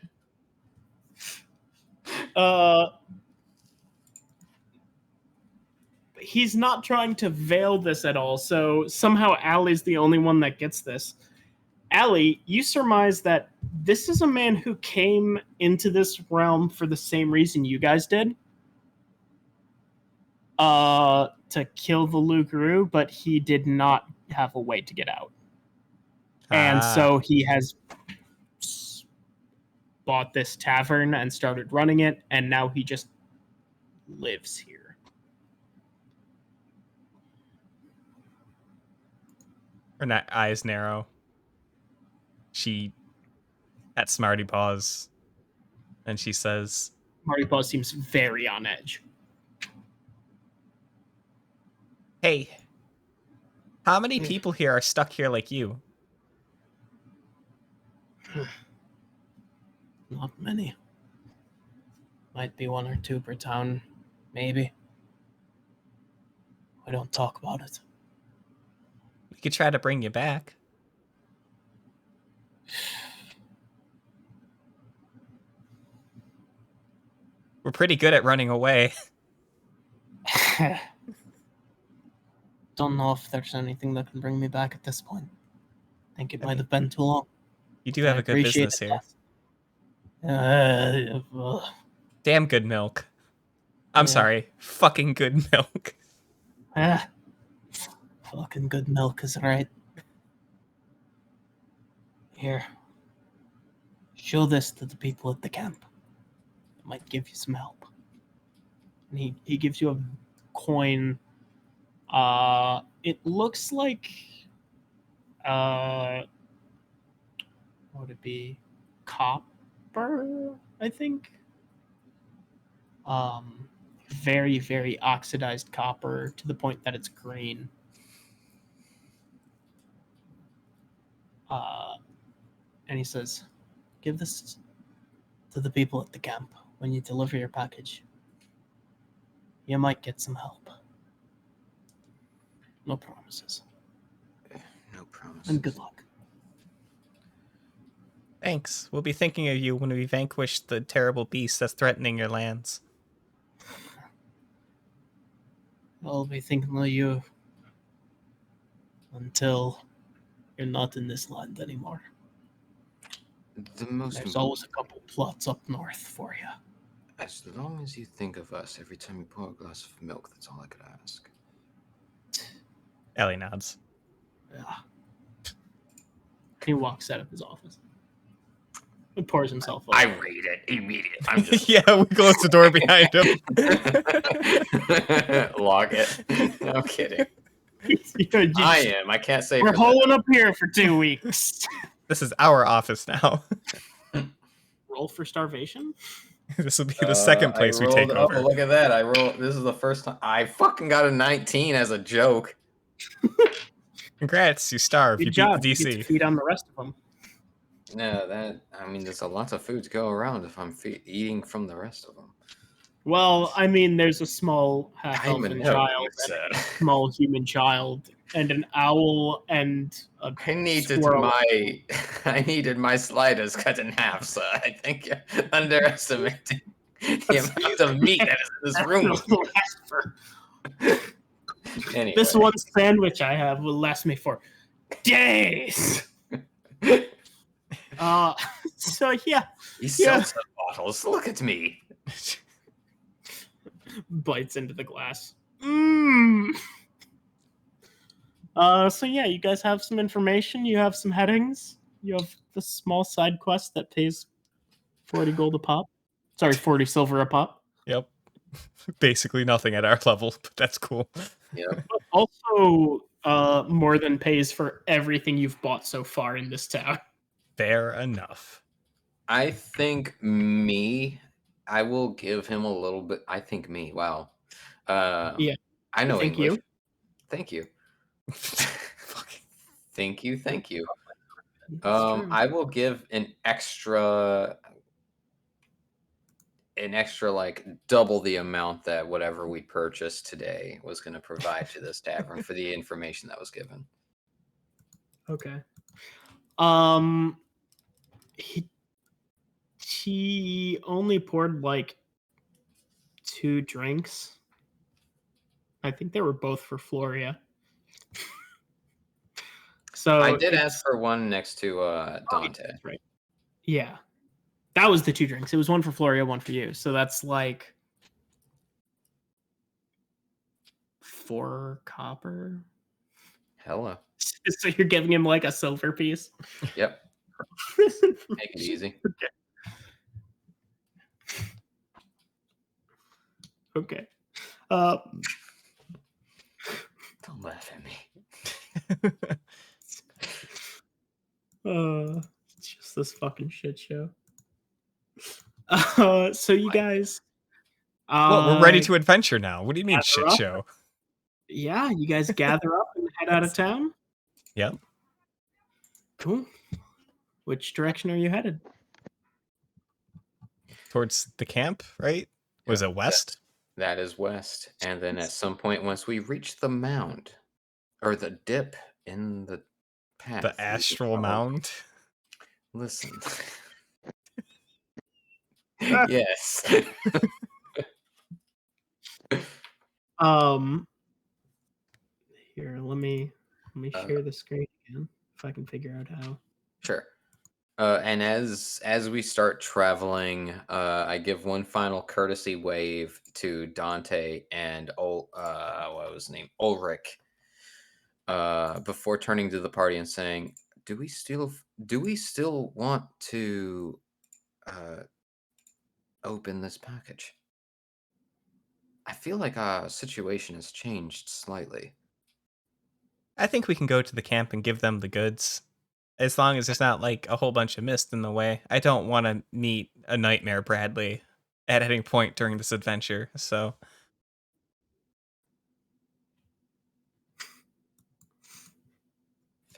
He's not trying to veil this at all, so somehow Allie's the only one that gets this. Allie, you surmise that this is a man who came into this realm for the same reason you guys did. To kill the Garou, but he did not have a way to get out. And so he has bought this tavern and started running it, and now he just lives here. Her eyes narrow. She at Smarty Paws, and she says, Marty Paws seems very on edge. "Hey, how many people here are stuck here like you?" Not many. Might be 1 or 2 per town, maybe. We don't talk about it. We could try to bring you back. We're pretty good at running away. Don't know if there's anything that can bring me back at this point. Think it might have been too long. You do have I a good appreciate business it, here. yes. Damn good milk. I'm Yeah. sorry, fucking good milk. Fucking good milk is right. Here. Show this to the people at the camp. It might give you some help. And he gives you a coin. It looks like what would it be? Copper, I think. Very, very oxidized copper to the point that it's green. And he says, give this to the people at the camp when you deliver your package. You might get some help. No promises. No promises. And good luck. Thanks. We'll be thinking of you when we vanquish the terrible beast that's threatening your lands. I'll be thinking of you until you're not in this land anymore. There's always a couple plots up north for you. As long as you think of us every time you pour a glass of milk, that's all I could ask. Ellie nods. Yeah. he walks out of his office and pours himself I over. read it immediately. I'm just Yeah, we close the door behind him. lock it. No kidding. You I just- am. I can't say We're for them. holding up here for 2 weeks. This is our office now. Roll for starvation. This will be the second place we take over. Look at that. I rolled. This is the first time. I fucking got a 19 as a joke. Congrats, you starve. Good You job. beat You the get to DC. feed on the rest of them. No, I mean, there's a lot of food to go around if I'm eating from the rest of them. Well, I mean, there's a small I half-elfin even know what child, you said. and a small human child, and an owl, and a squirrel. I needed my sliders cut in half, so I think you're underestimating the amount of meat that is in this room. Anyway. This one sandwich I have will last me for days. So yeah, These Yeah. seltzer bottles. Look at me. bites into the glass. So yeah, you guys have some information. You have some headings. You have the small side quest that pays 40 gold a pop. Sorry, 40 silver a pop. Yep. Basically nothing at our level, but that's cool. Yep. Also, more than pays for everything you've bought so far in this town. Fair enough. I think I will give him a little bit. I think me. Wow. Yeah. I know Thank English. you. Thank you. Fucking- Thank you. Thank you. That's true. I will give an extra like double the amount that whatever we purchased today was going to provide to this tavern for the information that was given. Okay. He only poured like 2 drinks. I think they were both for Floria. So I did it's- ask for one next to Dante. That's right. Yeah. That was the 2 drinks. It was one for Floria, one for you. So that's like 4 copper. Hello. So you're giving him like a silver piece. Yep. Make it easy. Okay. Don't laugh at me. It's just this fucking shit show. So you guys. Well, we're ready to adventure now. What do you mean, gather shit up. show? Yeah, you guys gather up and head out of town. Yep. Cool. Which direction are you headed? Towards the camp, right? Was Yeah, it west? That is west. And then at some point, once we reach the mound or the dip in the path, The astral mound? Listen. Yes. Here, let me share the screen again if I can figure out how. Sure. And as we start traveling, I give one final courtesy wave to Dante and what was his name? Ulrich. Before turning to the party and saying, "Do we still want to open this package? I feel like our situation has changed slightly." I think we can go to the camp and give them the goods. As long as there's not like a whole bunch of mist in the way. I don't want to meet a nightmare Bradley at any point during this adventure, so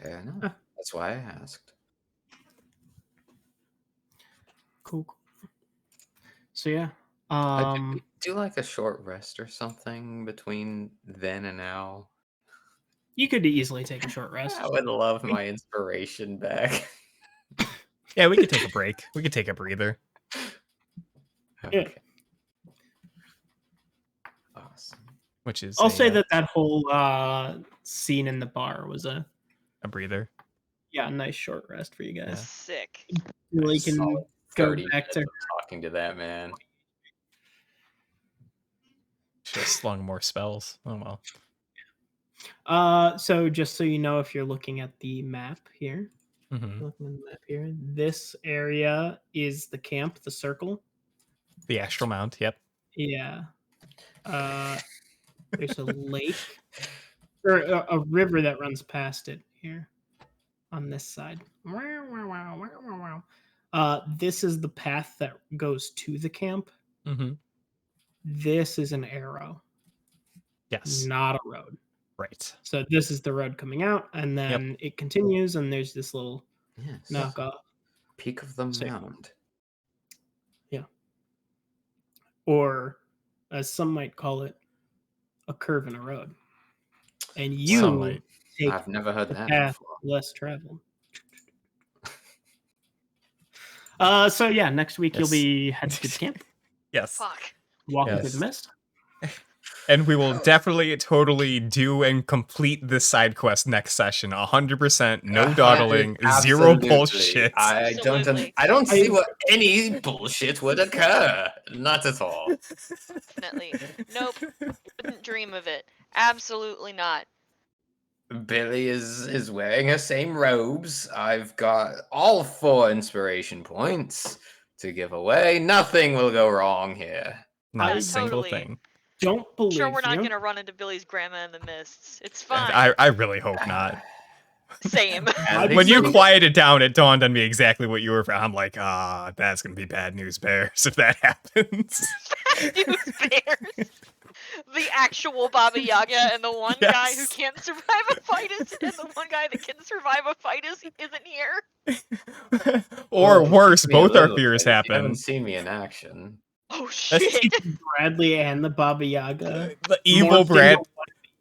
Fair enough. Huh. That's why I asked. Cool. So yeah. Do like a short rest or something between then and now. You could easily take a short rest. I would love my inspiration back. yeah, we could take a break. We could take a breather. Yeah. Okay. Awesome. Which is I'll say that whole scene in the bar was a breather. nice short rest for you guys. Sick. Really Nice. can Solid go 30 back minutes to of talking to that man. Should have slung more spells. Oh well. So just so you know, if you're looking at the map here, Mhm. Looking at the map here. This area is the camp, the circle. The Astral Mount. Yep. Yeah. There's a lake or a river that runs past it here on this side. This is the path that goes to the camp. Mm-hmm. This is an arrow, Yes. not a road. Right. So this is the road coming out, and then it continues, and there's this little knockoff. Peak of the So- mound. Or as some might call it, a curve in a road. And you Some might. take I've never heard the that path before. less traveled. So yeah, next week you'll Yes. be headed to the camp, Yes. Fuck. walking Yes. through the mist. And we will definitely, totally do and complete this side quest next session. 100%, no dawdling, zero Absolutely. I Absolutely. I don't see what any bullshit would occur. Not at all. Definitely. Nope. Wouldn't dream of it. Absolutely not. Billy is wearing her same robes. I've got all 4 inspiration points to give away. Nothing will go wrong here. Not I a single totally- thing. Don't believe Sure, we're not you. gonna run into Billy's grandma in the mists. It's fine. I really hope not. Same. At When you least- quieted down, it dawned on me exactly what you were. I'm like, that's gonna be bad news bears if that happens. News bears. The actual Baba Yaga and the one guy who Yes. can't survive a fight is, and the one guy that can survive a fight isn't here. Or Well, worse, give me a both our little fears bit. You happen. haven't seen me in action. Oh That's- shit. Bradley and the Baba Yaga. The evil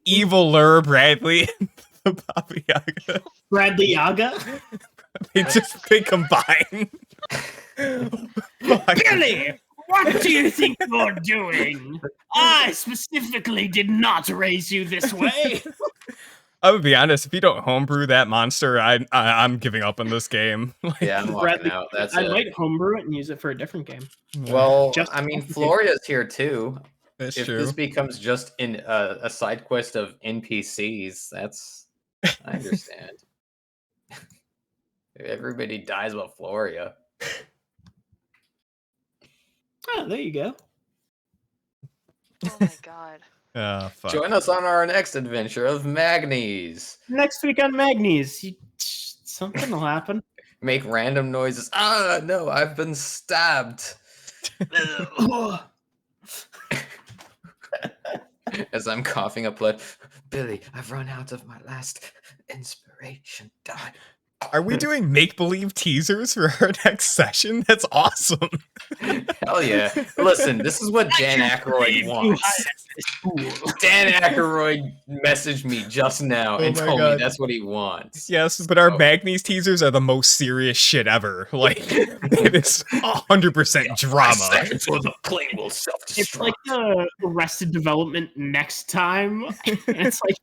eviler Bradley and the Baba Yaga. Bradley Yaga. They combine. Fuck. Billy, what do you think you're doing? I specifically did not raise you this way. I would be honest, if you don't homebrew that monster, I'm giving up on this game. Like, Yeah, I'm walking Bradley, out. That's I it. might homebrew it and use it for a different game. Well, Just I mean, complicated. Floria's here too. that's If true. this becomes just in a side quest of NPCs, that's I understand. Everybody dies but Floria. Oh, there you go. Oh my god. Oh, fuck. Join us on our next adventure of Magnes. Next week on Magnes, something will happen. Make random noises. Ah, no, I've been stabbed. As I'm coughing up blood. Billy, I've run out of my last inspiration. Die. Are we doing make-believe teasers for our next session? That's awesome. Hell yeah. Listen, this is what Dan Aykroyd wants. Dan Aykroyd messaged me just now Oh and my told God. me that's what he wants. Yes, but our So- Magnes teasers are the most serious shit ever. Like, it is 100% drama. Seconds or the plane will It's self-destruct. like the Arrested Development next time. And it's like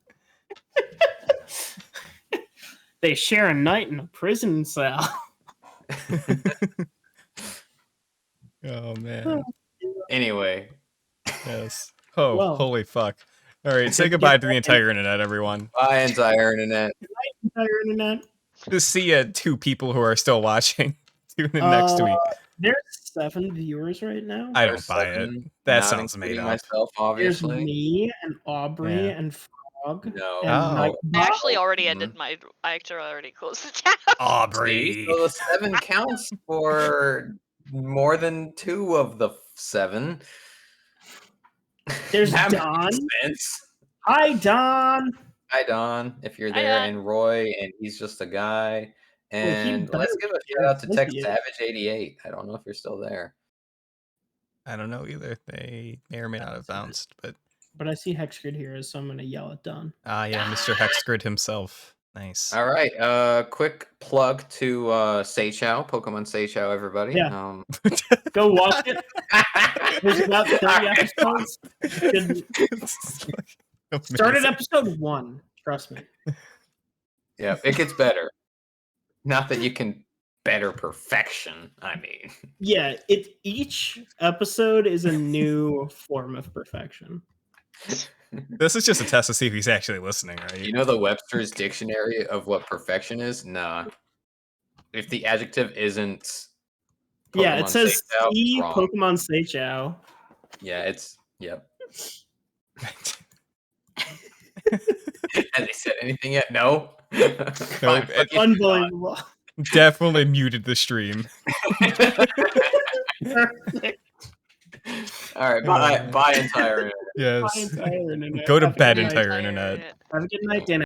they share a night in a prison cell. Oh, man. Anyway, Yes. Oh, Well. holy fuck. All right, say goodbye to the entire internet, everyone. bye, entire internet. Entire internet. To see 2 people who are still watching. Tune in next week. There's 7 viewers right now. I There's don't buy it. 7, That not sounds made including up. myself, There's obviously. me and Aubrey Yeah. and Frog. No. And Oh. Mike I actually already Mhm. ended my. I actually already closed the tab. Aubrey. See? So the 7 counts for more than 2 of the 7. There's That makes Don. sense. Hi, Don. Hi, Don, if you're Hi, there, Don. and Roy, and he's just a guy. he And let's better give a be shout out to here. Tech He is. Savage 88. I don't know if you're still there. I don't know either. They may or may not have bounced, but But I see Hexgrid here, so I'm gonna yell at Don. yeah, Mr. Hexgrid himself. Nice. All right. Quick plug to Seichao, Pokemon Seichao, everybody. Yeah. Go watch it. There's about 30 episodes. Start at episode 1. Trust me. Yeah, it gets better. Not that you can better perfection. I mean, Yeah, each episode is a new form of perfection. This is just a test to see if he's actually listening, right? you know the Webster's dictionary of what perfection is? Nah. if the adjective isn't Yeah, it Pokemon says Seichao, it's see wrong. Pokemon Seichao. Yeah, it's yep. Has he said anything yet? No. Fine, fuck you, Unbelievable. Definitely muted the stream. Perfect. All right, bye entire internet. Yes. Bye, entire internet. Go to Have a bed, good night. entire internet. Have a good night, Dan.